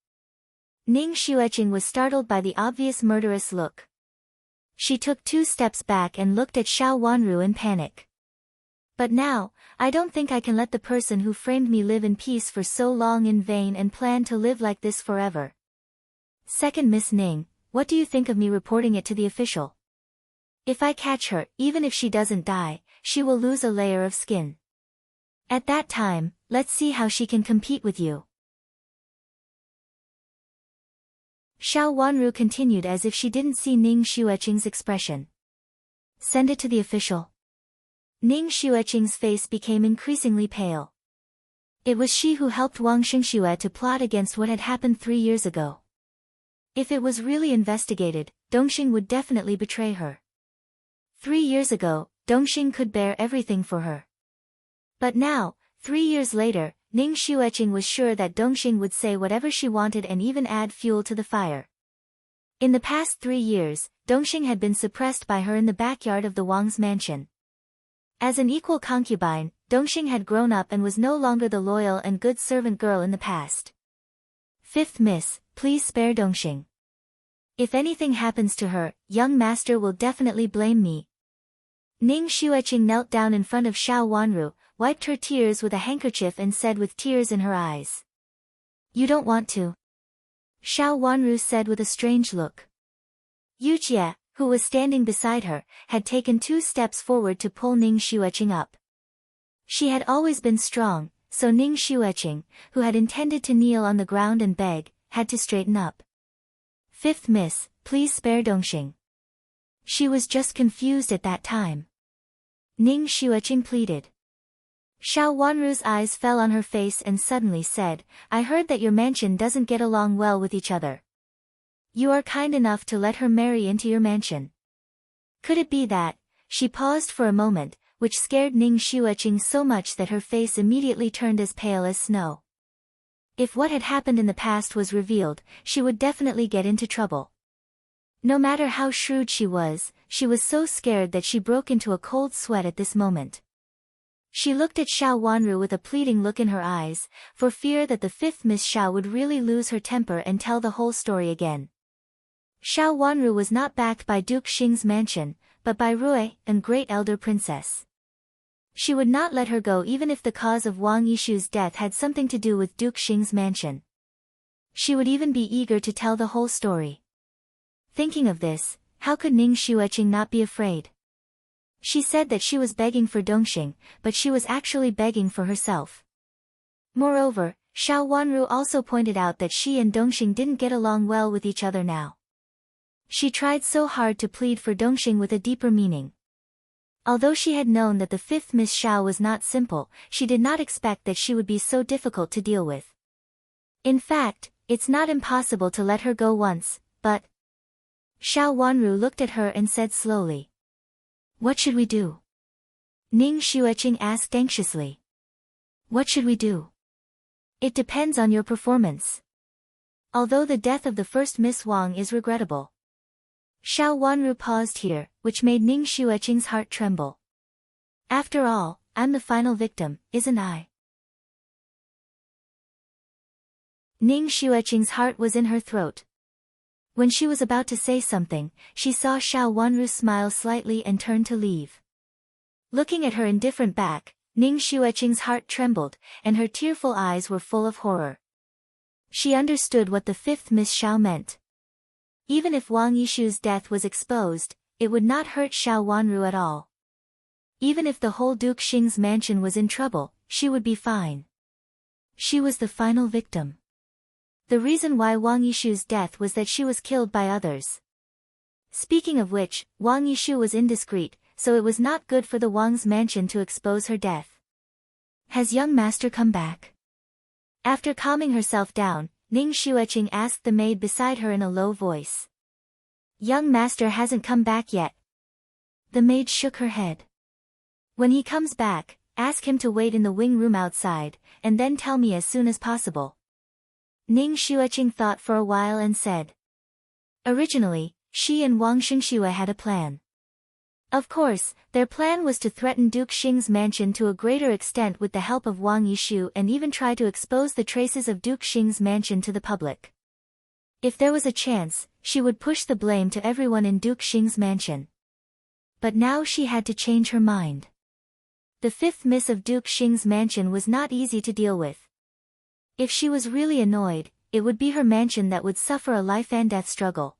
Ning Xueqing was startled by the obvious murderous look. She took 2 steps back and looked at Xiao Wanru in panic. But now, I don't think I can let the person who framed me live in peace for so long in vain and plan to live like this forever. Second Miss Ning, what do you think of me reporting it to the official? If I catch her, even if she doesn't die, she will lose a layer of skin. At that time, let's see how she can compete with you. Xiao Wanru continued as if she didn't see Ning Xueqing's expression. Send it to the official. Ning Xueqing's face became increasingly pale. It was she who helped Wang Xingxue to plot against what had happened 3 years ago. If it was really investigated, Dongxing would definitely betray her. 3 years ago, Dongxing could bear everything for her. But now, 3 years later, Ning Xueqing was sure that Dongxing would say whatever she wanted and even add fuel to the fire. In the past 3 years, Dongxing had been suppressed by her in the backyard of the Wang's mansion. As an equal concubine, Dongxing had grown up and was no longer the loyal and good servant girl in the past. Fifth Miss, please spare Dongxing. If anything happens to her, young master will definitely blame me. Ning Xueqing knelt down in front of Xiao Wanru, wiped her tears with a handkerchief and said with tears in her eyes. You don't want to? Xiao Wanru said with a strange look. Yu Jie, who was standing beside her, had taken 2 steps forward to pull Ning Xueqing up. She had always been strong, so Ning Xueqing, who had intended to kneel on the ground and beg, had to straighten up. Fifth Miss, please spare Dongxing. She was just confused at that time. Ning Xueqing pleaded. Xiao Wanru's eyes fell on her face and suddenly said, I heard that your mansion doesn't get along well with each other. You are kind enough to let her marry into your mansion. Could it be that? She paused for a moment, which scared Ning Xueqing so much that her face immediately turned as pale as snow. If what had happened in the past was revealed, she would definitely get into trouble. No matter how shrewd she was so scared that she broke into a cold sweat at this moment. She looked at Xiao Wanru with a pleading look in her eyes, for fear that the fifth Miss Xiao would really lose her temper and tell the whole story again. Xiao Wanru was not backed by Duke Xing's mansion, but by Rui and Great Elder Princess. She would not let her go even if the cause of Wang Yishu's death had something to do with Duke Xing's mansion. She would even be eager to tell the whole story. Thinking of this, how could Ning Xueqing not be afraid? She said that she was begging for Dongxing, but she was actually begging for herself. Moreover, Xiao Wanru also pointed out that she and Dongxing didn't get along well with each other now. She tried so hard to plead for Dongxing with a deeper meaning. Although she had known that the fifth Miss Xiao was not simple, she did not expect that she would be so difficult to deal with. In fact, it's not impossible to let her go once, but... Xiao Wanru looked at her and said slowly. What should we do? Ning Xueqing asked anxiously. What should we do? It depends on your performance. Although the death of the first Miss Wang is regrettable. Xiao Wanru paused here, which made Ning Xueqing's heart tremble. After all, I'm the final victim, isn't I? Ning Xueqing's heart was in her throat. When she was about to say something, she saw Xiao Wanru smile slightly and turn to leave. Looking at her indifferent back, Ning Xueqing's heart trembled, and her tearful eyes were full of horror. She understood what the fifth Miss Xiao meant. Even if Wang Yishu's death was exposed, it would not hurt Xiao Wanru at all. Even if the whole Duke Xing's mansion was in trouble, she would be fine. She was the final victim. The reason why Wang Yishu's death was that she was killed by others. Speaking of which, Wang Yishu was indiscreet, so it was not good for the Wang's mansion to expose her death. Has young master come back? After calming herself down, Ning Xueqing asked the maid beside her in a low voice. Young master hasn't come back yet. The maid shook her head. When he comes back, ask him to wait in the wing room outside, and then tell me as soon as possible. Ning Xueqing thought for a while and said. Originally, she and Wang Xingxue had a plan. Of course, their plan was to threaten Duke Xing's mansion to a greater extent with the help of Wang Yishu and even try to expose the traces of Duke Xing's mansion to the public. If there was a chance, she would push the blame to everyone in Duke Xing's mansion. But now she had to change her mind. The fifth miss of Duke Xing's mansion was not easy to deal with. If she was really annoyed, it would be her mansion that would suffer a life-and-death struggle.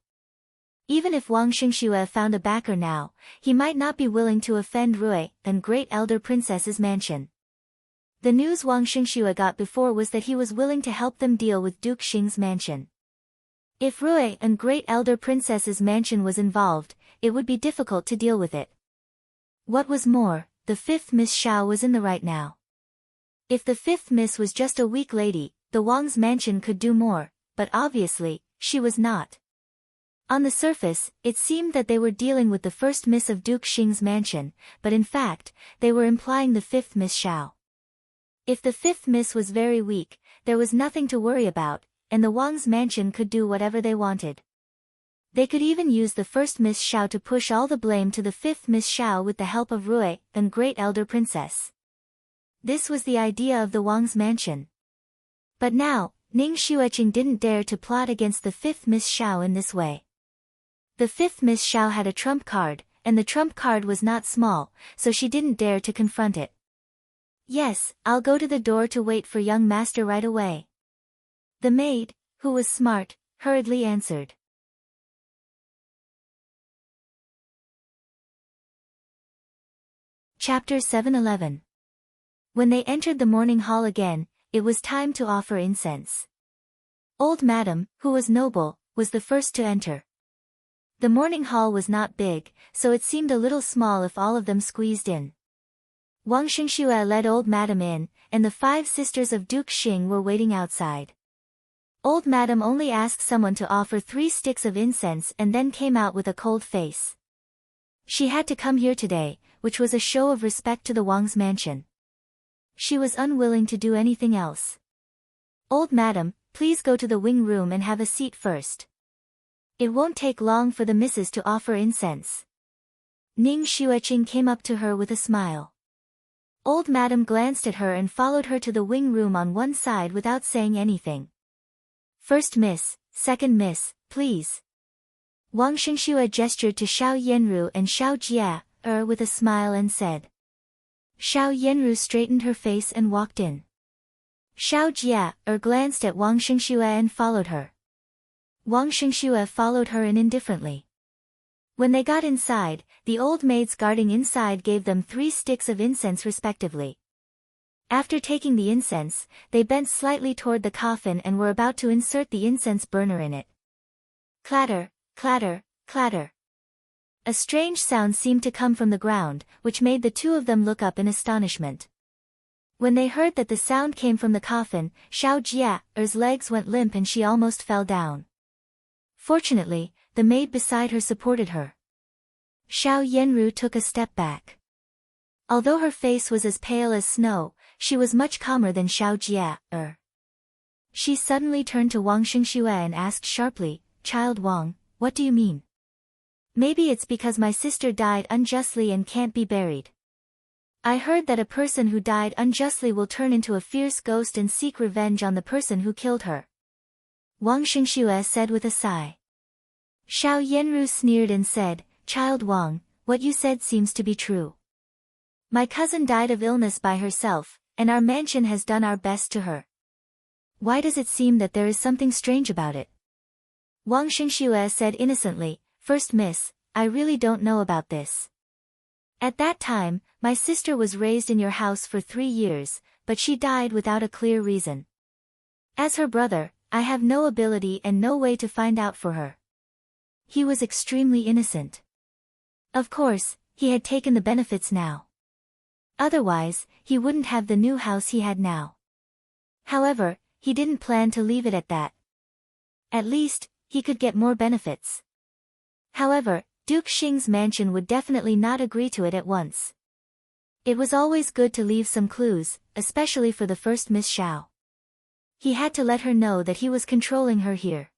Even if Wang Xingxue found a backer now, he might not be willing to offend Rui and Great Elder Princess's mansion. The news Wang Xingxue got before was that he was willing to help them deal with Duke Xing's mansion. If Rui and Great Elder Princess's mansion was involved, it would be difficult to deal with it. What was more, the fifth Miss Xiao was in the right now. If the fifth miss was just a weak lady, the Wang's mansion could do more, but obviously, she was not. On the surface, it seemed that they were dealing with the first miss of Duke Xing's mansion, but in fact, they were implying the fifth Miss Xiao. If the fifth miss was very weak, there was nothing to worry about, and the Wang's mansion could do whatever they wanted. They could even use the first Miss Xiao to push all the blame to the fifth Miss Xiao with the help of Rui and Great Elder Princess. This was the idea of the Wang's mansion. But now, Ning Xueqing didn't dare to plot against the fifth Miss Xiao in this way. The fifth Miss Xiao had a trump card, and the trump card was not small, so she didn't dare to confront it. Yes, I'll go to the door to wait for young master right away. The maid, who was smart, hurriedly answered. Chapter 7:11. When they entered the morning hall again, it was time to offer incense. Old Madam, who was noble, was the first to enter. The morning hall was not big, so it seemed a little small if all of them squeezed in. Wang Xingxue led old madam in, and the 5 sisters of Duke Xing were waiting outside. Old madam only asked someone to offer 3 sticks of incense and then came out with a cold face. She had to come here today, which was a show of respect to the Wang's mansion. She was unwilling to do anything else. Old madam, please go to the wing room and have a seat first. It won't take long for the missus to offer incense. Ning Xueqing came up to her with a smile. Old madam glanced at her and followed her to the wing room on one side without saying anything. First miss, second miss, please. Wang Xingxue gestured to Xiao Yanru and Xiao Jia, with a smile and said. Xiao Yanru straightened her face and walked in. Xiao Jia, glanced at Wang Xingxue and followed her. Wang Xingxue followed her in indifferently. When they got inside, the old maids guarding inside gave them 3 sticks of incense respectively. After taking the incense, they bent slightly toward the coffin and were about to insert the incense burner in it. Clatter, clatter, clatter. A strange sound seemed to come from the ground, which made the 2 of them look up in astonishment. When they heard that the sound came from the coffin, Xiao Jia's legs went limp and she almost fell down. Fortunately, the maid beside her supported her. Xiao Yanru took a step back. Although her face was as pale as snow, she was much calmer than Xiao Jia. She suddenly turned to Wang Xingxue and asked sharply, Child Wang, what do you mean? Maybe it's because my sister died unjustly and can't be buried. I heard that a person who died unjustly will turn into a fierce ghost and seek revenge on the person who killed her. Wang Xingxue said with a sigh. Xiao Yanru sneered and said, Child Wang, what you said seems to be true. My cousin died of illness by herself, and our mansion has done our best to her. Why does it seem that there is something strange about it? Wang Xingxue said innocently, First miss, I really don't know about this. At that time, my sister was raised in your house for 3 years, but she died without a clear reason. As her brother, I have no ability and no way to find out for her. He was extremely innocent. Of course, he had taken the benefits now. Otherwise, he wouldn't have the new house he had now. However, he didn't plan to leave it at that. At least, he could get more benefits. However, Duke Xing's mansion would definitely not agree to it at once. It was always good to leave some clues, especially for the first Miss Xiao. He had to let her know that he was controlling her here.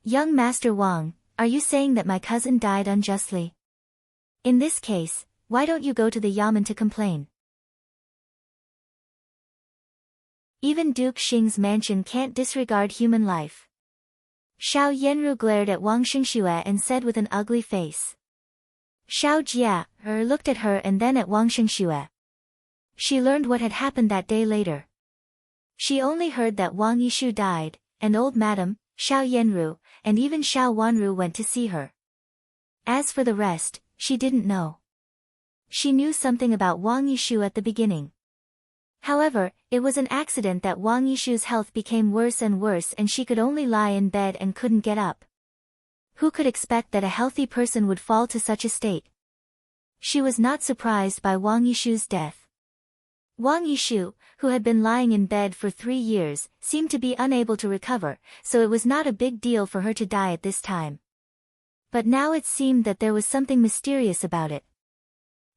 Young Master Wang, are you saying that my cousin died unjustly? In this case, why don't you go to the Yamen to complain? Even Duke Xing's mansion can't disregard human life. Xiao Yanru glared at Wang Xingxue and said with an ugly face. Xiao Jia looked at her and then at Wang Xingxue. She learned what had happened that day later. She only heard that Wang Yishu died, and old madam, Xiao Yanru, and even Xiao Wanru went to see her. As for the rest, she didn't know. She knew something about Wang Yishu at the beginning. However, it was an accident that Wang Yishu's health became worse and worse and she could only lie in bed and couldn't get up. Who could expect that a healthy person would fall to such a state? She was not surprised by Wang Yishu's death. Wang Yishu, who had been lying in bed for 3 years, seemed to be unable to recover, so it was not a big deal for her to die at this time. But now it seemed that there was something mysterious about it.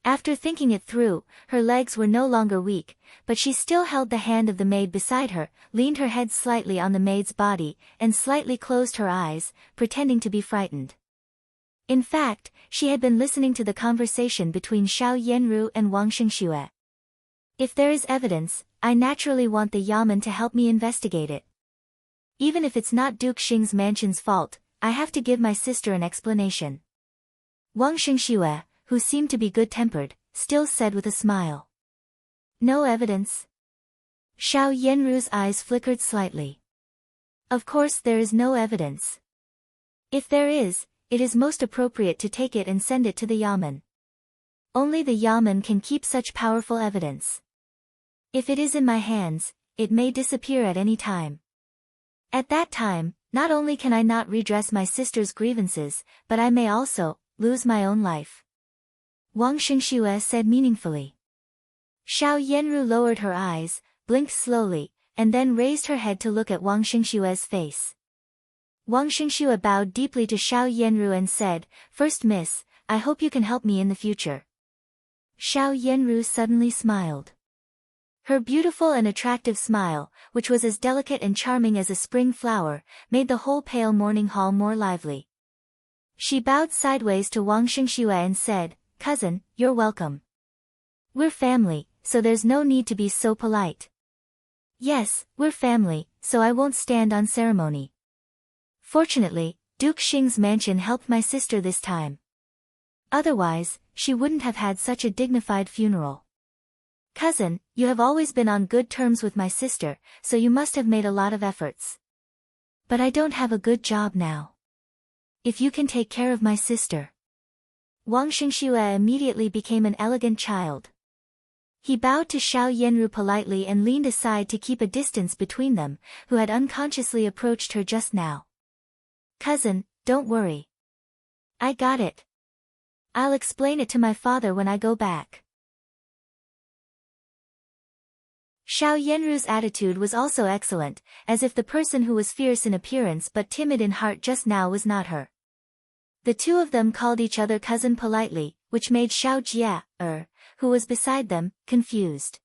After thinking it through, her legs were no longer weak, but she still held the hand of the maid beside her, leaned her head slightly on the maid's body, and slightly closed her eyes, pretending to be frightened. In fact, she had been listening to the conversation between Xiao Yanru and Wang Xingxue. If there is evidence, I naturally want the Yamen to help me investigate it. Even if it's not Duke Xing's mansion's fault, I have to give my sister an explanation. Wang Xingxue, who seemed to be good-tempered, still said with a smile. No evidence? Xiao Yanru's eyes flickered slightly. Of course there is no evidence. If there is, it is most appropriate to take it and send it to the Yamen. Only the Yamen can keep such powerful evidence. If it is in my hands, it may disappear at any time. At that time, not only can I not redress my sister's grievances, but I may also lose my own life. Wang Xingxue said meaningfully. Xiao Yanru lowered her eyes, blinked slowly, and then raised her head to look at Wang Xingshue's face. Wang Xingxue bowed deeply to Xiao Yanru and said, "First miss, I hope you can help me in the future." Xiao Yanru suddenly smiled. Her beautiful and attractive smile, which was as delicate and charming as a spring flower, made the whole pale morning hall more lively. She bowed sideways to Wang Xingxue and said, "Cousin, you're welcome. We're family, so there's no need to be so polite." "Yes, we're family, so I won't stand on ceremony. Fortunately, Duke Xing's mansion helped my sister this time. Otherwise, she wouldn't have had such a dignified funeral. Cousin, you have always been on good terms with my sister, so you must have made a lot of efforts. But I don't have a good job now. If you can take care of my sister." Wang Xingxue immediately became an elegant child. He bowed to Xiao Yanru politely and leaned aside to keep a distance between them, who had unconsciously approached her just now. "Cousin, don't worry. I got it. I'll explain it to my father when I go back." Xiao Yanru's attitude was also excellent, as if the person who was fierce in appearance but timid in heart just now was not her. The two of them called each other cousin politely, which made Xiao Jia, who was beside them, confused.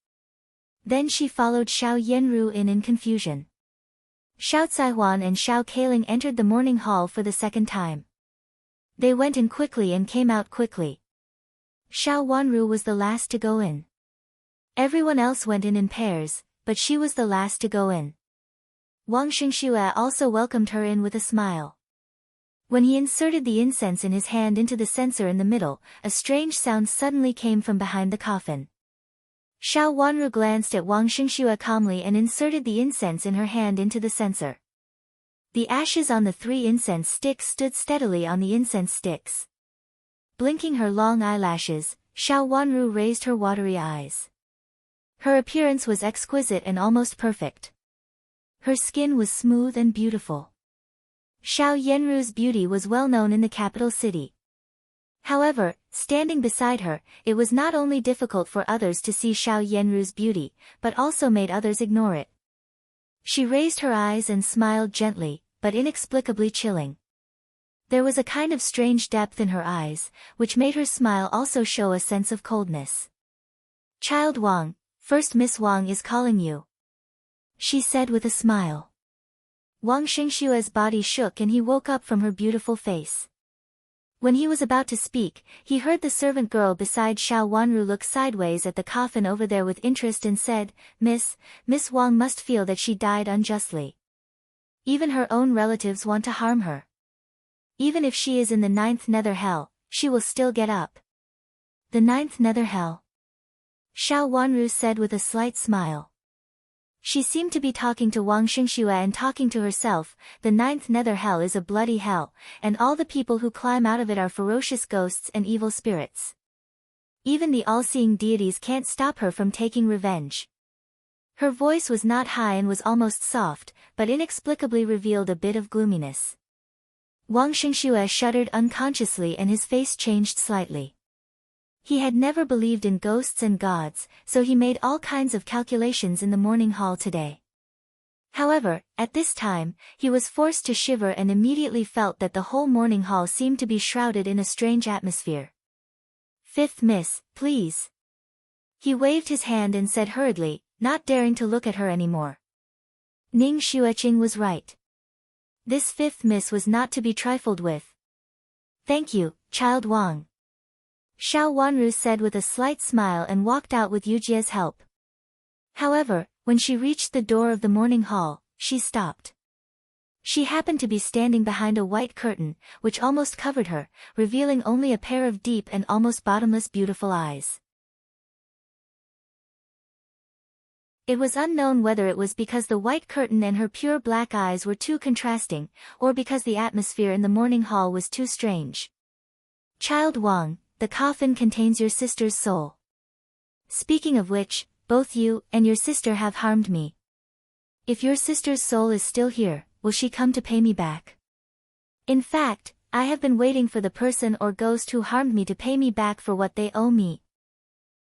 Then she followed Xiao Yanru in confusion. Xiao Caihuan and Xiao Kailing entered the morning hall for the second time. They went in quickly and came out quickly. Xiao Wanru was the last to go in. Everyone else went in pairs, but she was the last to go in. Wang Xingxue also welcomed her in with a smile. When he inserted the incense in his hand into the censer in the middle, a strange sound suddenly came from behind the coffin. Xiao Wanru glanced at Wang Xingxue calmly and inserted the incense in her hand into the censer. The ashes on the 3 incense sticks stood steadily on the incense sticks. Blinking her long eyelashes, Xiao Wanru raised her watery eyes. Her appearance was exquisite and almost perfect. Her skin was smooth and beautiful. Xiao Yanru's beauty was well known in the capital city. However, standing beside her, it was not only difficult for others to see Xiao Yanru's beauty, but also made others ignore it. She raised her eyes and smiled gently, but inexplicably chilling. There was a kind of strange depth in her eyes, which made her smile also show a sense of coldness. "Child Wang, First Miss Wang is calling you," she said with a smile. Wang Xingshue's body shook and he woke up from her beautiful face. When he was about to speak, he heard the servant girl beside Xiao Wanru look sideways at the coffin over there with interest and said, Miss Wang must feel that she died unjustly. Even her own relatives want to harm her. Even if she is in the 9th nether hell, she will still get up." "The 9th nether hell?" Xiao Wanru said with a slight smile. She seemed to be talking to Wang Xingxue and talking to herself. "The 9th nether hell is a bloody hell, and all the people who climb out of it are ferocious ghosts and evil spirits. Even the all-seeing deities can't stop her from taking revenge." Her voice was not high and was almost soft, but inexplicably revealed a bit of gloominess. Wang Xingxue shuddered unconsciously and his face changed slightly. He had never believed in ghosts and gods, so he made all kinds of calculations in the morning hall today. However, at this time, he was forced to shiver and immediately felt that the whole morning hall seemed to be shrouded in a strange atmosphere. "Fifth Miss, please." He waved his hand and said hurriedly, not daring to look at her anymore. Ning Xueqing was right. This 5th Miss was not to be trifled with. "Thank you, child Wang," Xiao Wanru said with a slight smile and walked out with Yujia's help. However, when she reached the door of the morning hall, she stopped. She happened to be standing behind a white curtain, which almost covered her, revealing only a pair of deep and almost bottomless beautiful eyes. It was unknown whether it was because the white curtain and her pure black eyes were too contrasting, or because the atmosphere in the morning hall was too strange. "Child Wang, the coffin contains your sister's soul. Speaking of which, both you and your sister have harmed me. If your sister's soul is still here, will she come to pay me back? In fact, I have been waiting for the person or ghost who harmed me to pay me back for what they owe me."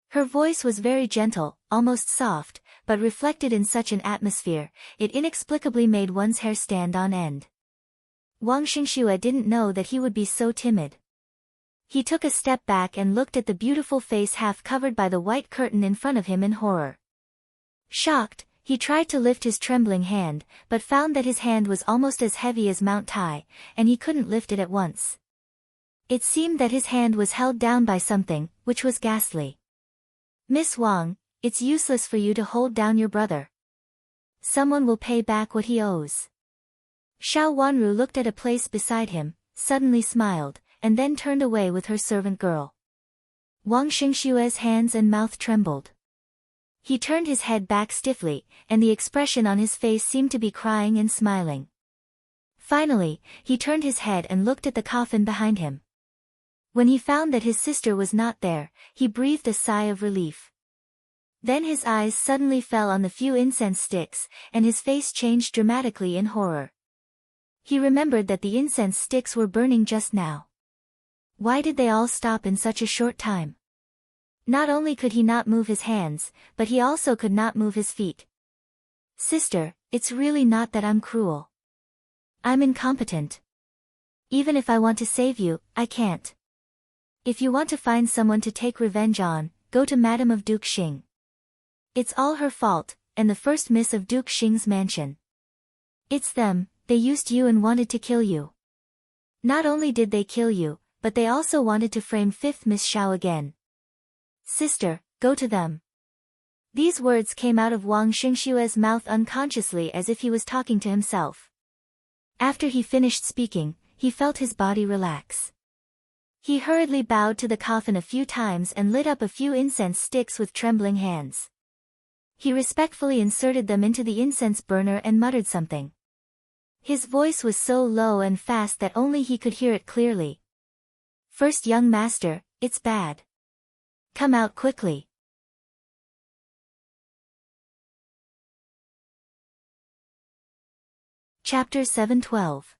Her voice was very gentle, almost soft, but reflected in such an atmosphere, it inexplicably made one's hair stand on end. Wang Xingxue didn't know that he would be so timid. He took a step back and looked at the beautiful face half covered by the white curtain in front of him in horror. Shocked, he tried to lift his trembling hand, but found that his hand was almost as heavy as Mount Tai, and he couldn't lift it at once. It seemed that his hand was held down by something, which was ghastly. "Miss Wang, it's useless for you to hold down your brother. Someone will pay back what he owes." Xiao Wanru looked at a place beside him, suddenly smiled, and then turned away with her servant girl. Wang Xingxue's hands and mouth trembled. He turned his head back stiffly, and the expression on his face seemed to be crying and smiling. Finally, he turned his head and looked at the coffin behind him. When he found that his sister was not there, he breathed a sigh of relief. Then his eyes suddenly fell on the few incense sticks, and his face changed dramatically in horror. He remembered that the incense sticks were burning just now. Why did they all stop in such a short time? Not only could he not move his hands, but he also could not move his feet. "Sister, it's really not that I'm cruel. I'm incompetent. Even if I want to save you, I can't. If you want to find someone to take revenge on, go to Madame of Duke Xing. It's all her fault, and the first miss of Duke Xing's mansion. It's them, they used you and wanted to kill you. Not only did they kill you, but they also wanted to frame 5th Miss Xiao again. Sister, go to them." These words came out of Wang Xingxue's mouth unconsciously as if he was talking to himself. After he finished speaking, he felt his body relax. He hurriedly bowed to the coffin a few times and lit up a few incense sticks with trembling hands. He respectfully inserted them into the incense burner and muttered something. His voice was so low and fast that only he could hear it clearly. "First young master, it's bad. Come out quickly." Chapter 712.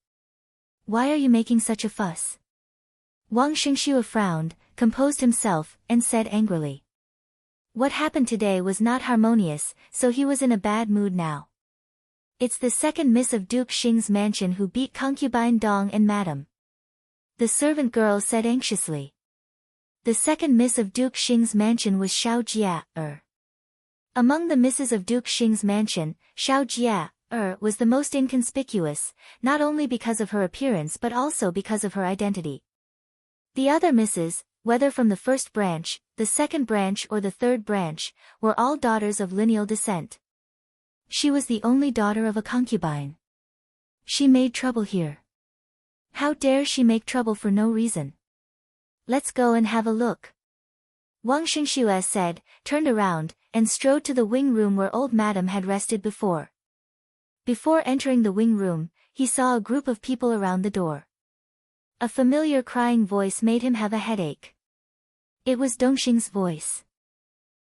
Why are you making such a fuss? Wang Xingxue frowned, composed himself, and said angrily. What happened today was not harmonious, so he was in a bad mood now. It's the second miss of Duke Xing's mansion who beat concubine Dong and Madam. The servant girl said anxiously. The second miss of Duke Xing's mansion was Xiao Jia. Among the misses of Duke Xing's mansion, Xiao Jia was the most inconspicuous, not only because of her appearance but also because of her identity. The other misses, whether from the first branch, the second branch or the third branch, were all daughters of lineal descent. She was the only daughter of a concubine. She made trouble here. How dare she make trouble for no reason? Let's go and have a look. Wang Xingxue said, turned around, and strode to the wing room where old Madam had rested before. Before entering the wing room, he saw a group of people around the door. A familiar crying voice made him have a headache. It was Dongxing's voice.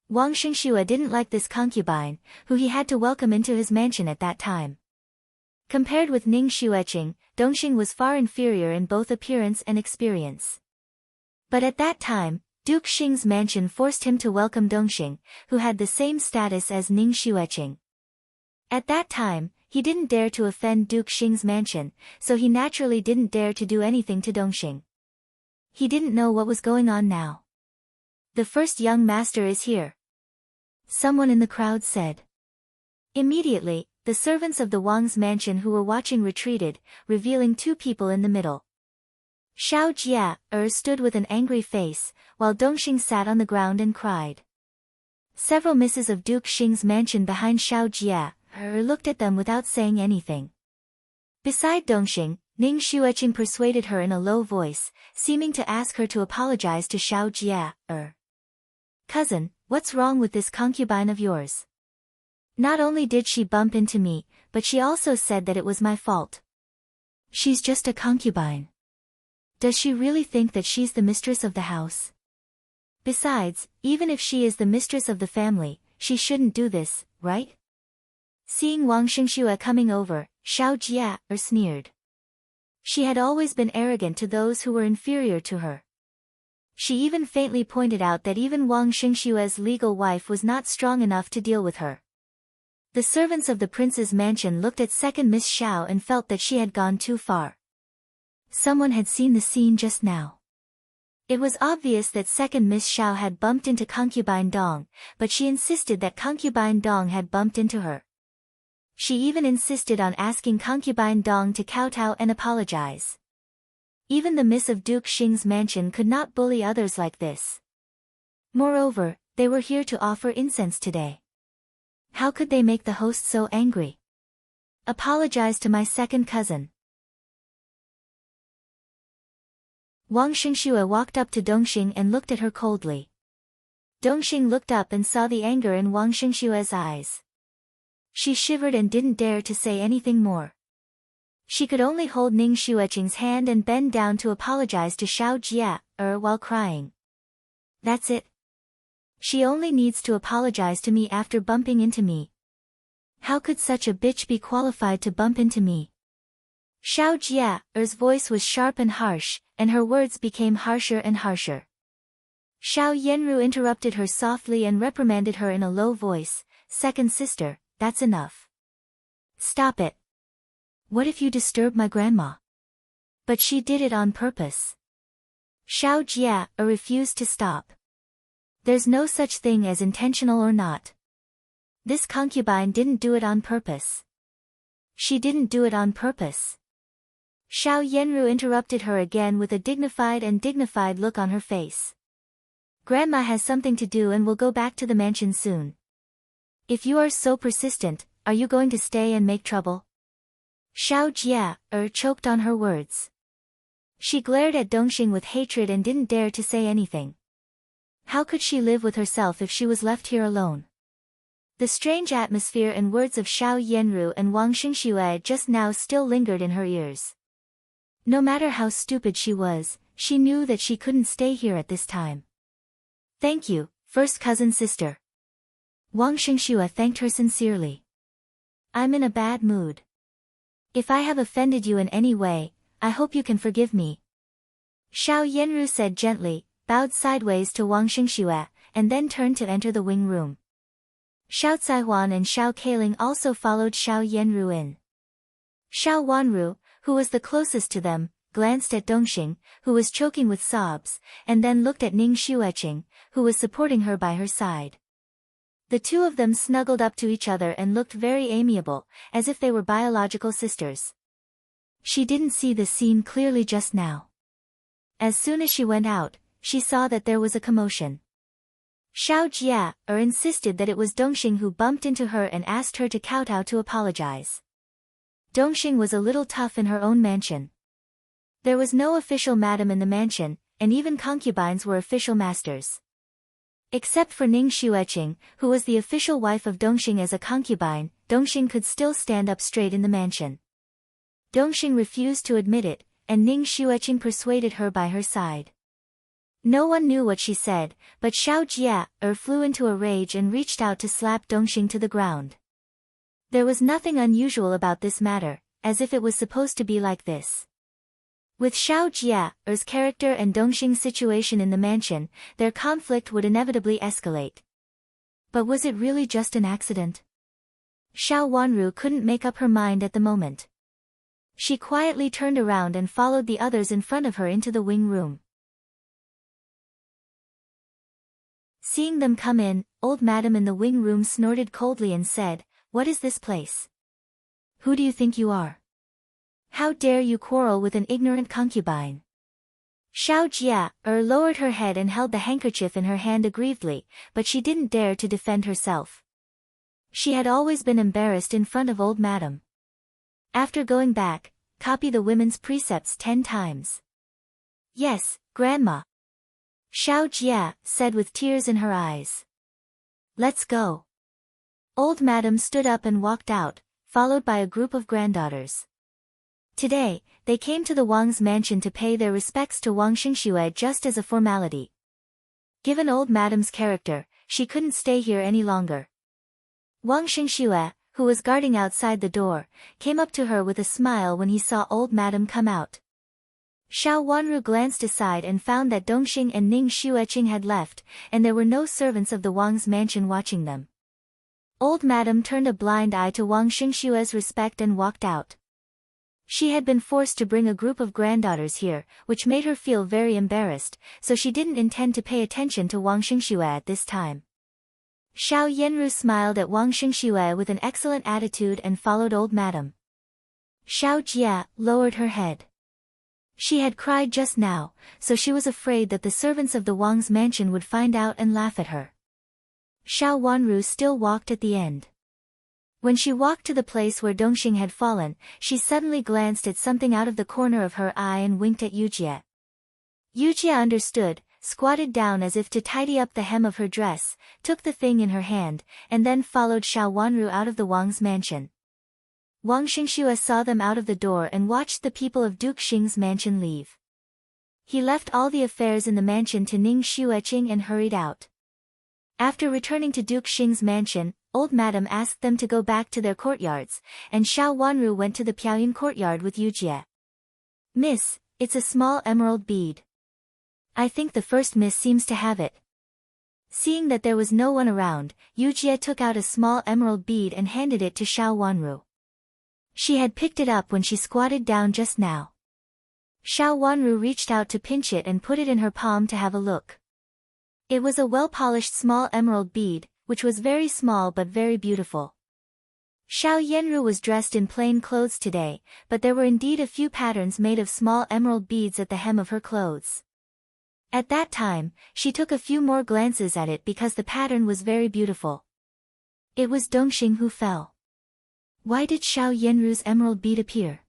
Wang Xingxue didn't like this concubine, who he had to welcome into his mansion at that time. Compared with Ning Xueqing, Dongxing was far inferior in both appearance and experience. But at that time, Duke Xing's mansion forced him to welcome Dongxing, who had the same status as Ning Xueqing. At that time, he didn't dare to offend Duke Xing's mansion, so he naturally didn't dare to do anything to Dongxing. He didn't know what was going on now. The first young master is here. Someone in the crowd said. Immediately, the servants of the Wang's mansion who were watching retreated, revealing two people in the middle. Xiao Jia stood with an angry face, while Dongxing sat on the ground and cried. Several misses of Duke Xing's mansion behind Xiao Jia looked at them without saying anything. Beside Dongxing, Ning Xueqing persuaded her in a low voice, seeming to ask her to apologize to Xiao Jia. Cousin, what's wrong with this concubine of yours? Not only did she bump into me, but she also said that it was my fault. She's just a concubine. Does she really think that she's the mistress of the house? Besides, even if she is the mistress of the family, she shouldn't do this, right? Seeing Wang Xingxue coming over, Xiao Jia sneered. She had always been arrogant to those who were inferior to her. She even faintly pointed out that even Wang Xingshue's legal wife was not strong enough to deal with her. The servants of the prince's mansion looked at second Miss Xiao and felt that she had gone too far. Someone had seen the scene just now. It was obvious that second Miss Xiao had bumped into concubine Dong, but she insisted that concubine Dong had bumped into her. She even insisted on asking concubine Dong to kowtow and apologize. Even the miss of Duke Xing's mansion could not bully others like this. Moreover, they were here to offer incense today. How could they make the host so angry? Apologize to my second cousin. Wang Xingxue walked up to Dongxing and looked at her coldly. Dongxing looked up and saw the anger in Wang Xingxue's eyes. She shivered and didn't dare to say anything more. She could only hold Ning Xueqing's hand and bend down to apologize to Xiao Jia, while crying. That's it. She only needs to apologize to me after bumping into me. How could such a bitch be qualified to bump into me? Xiao Jia's voice was sharp and harsh, and her words became harsher and harsher. Xiao Yenru interrupted her softly and reprimanded her in a low voice, "Second sister, that's enough. Stop it. What if you disturb my grandma?" But she did it on purpose. Xiao Jia refused to stop. There's no such thing as intentional or not. This concubine didn't do it on purpose. She didn't do it on purpose. Xiao Yenru interrupted her again with a dignified look on her face. Grandma has something to do and will go back to the mansion soon. If you are so persistent, are you going to stay and make trouble? Xiao Jia choked on her words. She glared at Dongxing with hatred and didn't dare to say anything. How could she live with herself if she was left here alone? The strange atmosphere and words of Xiao Yenru and Wang Xingxue just now still lingered in her ears. No matter how stupid she was, she knew that she couldn't stay here at this time. Thank you, first cousin sister. Wang Xingxue thanked her sincerely. I'm in a bad mood. If I have offended you in any way, I hope you can forgive me. Xiao Yenru said gently, bowed sideways to Wang Xingxue, and then turned to enter the wing room. Xiao Caihuan and Xiao Keiling also followed Xiao Yenru in. Xiao Wanru, who was the closest to them, glanced at Dongxing, who was choking with sobs, and then looked at Ning Xueqing, who was supporting her by her side. The two of them snuggled up to each other and looked very amiable, as if they were biological sisters. She didn't see the scene clearly just now. As soon as she went out, she saw that there was a commotion. Xiao Jia insisted that it was Dongxing who bumped into her and asked her to kowtow to apologize. Dongxing was a little tough in her own mansion. There was no official madam in the mansion, and even concubines were official masters. Except for Ning Xueqing, who was the official wife of Dongxing as a concubine, Dongxing could still stand up straight in the mansion. Dongxing refused to admit it, and Ning Xueqing persuaded her by her side. No one knew what she said, but Xiao Jia flew into a rage and reached out to slap Dongxing to the ground. There was nothing unusual about this matter, as if it was supposed to be like this. With Xiao Jia's character and Dongxing's situation in the mansion, their conflict would inevitably escalate. But was it really just an accident? Xiao Wanru couldn't make up her mind at the moment. She quietly turned around and followed the others in front of her into the wing room. Seeing them come in, old madam in the wing room snorted coldly and said, "What is this place? Who do you think you are? How dare you quarrel with an ignorant concubine?" Xiao Jia lowered her head and held the handkerchief in her hand aggrievedly, but she didn't dare to defend herself. She had always been embarrassed in front of old madam. After going back, copy the women's precepts 10 times. Yes, grandma. Xiao Jia said with tears in her eyes. Let's go. Old madam stood up and walked out, followed by a group of granddaughters. Today, they came to the Wang's mansion to pay their respects to Wang Xingxue just as a formality. Given old madam's character, she couldn't stay here any longer. Wang Xingxue, who was guarding outside the door, came up to her with a smile when he saw old madam come out. Xiao Wanru glanced aside and found that Dongxing and Ning Xueqing had left, and there were no servants of the Wang's mansion watching them. Old Madam turned a blind eye to Wang Xingshue's respect and walked out. She had been forced to bring a group of granddaughters here, which made her feel very embarrassed, so she didn't intend to pay attention to Wang Xingxue at this time. Xiao Yanru smiled at Wang Xingxue with an excellent attitude and followed Old Madam. Xiao Jia lowered her head. She had cried just now, so she was afraid that the servants of the Wang's mansion would find out and laugh at her. Xiao Wanru still walked at the end. When she walked to the place where Dongxing had fallen, she suddenly glanced at something out of the corner of her eye and winked at Yujie. Yujie understood, squatted down as if to tidy up the hem of her dress, took the thing in her hand, and then followed Xiao Wanru out of the Wang's mansion. Wang Xingxue saw them out of the door and watched the people of Duke Xing's mansion leave. He left all the affairs in the mansion to Ning Xueqing and hurried out. After returning to Duke Xing's mansion, Old Madam asked them to go back to their courtyards, and Xiao Wanru went to the Piaoyun courtyard with Yujie. "Miss, it's a small emerald bead. I think the first miss seems to have it." Seeing that there was no one around, Yujie took out a small emerald bead and handed it to Xiao Wanru. She had picked it up when she squatted down just now. Xiao Wanru reached out to pinch it and put it in her palm to have a look. It was a well-polished small emerald bead, which was very small but very beautiful. Xiao Yanru was dressed in plain clothes today, but there were indeed a few patterns made of small emerald beads at the hem of her clothes. At that time, she took a few more glances at it because the pattern was very beautiful. It was Dongxing who fell. Why did Xiao Yanru's emerald bead appear?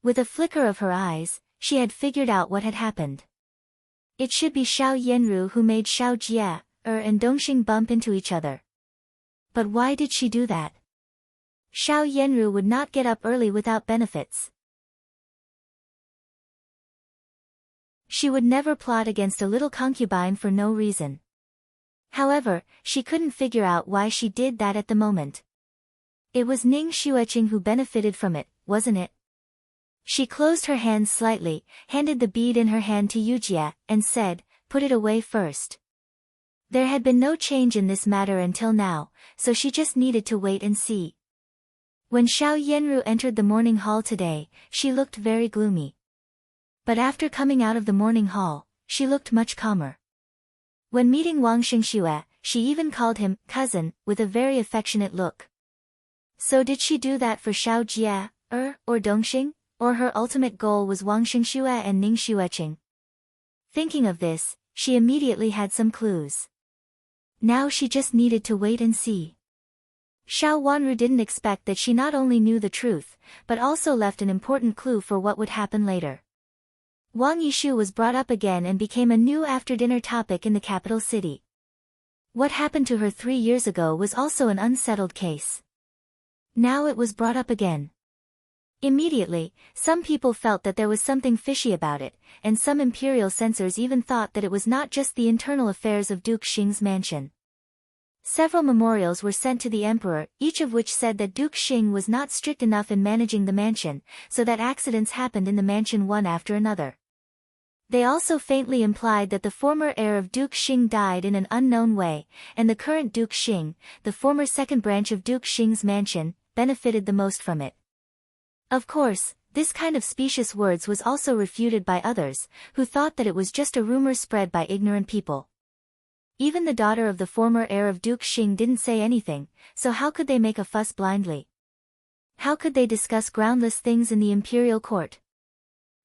With a flicker of her eyes, she had figured out what had happened. It should be Xiao Yanru who made Xiao Jia and Dongxing bump into each other. But why did she do that? Xiao Yanru would not get up early without benefits. She would never plot against a little concubine for no reason. However, she couldn't figure out why she did that at the moment. It was Ning Xueqing who benefited from it, wasn't it? She closed her hands slightly, handed the bead in her hand to Yujie, and said, "Put it away first." There had been no change in this matter until now, so she just needed to wait and see. When Xiao Yanru entered the morning hall today, she looked very gloomy. But after coming out of the morning hall, she looked much calmer. When meeting Wang Xingxue, she even called him cousin, with a very affectionate look. So did she do that for Xiao Jia, or Dongxing? Or her ultimate goal was Wang Xingxue and Ning Xueqing? Thinking of this, she immediately had some clues. Now she just needed to wait and see. Xiao Wanru didn't expect that she not only knew the truth, but also left an important clue for what would happen later. Wang Yishu was brought up again and became a new after-dinner topic in the capital city. What happened to her 3 years ago was also an unsettled case. Now it was brought up again. Immediately, some people felt that there was something fishy about it, and some imperial censors even thought that it was not just the internal affairs of Duke Xing's mansion. Several memorials were sent to the emperor, each of which said that Duke Xing was not strict enough in managing the mansion, so that accidents happened in the mansion one after another. They also faintly implied that the former heir of Duke Xing died in an unknown way, and the current Duke Xing, the former second branch of Duke Xing's mansion, benefited the most from it. Of course, this kind of specious words was also refuted by others, who thought that it was just a rumor spread by ignorant people. Even the daughter of the former heir of Duke Xing didn't say anything, so how could they make a fuss blindly? How could they discuss groundless things in the imperial court?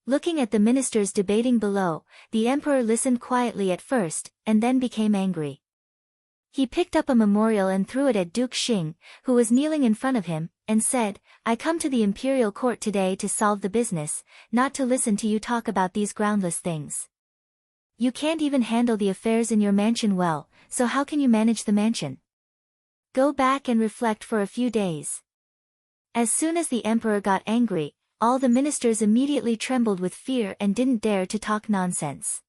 Looking at the ministers debating below, the emperor listened quietly at first, and then became angry. He picked up a memorial and threw it at Duke Xing, who was kneeling in front of him, and said, "I come to the imperial court today to solve the business, not to listen to you talk about these groundless things. You can't even handle the affairs in your mansion well, so how can you manage the mansion? Go back and reflect for a few days." As soon as the emperor got angry, all the ministers immediately trembled with fear and didn't dare to talk nonsense.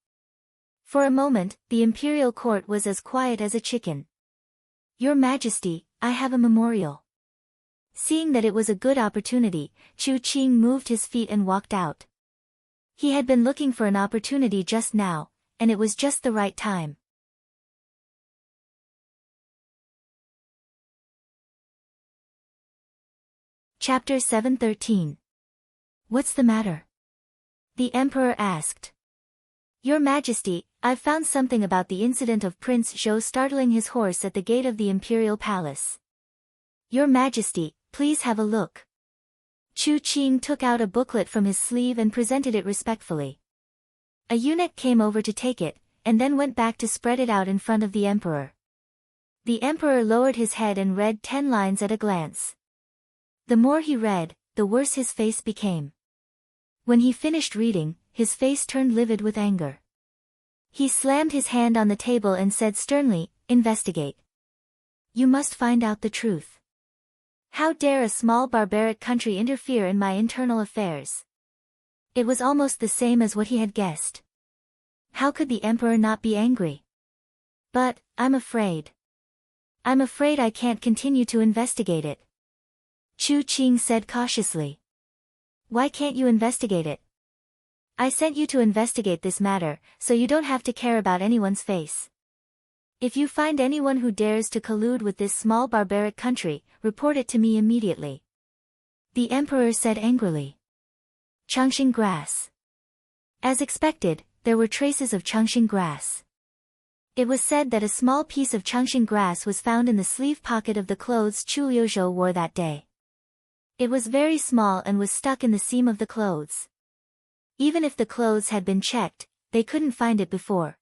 For a moment, the imperial court was as quiet as a chicken. "Your Majesty, I have a memorial." Seeing that it was a good opportunity, Chu Qing moved his feet and walked out. He had been looking for an opportunity just now, and it was just the right time. Chapter 713. What's the matter? The Emperor asked. Your Majesty, I've found something about the incident of Prince Zhou startling his horse at the gate of the Imperial Palace. Your Majesty, please have a look. Chu Qing took out a booklet from his sleeve and presented it respectfully. A eunuch came over to take it, and then went back to spread it out in front of the Emperor. The Emperor lowered his head and read 10 lines at a glance. The more he read, the worse his face became. When he finished reading, his face turned livid with anger. He slammed his hand on the table and said sternly, investigate. You must find out the truth. How dare a small barbaric country interfere in my internal affairs? It was almost the same as what he had guessed. How could the Emperor not be angry? But, I'm afraid I can't continue to investigate it. Chu Qing said cautiously. Why can't you investigate it? I sent you to investigate this matter, so you don't have to care about anyone's face. If you find anyone who dares to collude with this small barbaric country, report it to me immediately. The Emperor said angrily. Changxing grass. As expected, there were traces of Changxing grass. It was said that a small piece of Changxing grass was found in the sleeve pocket of the clothes Chu Liuzhou wore that day. It was very small and was stuck in the seam of the clothes. Even if the clothes had been checked, they couldn't find it before.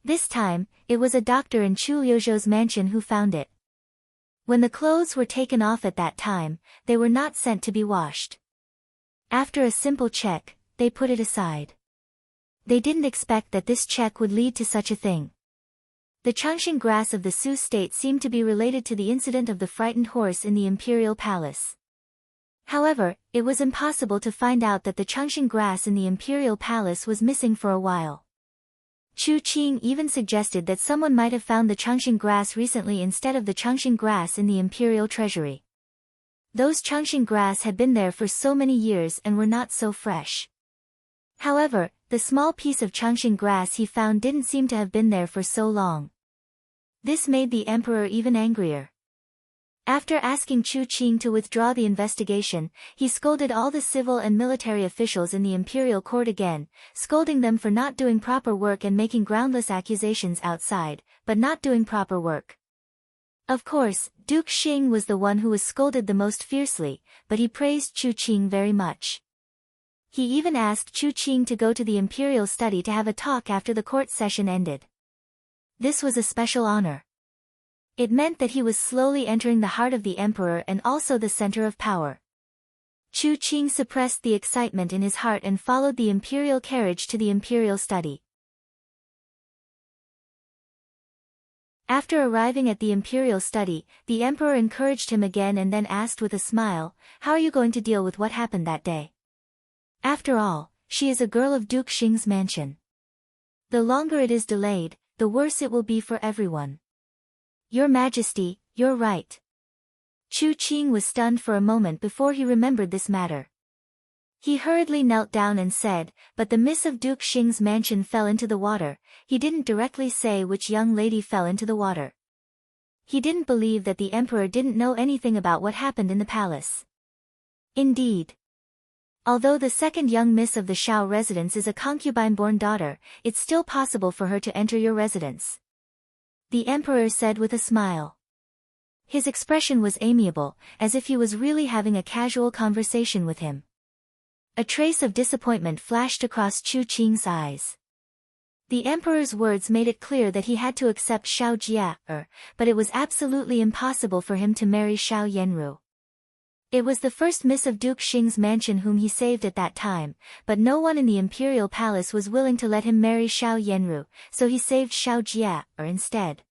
This time, it was a doctor in Chu Liuzhou's mansion who found it. When the clothes were taken off at that time, they were not sent to be washed. After a simple check, they put it aside. They didn't expect that this check would lead to such a thing. The Changxing grass of the Su state seemed to be related to the incident of the frightened horse in the imperial palace. However, it was impossible to find out that the Changxing grass in the imperial palace was missing for a while. Chu Qing even suggested that someone might have found the Changxing grass recently instead of the Changxing grass in the imperial treasury. Those Changxing grass had been there for so many years and were not so fresh. However, the small piece of Changxing grass he found didn't seem to have been there for so long. This made the Emperor even angrier. After asking Chu Qing to withdraw the investigation, he scolded all the civil and military officials in the imperial court again, scolding them for not doing proper work and making groundless accusations outside, but not doing proper work. Of course, Duke Xing was the one who was scolded the most fiercely, but he praised Chu Qing very much. He even asked Chu Qing to go to the imperial study to have a talk after the court session ended. This was a special honor. It meant that he was slowly entering the heart of the emperor and also the center of power. Chu Qing suppressed the excitement in his heart and followed the imperial carriage to the imperial study. After arriving at the imperial study, the emperor encouraged him again and then asked with a smile, "How are you going to deal with what happened that day? After all, she is a girl of Duke Xing's mansion. The longer it is delayed, the worse it will be for everyone." Your Majesty, you're right. Chu Qing was stunned for a moment before he remembered this matter. He hurriedly knelt down and said, "But the miss of Duke Xing's mansion fell into the water." He didn't directly say which young lady fell into the water. He didn't believe that the emperor didn't know anything about what happened in the palace. Indeed. Although the second young miss of the Shao residence is a concubine-born daughter, it's still possible for her to enter your residence. The emperor said with a smile. His expression was amiable, as if he was really having a casual conversation with him. A trace of disappointment flashed across Chu Qing's eyes. The emperor's words made it clear that he had to accept Shao Jia, but it was absolutely impossible for him to marry Shao Yenru. It was the first miss of Duke Xing's mansion whom he saved at that time, but no one in the imperial palace was willing to let him marry Shao Yenru, so he saved Shao Jia, instead.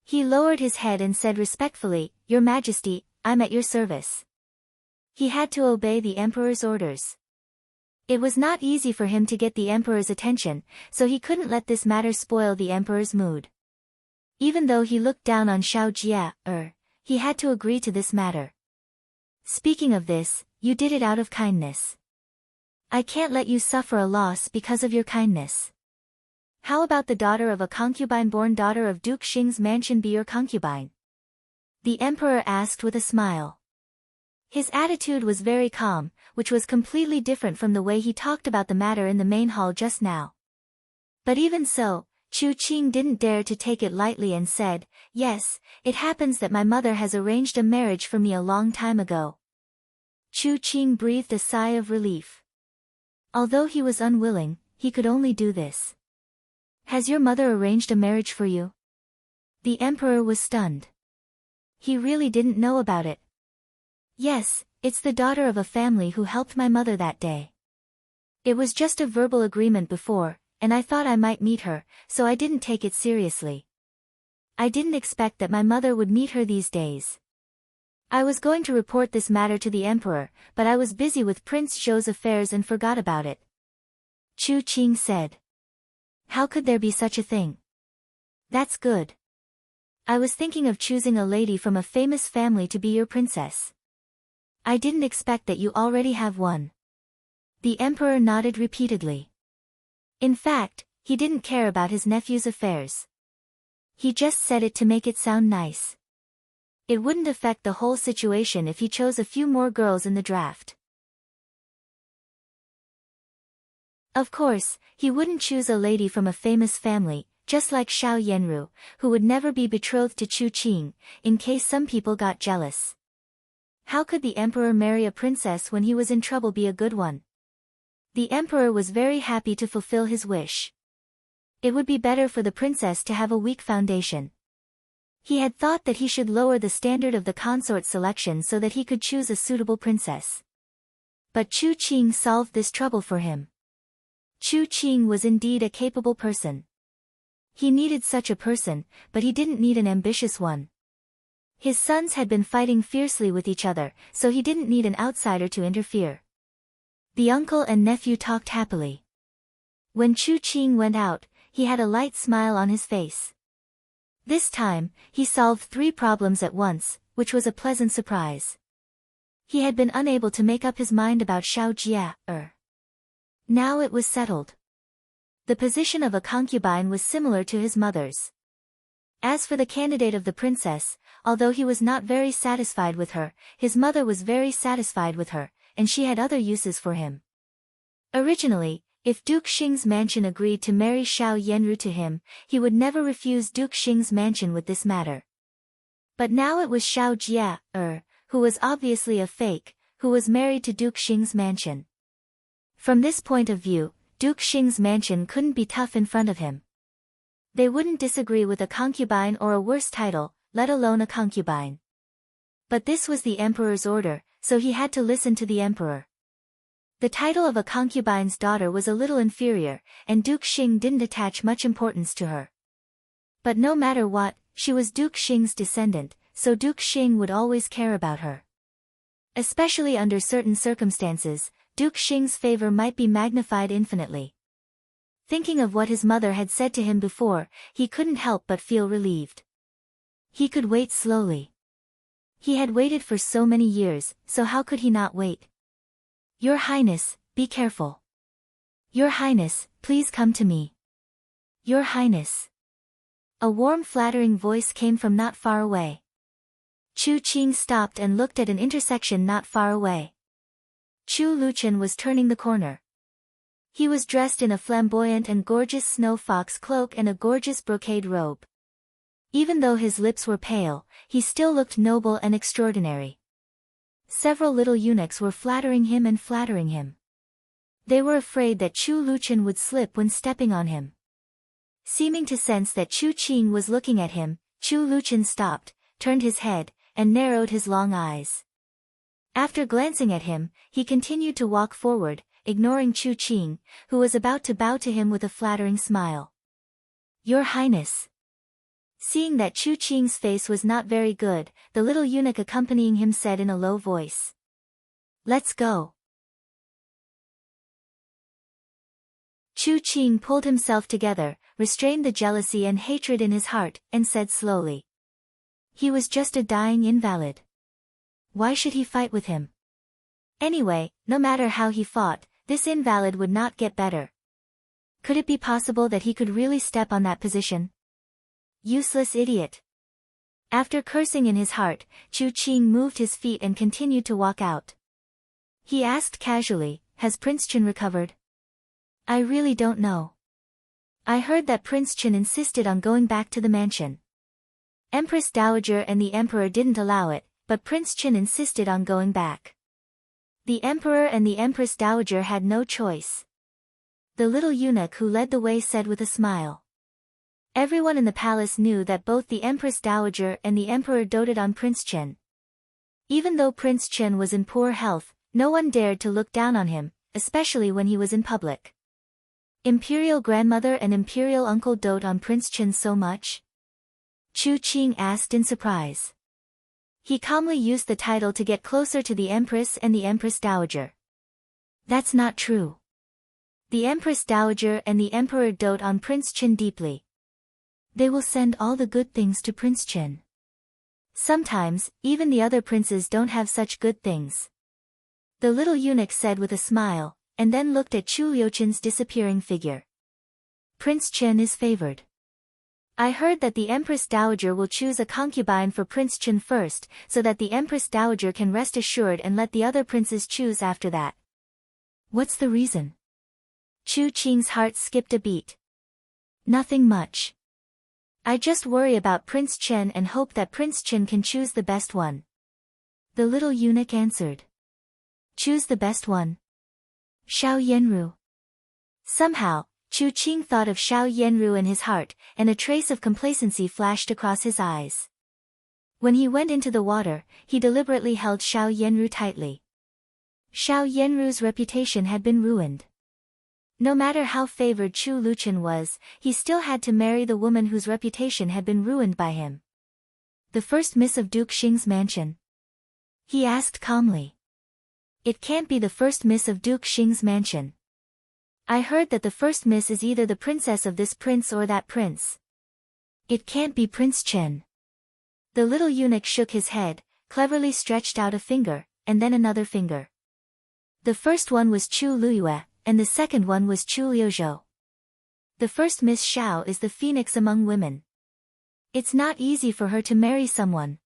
He lowered his head and said respectfully, "Your Majesty, I'm at your service." He had to obey the emperor's orders. It was not easy for him to get the emperor's attention, so he couldn't let this matter spoil the emperor's mood. Even though he looked down on Shao Jia, he had to agree to this matter. Speaking of this, you did it out of kindness. I can't let you suffer a loss because of your kindness. How about the daughter of a concubine-born daughter of Duke Xing's mansion be your concubine? The emperor asked with a smile. His attitude was very calm, which was completely different from the way he talked about the matter in the main hall just now. But even so, Chu Qing didn't dare to take it lightly and said, "Yes, it happens that my mother has arranged a marriage for me a long time ago." Chu Qing breathed a sigh of relief. Although he was unwilling, he could only do this. "Has your mother arranged a marriage for you?" The emperor was stunned. He really didn't know about it. "Yes, it's the daughter of a family who helped my mother that day. It was just a verbal agreement before, and I thought I might meet her, so I didn't take it seriously. I didn't expect that my mother would meet her these days. I was going to report this matter to the emperor, but I was busy with Prince Zhou's affairs and forgot about it." Chu Qing said. "How could there be such a thing? That's good. I was thinking of choosing a lady from a famous family to be your princess. I didn't expect that you already have one." The emperor nodded repeatedly. In fact, he didn't care about his nephew's affairs. He just said it to make it sound nice. It wouldn't affect the whole situation if he chose a few more girls in the draft. Of course, he wouldn't choose a lady from a famous family, just like Xiao Yanru, who would never be betrothed to Chu Qing, in case some people got jealous. How could the emperor marry a princess when he was in trouble be a good one? The emperor was very happy to fulfill his wish. It would be better for the princess to have a weak foundation. He had thought that he should lower the standard of the consort selection so that he could choose a suitable princess. But Chu Qing solved this trouble for him. Chu Qing was indeed a capable person. He needed such a person, but he didn't need an ambitious one. His sons had been fighting fiercely with each other, so he didn't need an outsider to interfere. The uncle and nephew talked happily. When Chu Qing went out, he had a light smile on his face. This time, he solved 3 problems at once, which was a pleasant surprise. He had been unable to make up his mind about Xiao Jia. Now it was settled. The position of a concubine was similar to his mother's. As for the candidate of the princess, although he was not very satisfied with her, his mother was very satisfied with her, and she had other uses for him. Originally, if Duke Xing's mansion agreed to marry Xiao Yanru to him, he would never refuse Duke Xing's mansion with this matter. But now it was Xiao Jia, who was obviously a fake, who was married to Duke Xing's mansion. From this point of view, Duke Xing's mansion couldn't be tough in front of him. They wouldn't disagree with a concubine or a worse title, let alone a concubine. But this was the emperor's order, so he had to listen to the emperor. The title of a concubine's daughter was a little inferior, and Duke Xing didn't attach much importance to her. But no matter what, she was Duke Xing's descendant, so Duke Xing would always care about her. Especially under certain circumstances, Duke Xing's favor might be magnified infinitely. Thinking of what his mother had said to him before, he couldn't help but feel relieved. He could wait slowly. He had waited for so many years, so how could he not wait? "Your Highness, be careful. Your Highness, please come to me. Your Highness." A warm flattering voice came from not far away. Chu Qing stopped and looked at an intersection not far away. Chu Luqian was turning the corner. He was dressed in a flamboyant and gorgeous snow fox cloak and a gorgeous brocade robe. Even though his lips were pale, he still looked noble and extraordinary. Several little eunuchs were flattering him. They were afraid that Chu Luqian would slip when stepping on him. Seeming to sense that Chu Qing was looking at him, Chu Luqian stopped, turned his head, and narrowed his long eyes. After glancing at him, he continued to walk forward, ignoring Chu Qing, who was about to bow to him with a flattering smile. "Your Highness." Seeing that Chu Qing's face was not very good, the little eunuch accompanying him said in a low voice, "Let's go." Chu Qing pulled himself together, restrained the jealousy and hatred in his heart, and said slowly. He was just a dying invalid. Why should he fight with him? Anyway, no matter how he fought, this invalid would not get better. Could it be possible that he could really step on that position? Useless idiot. After cursing in his heart, Chu Qing moved his feet and continued to walk out. He asked casually, "Has Prince Chen recovered?" "I really don't know. I heard that Prince Chen insisted on going back to the mansion. Empress Dowager and the Emperor didn't allow it, but Prince Chen insisted on going back. The Emperor and the Empress Dowager had no choice." The little eunuch who led the way said with a smile. Everyone in the palace knew that both the Empress Dowager and the Emperor doted on Prince Chen. Even though Prince Chen was in poor health, no one dared to look down on him, especially when he was in public. Imperial grandmother and imperial uncle dote on Prince Chen so much? Chu Qing asked in surprise. He calmly used the title to get closer to the Empress and the Empress Dowager. That's not true. The Empress Dowager and the Emperor dote on Prince Chen deeply. They will send all the good things to Prince Chen. Sometimes, even the other princes don't have such good things. The little eunuch said with a smile, and then looked at Chu Liuchen's disappearing figure. Prince Chen is favored. I heard that the Empress Dowager will choose a concubine for Prince Chen first, so that the Empress Dowager can rest assured and let the other princes choose after that. What's the reason? Chu Qing's heart skipped a beat. Nothing much. I just worry about Prince Chen and hope that Prince Chen can choose the best one. The little eunuch answered. Choose the best one? Xiao Yanru. Somehow, Chu Qing thought of Xiao Yanru in his heart, and a trace of complacency flashed across his eyes. When he went into the water, he deliberately held Xiao Yanru tightly. Xiao Yanru's reputation had been ruined. No matter how favored Chu Liuchen was, he still had to marry the woman whose reputation had been ruined by him. The first miss of Duke Xing's mansion? He asked calmly. It can't be the first miss of Duke Xing's mansion. I heard that the first miss is either the princess of this prince or that prince. It can't be Prince Chen. The little eunuch shook his head, cleverly stretched out a finger, and then another finger. The first one was Chu Luyue, and the second one was Chu Liuzhou. The first Miss Xiao is the phoenix among women. It's not easy for her to marry someone.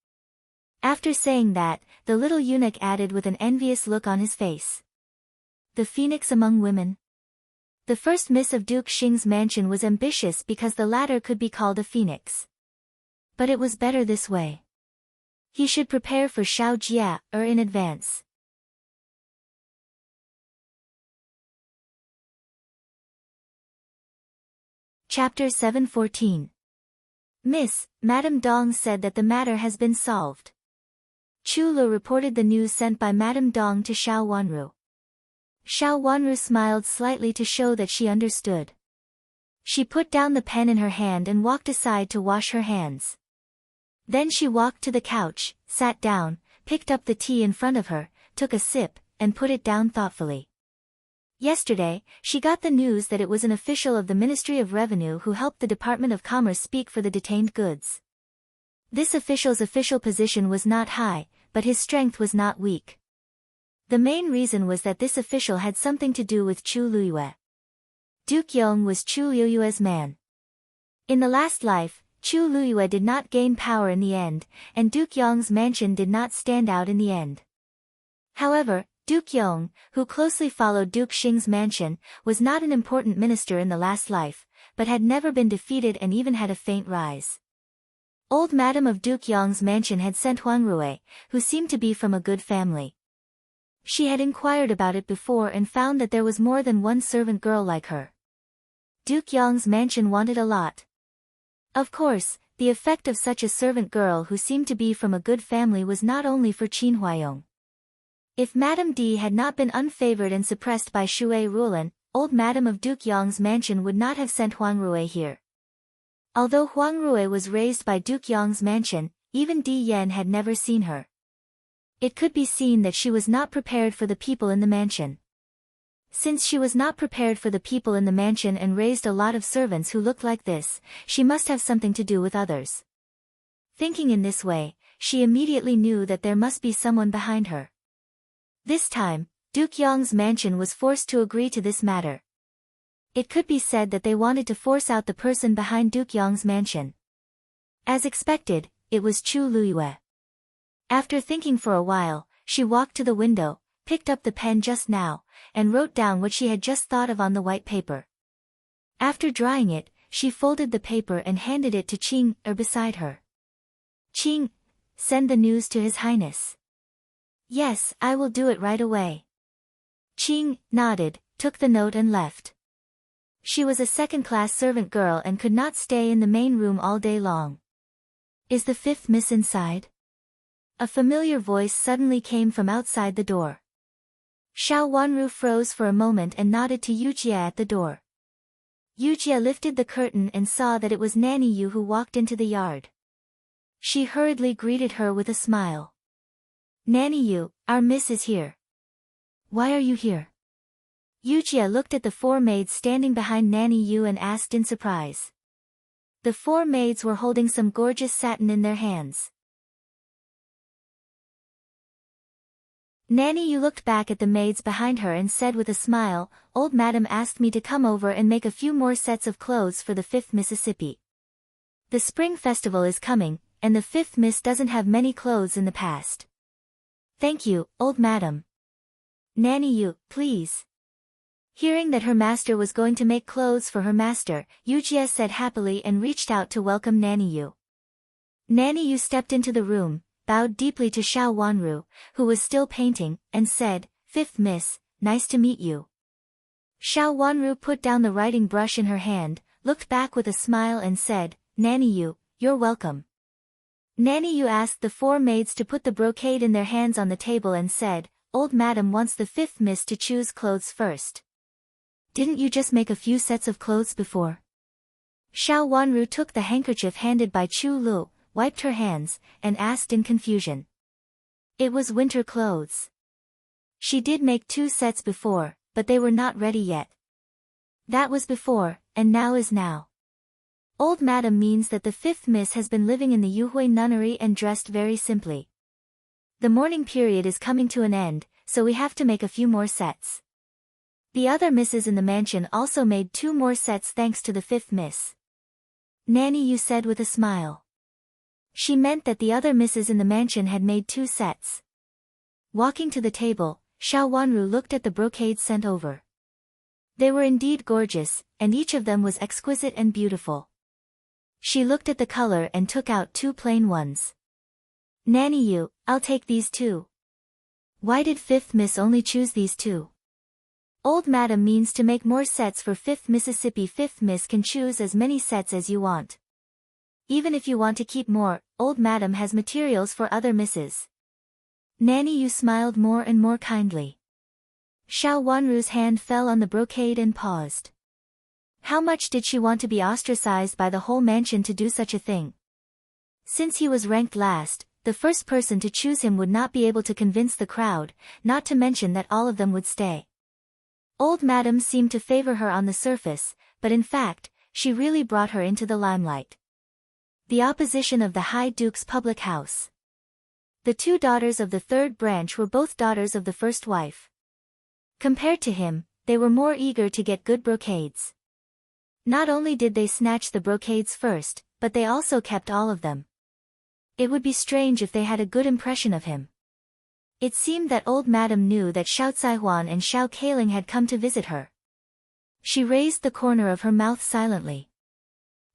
After saying that, the little eunuch added with an envious look on his face. The phoenix among women? The first miss of Duke Xing's mansion was ambitious because the latter could be called a phoenix. But it was better this way. He should prepare for Xiao Jia, in advance. Chapter 714. Miss, Madame Dong said that the matter has been solved. Chu Lu reported the news sent by Madame Dong to Xiao Wanru. Xiao Wanru smiled slightly to show that she understood. She put down the pen in her hand and walked aside to wash her hands. Then she walked to the couch, sat down, picked up the tea in front of her, took a sip, and put it down thoughtfully. Yesterday, she got the news that it was an official of the Ministry of Revenue who helped the Department of Commerce speak for the detained goods. This official's official position was not high, but his strength was not weak. The main reason was that this official had something to do with Chu Luyue. Duke Yong was Chu Luyue's man. In the last life, Chu Luyue did not gain power in the end, and Duke Yong's mansion did not stand out in the end. However, Duke Yong, who closely followed Duke Xing's mansion, was not an important minister in the last life, but had never been defeated and even had a faint rise. Old Madam of Duke Yong's mansion had sent Huang Rui, who seemed to be from a good family. She had inquired about it before and found that there was more than one servant girl like her. Duke Yong's mansion wanted a lot. Of course, the effect of such a servant girl who seemed to be from a good family was not only for Qin Huayong. If Madame D had not been unfavored and suppressed by Shui Rulan, old Madam of Duke Yong's mansion would not have sent Huang Rui here. Although Huang Rui was raised by Duke Yong's mansion, even Di Yan had never seen her. It could be seen that she was not prepared for the people in the mansion. Since she was not prepared for the people in the mansion and raised a lot of servants who looked like this, she must have something to do with others. Thinking in this way, she immediately knew that there must be someone behind her. This time, Duke Yong's mansion was forced to agree to this matter. It could be said that they wanted to force out the person behind Duke Yong's mansion. As expected, it was Chu Luyue. After thinking for a while, she walked to the window, picked up the pen just now, and wrote down what she had just thought of on the white paper. After drying it, she folded the paper and handed it to Qing beside her. Qing, send the news to His Highness. Yes, I will do it right away. Qing nodded, took the note and left. She was a second-class servant girl and could not stay in the main room all day long. Is the fifth miss inside? A familiar voice suddenly came from outside the door. Xiao Wanru froze for a moment and nodded to Yujia at the door. Yujia lifted the curtain and saw that it was Nanny Yu who walked into the yard. She hurriedly greeted her with a smile. Nanny Yu, our miss is here. Why are you here? Yujia looked at the four maids standing behind Nanny Yu and asked in surprise. The four maids were holding some gorgeous satin in their hands. Nanny Yu looked back at the maids behind her and said with a smile, Old Madam asked me to come over and make a few more sets of clothes for the 5th Mississippi. The spring festival is coming, and the 5th Miss doesn't have many clothes in the past. Thank you, Old Madam. Nanny Yu, please. Hearing that her master was going to make clothes for her master, Yujia said happily and reached out to welcome Nanny Yu. Nanny Yu stepped into the room, bowed deeply to Xiao Wanru, who was still painting, and said, 5th Miss, nice to meet you. Xiao Wanru put down the writing brush in her hand, looked back with a smile and said, Nanny Yu, you're welcome. Nanny Yu asked the four maids to put the brocade in their hands on the table and said, Old Madam wants the 5th Miss to choose clothes first. Didn't you just make a few sets of clothes before? Xiao Wanru took the handkerchief handed by Chu Lu, wiped her hands, and asked in confusion. It was winter clothes. She did make 2 sets before, but they were not ready yet. That was before, and now is now. Old Madam means that the 5th Miss has been living in the Yuhui nunnery and dressed very simply. The mourning period is coming to an end, so we have to make a few more sets. The other misses in the mansion also made 2 more sets thanks to the 5th Miss. Nanny Yu said with a smile. She meant that the other misses in the mansion had made 2 sets. Walking to the table, Xiao Wanru looked at the brocades sent over. They were indeed gorgeous, and each of them was exquisite and beautiful. She looked at the color and took out 2 plain ones. Nanny Yu, I'll take these 2. Why did 5th Miss only choose these 2? Old Madam means to make more sets for 5th Mississippi. 5th Miss can choose as many sets as you want. Even if you want to keep more, Old Madam has materials for other misses. Nanny Yu smiled more and more kindly. Xiao Wanru's hand fell on the brocade and paused. How much did she want to be ostracized by the whole mansion to do such a thing? Since he was ranked last, the first person to choose him would not be able to convince the crowd, not to mention that all of them would stay. Old Madam seemed to favor her on the surface, but in fact, she really brought her into the limelight. The opposition of the High Duke's public house. The 2 daughters of the 3rd branch were both daughters of the first wife. Compared to him, they were more eager to get good brocades. Not only did they snatch the brocades first, but they also kept all of them. It would be strange if they had a good impression of him. It seemed that Old Madam knew that Xiao Caihuan and Xiao Kailing had come to visit her. She raised the corner of her mouth silently.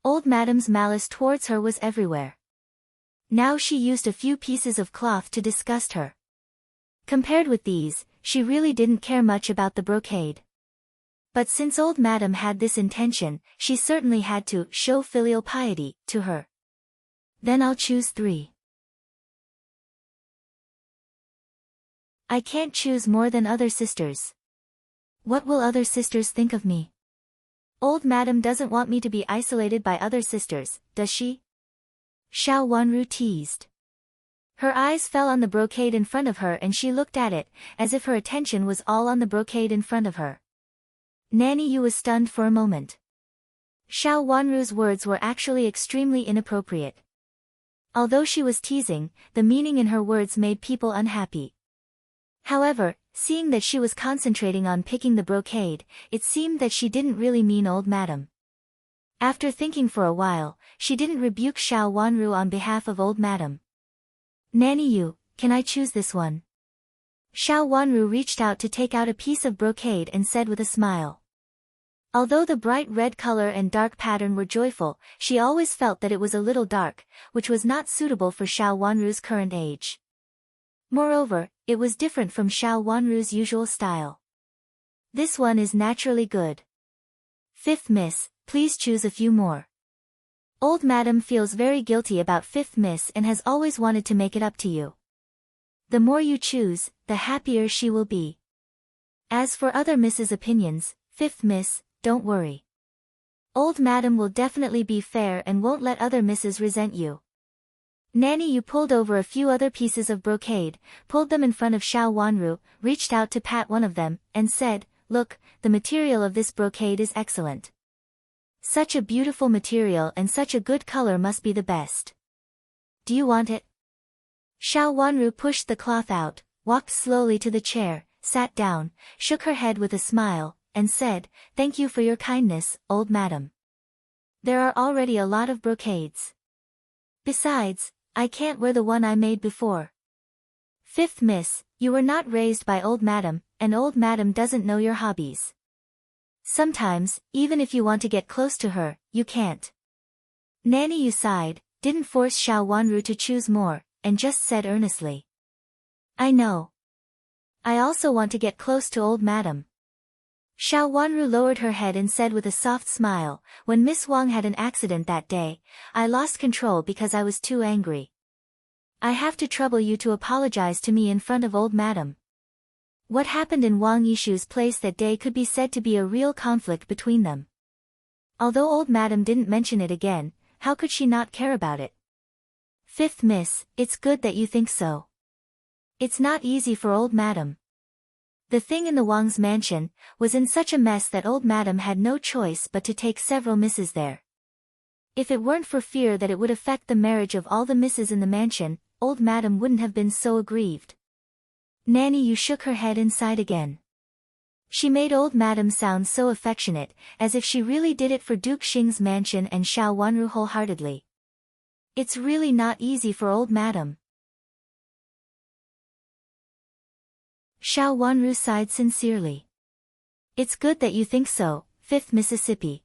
Old Madam's malice towards her was everywhere. Now she used a few pieces of cloth to disgust her. Compared with these, she really didn't care much about the brocade. But since Old Madam had this intention, she certainly had to show filial piety to her. Then I'll choose 3. I can't choose more than other sisters. What will other sisters think of me? Old Madam doesn't want me to be isolated by other sisters, does she? Xiao Wanru teased. Her eyes fell on the brocade in front of her and she looked at it, as if her attention was all on the brocade in front of her. Nanny Yu was stunned for a moment. Xiao Wanru's words were actually extremely inappropriate. Although she was teasing, the meaning in her words made people unhappy. However, Seeing that she was concentrating on picking the brocade, it seemed that she didn't really mean old madam. After thinking for a while, she didn't rebuke Xiao Wanru on behalf of old madam. Nanny Yu, can I choose this one? Xiao Wanru reached out to take out a piece of brocade and said with a smile. Although the bright red color and dark pattern were joyful, she always felt that it was a little dark, which was not suitable for Xiao Wanru's current age. Moreover, it was different from Xiao Wanru's usual style. This one is naturally good. Fifth miss, please choose a few more. Old madam feels very guilty about fifth miss and has always wanted to make it up to you. The more you choose, the happier she will be. As for other misses' opinions, fifth miss, don't worry. Old madam will definitely be fair and won't let other misses resent you. Nanny Yu pulled over a few other pieces of brocade, pulled them in front of Xiao Wanru, reached out to pat one of them, and said, "Look, the material of this brocade is excellent. Such a beautiful material and such a good color must be the best. Do you want it?" Xiao Wanru pushed the cloth out, walked slowly to the chair, sat down, shook her head with a smile, and said, "Thank you for your kindness, old madam. There are already a lot of brocades. Besides, I can't wear the one I made before. Fifth miss, you were not raised by old madam, and old madam doesn't know your hobbies. Sometimes, even if you want to get close to her, you can't." Nanny Yu sighed, didn't force Xiao Wanru to choose more, and just said earnestly, "I know. I also want to get close to old madam." Xiao Wanru lowered her head and said with a soft smile, "When Miss Wang had an accident that day, I lost control because I was too angry. I have to trouble you to apologize to me in front of old madam." What happened in Wang Yishu's place that day could be said to be a real conflict between them. Although old madam didn't mention it again, how could she not care about it? Fifth miss, it's good that you think so. It's not easy for old madam. The thing in the Wang's mansion was in such a mess that old madam had no choice but to take several misses there. If it weren't for fear that it would affect the marriage of all the misses in the mansion, old madam wouldn't have been so aggrieved. Nanny Yu shook her head and sighed again. She made old madam sound so affectionate, as if she really did it for Duke Xing's mansion and Xiao Wanru wholeheartedly. It's really not easy for old madam. Xiao Wanru sighed sincerely. It's good that you think so, Fifth Mississippi.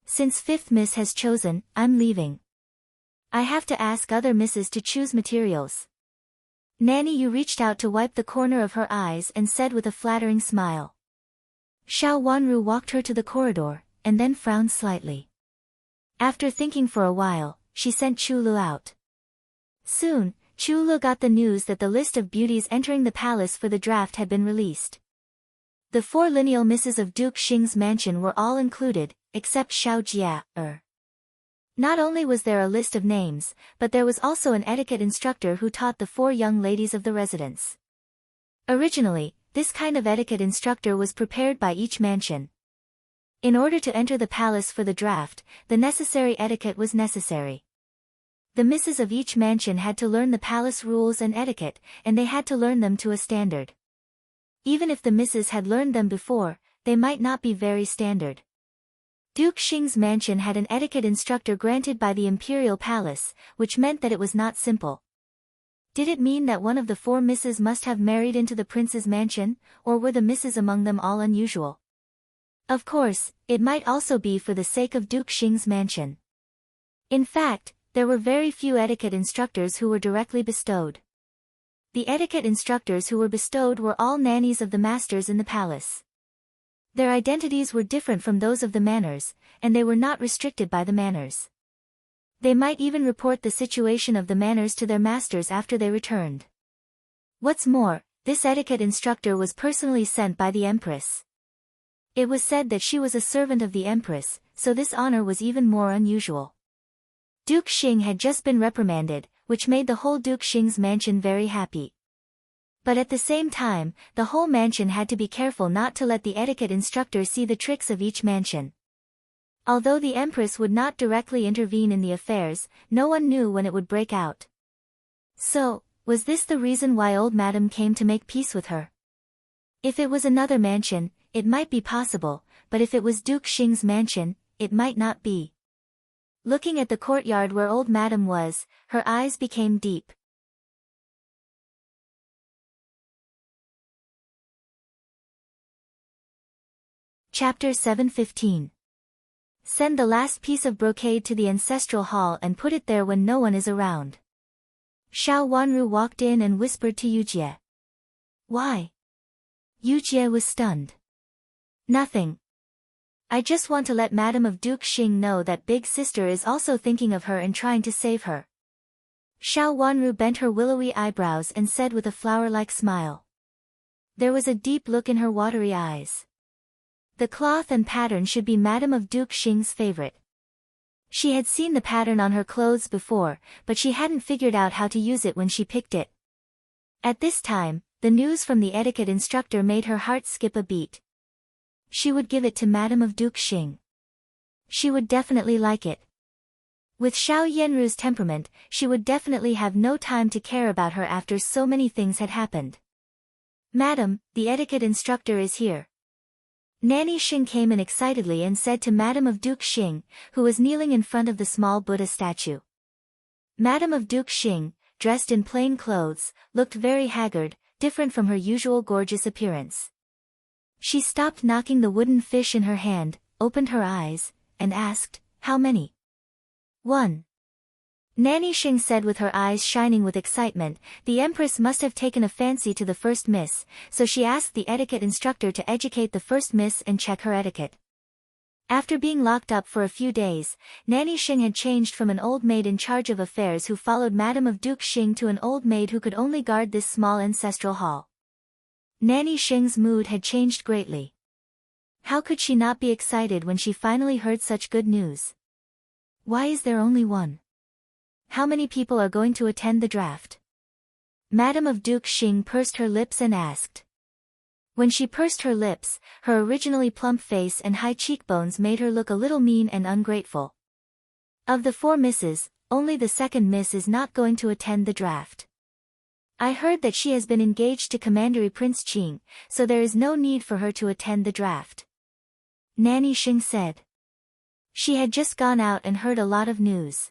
Since Fifth Miss has chosen, I'm leaving. I have to ask other misses to choose materials. Nanny Yu reached out to wipe the corner of her eyes and said with a flattering smile. Xiao Wanru walked her to the corridor, and then frowned slightly. After thinking for a while, she sent Chulu out. Soon, Chulu got the news that the list of beauties entering the palace for the draft had been released. The 4 lineal misses of Duke Xing's mansion were all included, except Xiao Jia. Not only was there a list of names, but there was also an etiquette instructor who taught the 4 young ladies of the residence. Originally, this kind of etiquette instructor was prepared by each mansion. In order to enter the palace for the draft, the necessary etiquette was necessary. The misses of each mansion had to learn the palace rules and etiquette, and they had to learn them to a standard. Even if the misses had learned them before, they might not be very standard. Duke Xing's mansion had an etiquette instructor granted by the imperial palace, which meant that it was not simple. Did it mean that one of the 4 misses must have married into the prince's mansion, or were the misses among them all unusual? Of course, it might also be for the sake of Duke Xing's mansion. In fact, there were very few etiquette instructors who were directly bestowed. The etiquette instructors who were bestowed were all nannies of the masters in the palace. Their identities were different from those of the manners, and they were not restricted by the manners. They might even report the situation of the manners to their masters after they returned. What's more, this etiquette instructor was personally sent by the empress. It was said that she was a servant of the empress, so this honor was even more unusual. Duke Xing had just been reprimanded, which made the whole Duke Xing's mansion very happy. But at the same time, the whole mansion had to be careful not to let the etiquette instructor see the tricks of each mansion. Although the empress would not directly intervene in the affairs, no one knew when it would break out. So, was this the reason why old madam came to make peace with her? If it was another mansion, it might be possible, but if it was Duke Xing's mansion, it might not be. Looking at the courtyard where old Madam was, her eyes became deep. Chapter 7:15. Send the last piece of brocade to the ancestral hall and put it there when no one is around. Xiao Wanru walked in and whispered to Yujie. Why? Yujie was stunned. Nothing. I just want to let Madam of Duke Xing know that big sister is also thinking of her and trying to save her. Xiao Wanru bent her willowy eyebrows and said with a flower-like smile. There was a deep look in her watery eyes. The cloth and pattern should be Madam of Duke Xing's favorite. She had seen the pattern on her clothes before, but she hadn't figured out how to use it when she picked it. At this time, the news from the etiquette instructor made her heart skip a beat. She would give it to Madam of Duke Xing. She would definitely like it. With Xiao Yanru's temperament, she would definitely have no time to care about her after so many things had happened. Madam, the etiquette instructor is here. Nanny Xing came in excitedly and said to Madam of Duke Xing, who was kneeling in front of the small Buddha statue. Madam of Duke Xing, dressed in plain clothes, looked very haggard, different from her usual gorgeous appearance. She stopped knocking the wooden fish in her hand, opened her eyes, and asked, How many? 1. Nanny Xing said with her eyes shining with excitement. The Empress must have taken a fancy to the first miss, so she asked the etiquette instructor to educate the first miss and check her etiquette. After being locked up for a few days, Nanny Xing had changed from an old maid in charge of affairs who followed Madam of Duke Xing to an old maid who could only guard this small ancestral hall. Nanny Xing's mood had changed greatly. How could she not be excited when she finally heard such good news? Why is there only one? How many people are going to attend the draft? Madam of Duke Xing pursed her lips and asked. When she pursed her lips, her originally plump face and high cheekbones made her look a little mean and ungrateful. Of the 4 misses, only the second miss is not going to attend the draft. I heard that she has been engaged to Commandery Prince Qing, so there is no need for her to attend the draft. Nanny Xing said. She had just gone out and heard a lot of news.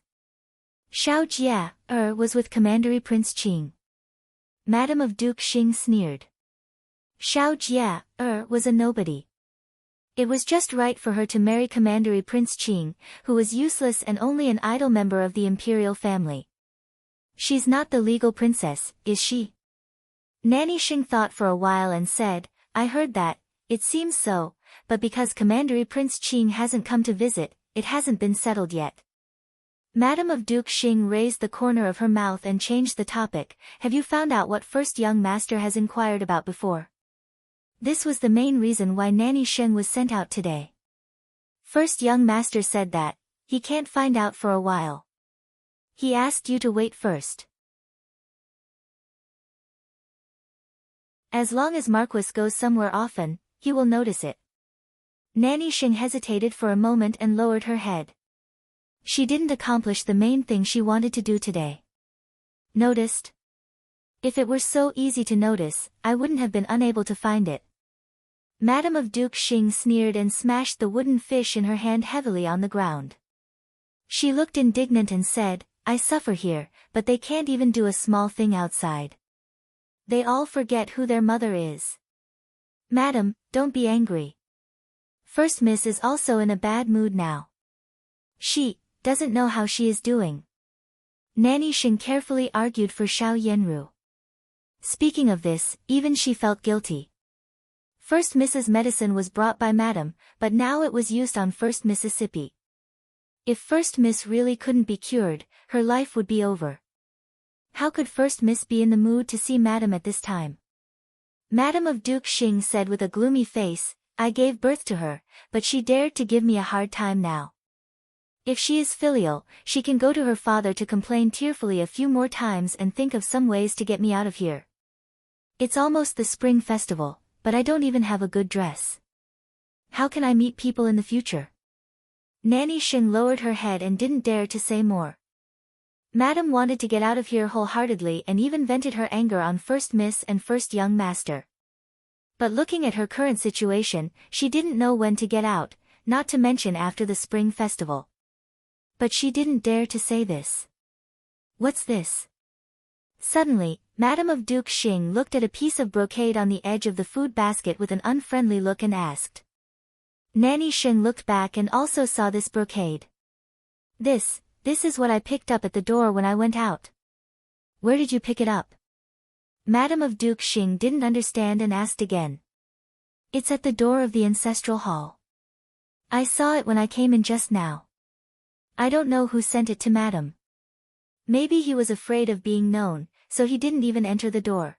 Xiao Jia was with Commandery Prince Qing. Madam of Duke Xing sneered. Xiao Jia was a nobody. It was just right for her to marry Commandery Prince Qing, who was useless and only an idle member of the imperial family. She's not the legal princess, is she? Nanny Xing thought for a while and said, I heard that, it seems so, but because Commandery Prince Qing hasn't come to visit, it hasn't been settled yet. Madam of Duke Xing raised the corner of her mouth and changed the topic. Have you found out what first young master has inquired about before? This was the main reason why Nanny Xing was sent out today. First young master said that, he can't find out for a while. He asked you to wait first. As long as Marquis goes somewhere often, he will notice it. Nanny Xing hesitated for a moment and lowered her head. She didn't accomplish the main thing she wanted to do today. Noticed? If it were so easy to notice, I wouldn't have been unable to find it. Madam of Duke Xing sneered and smashed the wooden fish in her hand heavily on the ground. She looked indignant and said, I suffer here, but they can't even do a small thing outside. They all forget who their mother is. Madam, don't be angry. First Miss is also in a bad mood now. She doesn't know how she is doing. Nanny Xing carefully argued for Xiao Yanru. Speaking of this, even she felt guilty. First Mrs. Medicine was brought by Madam, but now it was used on First Mississippi. If First Miss really couldn't be cured, her life would be over. How could First Miss be in the mood to see Madam at this time? Madam of Duke Xing said with a gloomy face, I gave birth to her, but she dared to give me a hard time now. If she is filial, she can go to her father to complain tearfully a few more times and think of some ways to get me out of here. It's almost the spring festival, but I don't even have a good dress. How can I meet people in the future? Nanny Xing lowered her head and didn't dare to say more. Madam wanted to get out of here wholeheartedly and even vented her anger on First Miss and First Young Master. But looking at her current situation, she didn't know when to get out, not to mention after the spring festival. But she didn't dare to say this. What's this? Suddenly, Madame of Duke Xing looked at a piece of brocade on the edge of the food basket with an unfriendly look and asked. Nanny Xing looked back and also saw this brocade. This is what I picked up at the door when I went out. Where did you pick it up? Madame of Duke Xing didn't understand and asked again. It's at the door of the ancestral hall. I saw it when I came in just now. I don't know who sent it to Madame. Maybe he was afraid of being known, so he didn't even enter the door.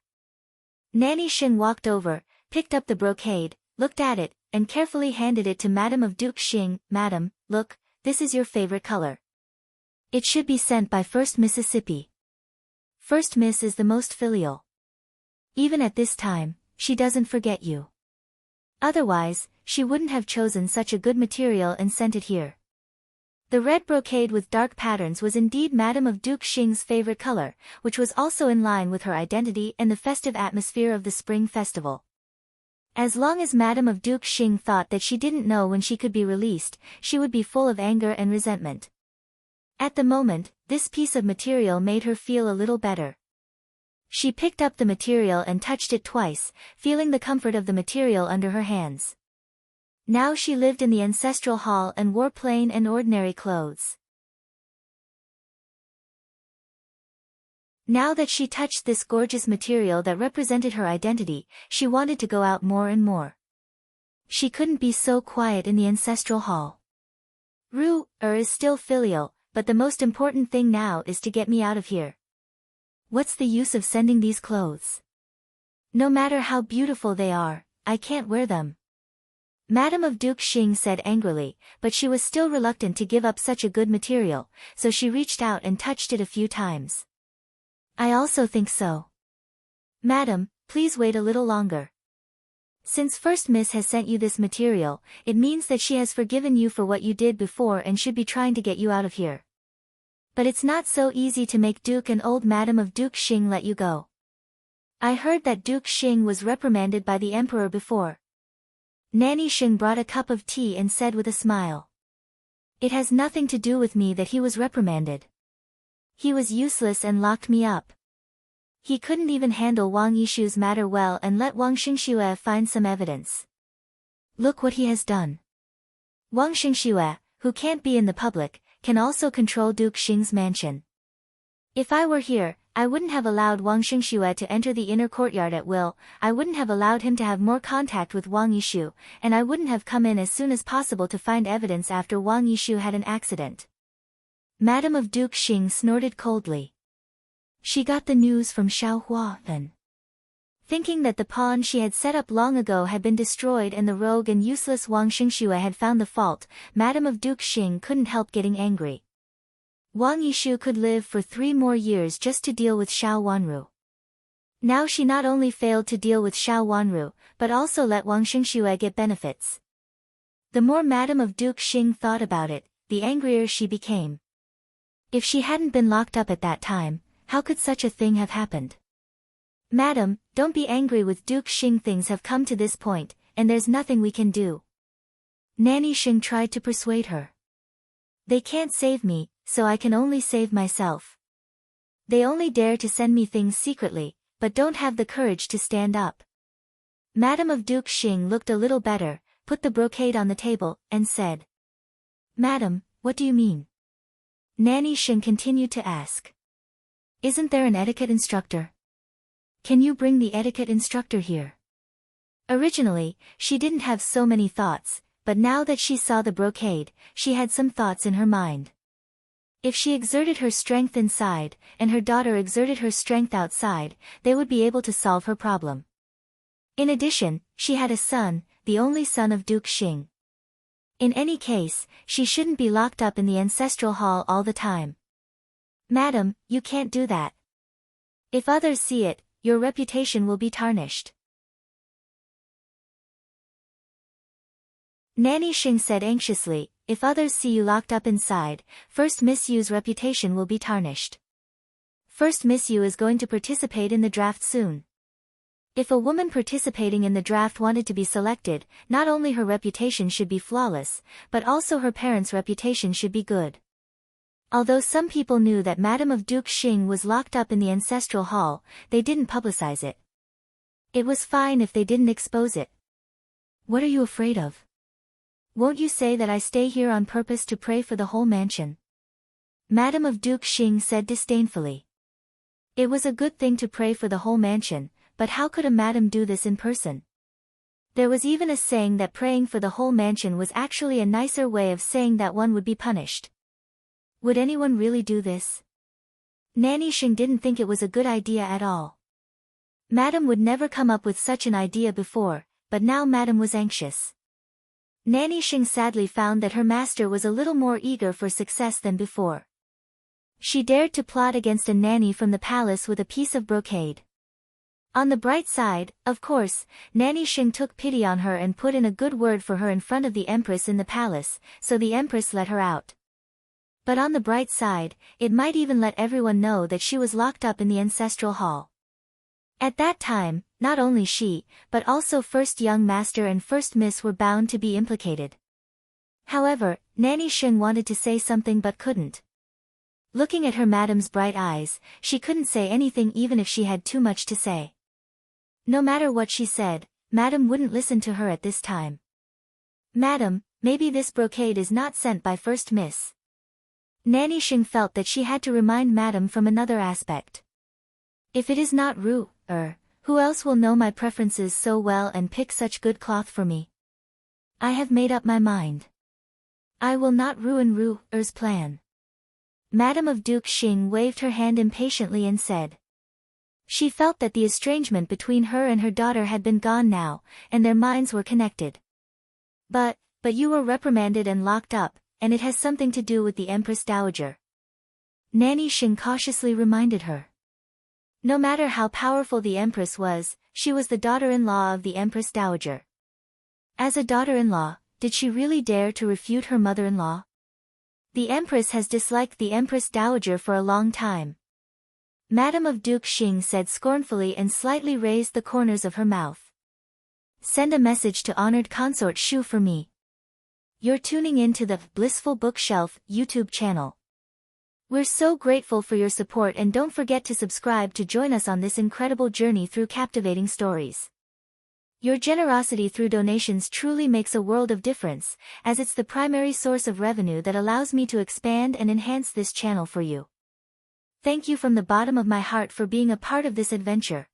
Nanny Xing walked over, picked up the brocade, looked at it, and carefully handed it to Madame of Duke Xing. Madam, look, this is your favorite color. It should be sent by First Mississippi. First Miss is the most filial. Even at this time, she doesn't forget you. Otherwise, she wouldn't have chosen such a good material and sent it here. The red brocade with dark patterns was indeed Madame of Duke Xing's favorite color, which was also in line with her identity and the festive atmosphere of the Spring Festival. As long as Madame of Duke Xing thought that she didn't know when she could be released, she would be full of anger and resentment. At the moment, this piece of material made her feel a little better. She picked up the material and touched it twice, feeling the comfort of the material under her hands. Now she lived in the ancestral hall and wore plain and ordinary clothes. Now that she touched this gorgeous material that represented her identity, she wanted to go out more and more. She couldn't be so quiet in the ancestral hall. Is still filial, but the most important thing now is to get me out of here. What's the use of sending these clothes? No matter how beautiful they are, I can't wear them. Madame of Duke Xing said angrily, but she was still reluctant to give up such a good material, so she reached out and touched it a few times. I also think so. Madam, please wait a little longer. Since First Miss has sent you this material, it means that she has forgiven you for what you did before and should be trying to get you out of here. But it's not so easy to make Duke and old Madame of Duke Xing let you go. I heard that Duke Xing was reprimanded by the Emperor before. Nanny Xing brought a cup of tea and said with a smile. It has nothing to do with me that he was reprimanded. He was useless and locked me up. He couldn't even handle Wang Yishu's matter well and let Wang Xingxue find some evidence. Look what he has done. Wang Xingxue, who can't be in the public, can also control Duke Xing's mansion. If I were here, I wouldn't have allowed Wang Xingxue to enter the inner courtyard at will, I wouldn't have allowed him to have more contact with Wang Yishu, and I wouldn't have come in as soon as possible to find evidence after Wang Yishu had an accident. Madame of Duke Xing snorted coldly. She got the news from Xiaohua then. Thinking that the pawn she had set up long ago had been destroyed and the rogue and useless Wang Xingxue had found the fault, Madame of Duke Xing couldn't help getting angry. Wang Yishu could live for 3 more years just to deal with Xiao Wanru. Now she not only failed to deal with Xiao Wanru, but also let Wang Xingxue get benefits. The more Madame of Duke Xing thought about it, the angrier she became. If she hadn't been locked up at that time, how could such a thing have happened? Madam, don't be angry with Duke Xing, things have come to this point, and there's nothing we can do. Nanny Xing tried to persuade her. They can't save me, so I can only save myself. They only dare to send me things secretly, but don't have the courage to stand up. Madame of Duke Xing looked a little better, put the brocade on the table, and said. Madam, what do you mean? Nanny Xing continued to ask. Isn't there an etiquette instructor? Can you bring the etiquette instructor here? Originally, she didn't have so many thoughts, but now that she saw the brocade, she had some thoughts in her mind. If she exerted her strength inside, and her daughter exerted her strength outside, they would be able to solve her problem. In addition, she had a son, the only son of Duke Xing. In any case, she shouldn't be locked up in the ancestral hall all the time. Madam, you can't do that. If others see it, your reputation will be tarnished. Nanny Xing said anxiously, if others see you locked up inside, First Miss Yu's reputation will be tarnished. First Miss Yu is going to participate in the draft soon. If a woman participating in the draft wanted to be selected, not only her reputation should be flawless, but also her parents' reputation should be good. Although some people knew that Madame of Duke Xing was locked up in the ancestral hall, they didn't publicize it. It was fine if they didn't expose it. What are you afraid of? Won't you say that I stay here on purpose to pray for the whole mansion? Madame of Duke Xing said disdainfully. It was a good thing to pray for the whole mansion, but how could a madam do this in person? There was even a saying that praying for the whole mansion was actually a nicer way of saying that one would be punished. Would anyone really do this? Nanny Xing didn't think it was a good idea at all. Madam would never come up with such an idea before, but now Madam was anxious. Nanny Xing sadly found that her master was a little more eager for success than before. She dared to plot against a nanny from the palace with a piece of brocade. On the bright side, of course, Nanny Xing took pity on her and put in a good word for her in front of the Empress in the palace, so the Empress let her out. But on the bright side, it might even let everyone know that she was locked up in the ancestral hall. At that time, not only she, but also First Young Master and First Miss were bound to be implicated. However, Nanny Xing wanted to say something but couldn't. Looking at her madam's bright eyes, she couldn't say anything even if she had too much to say. No matter what she said, Madam wouldn't listen to her at this time. Madam, maybe this brocade is not sent by First Miss. Nanny Xing felt that she had to remind Madam from another aspect. If it is not who else will know my preferences so well and pick such good cloth for me? I have made up my mind. I will not ruin Ru's plan. Madame of Duke Xing waved her hand impatiently and said. She felt that the estrangement between her and her daughter had been gone now, and their minds were connected. But you were reprimanded and locked up, and it has something to do with the Empress Dowager. Nanny Xing cautiously reminded her. No matter how powerful the Empress was, she was the daughter-in-law of the Empress Dowager. As a daughter-in-law, did she really dare to refute her mother-in-law? The Empress has disliked the Empress Dowager for a long time. Madame of Duke Xing said scornfully and slightly raised the corners of her mouth. Send a message to honored consort Shu for me. You're tuning in to the Blissful Bookshelf YouTube channel. We're so grateful for your support, and don't forget to subscribe to join us on this incredible journey through captivating stories. Your generosity through donations truly makes a world of difference, as it's the primary source of revenue that allows me to expand and enhance this channel for you. Thank you from the bottom of my heart for being a part of this adventure.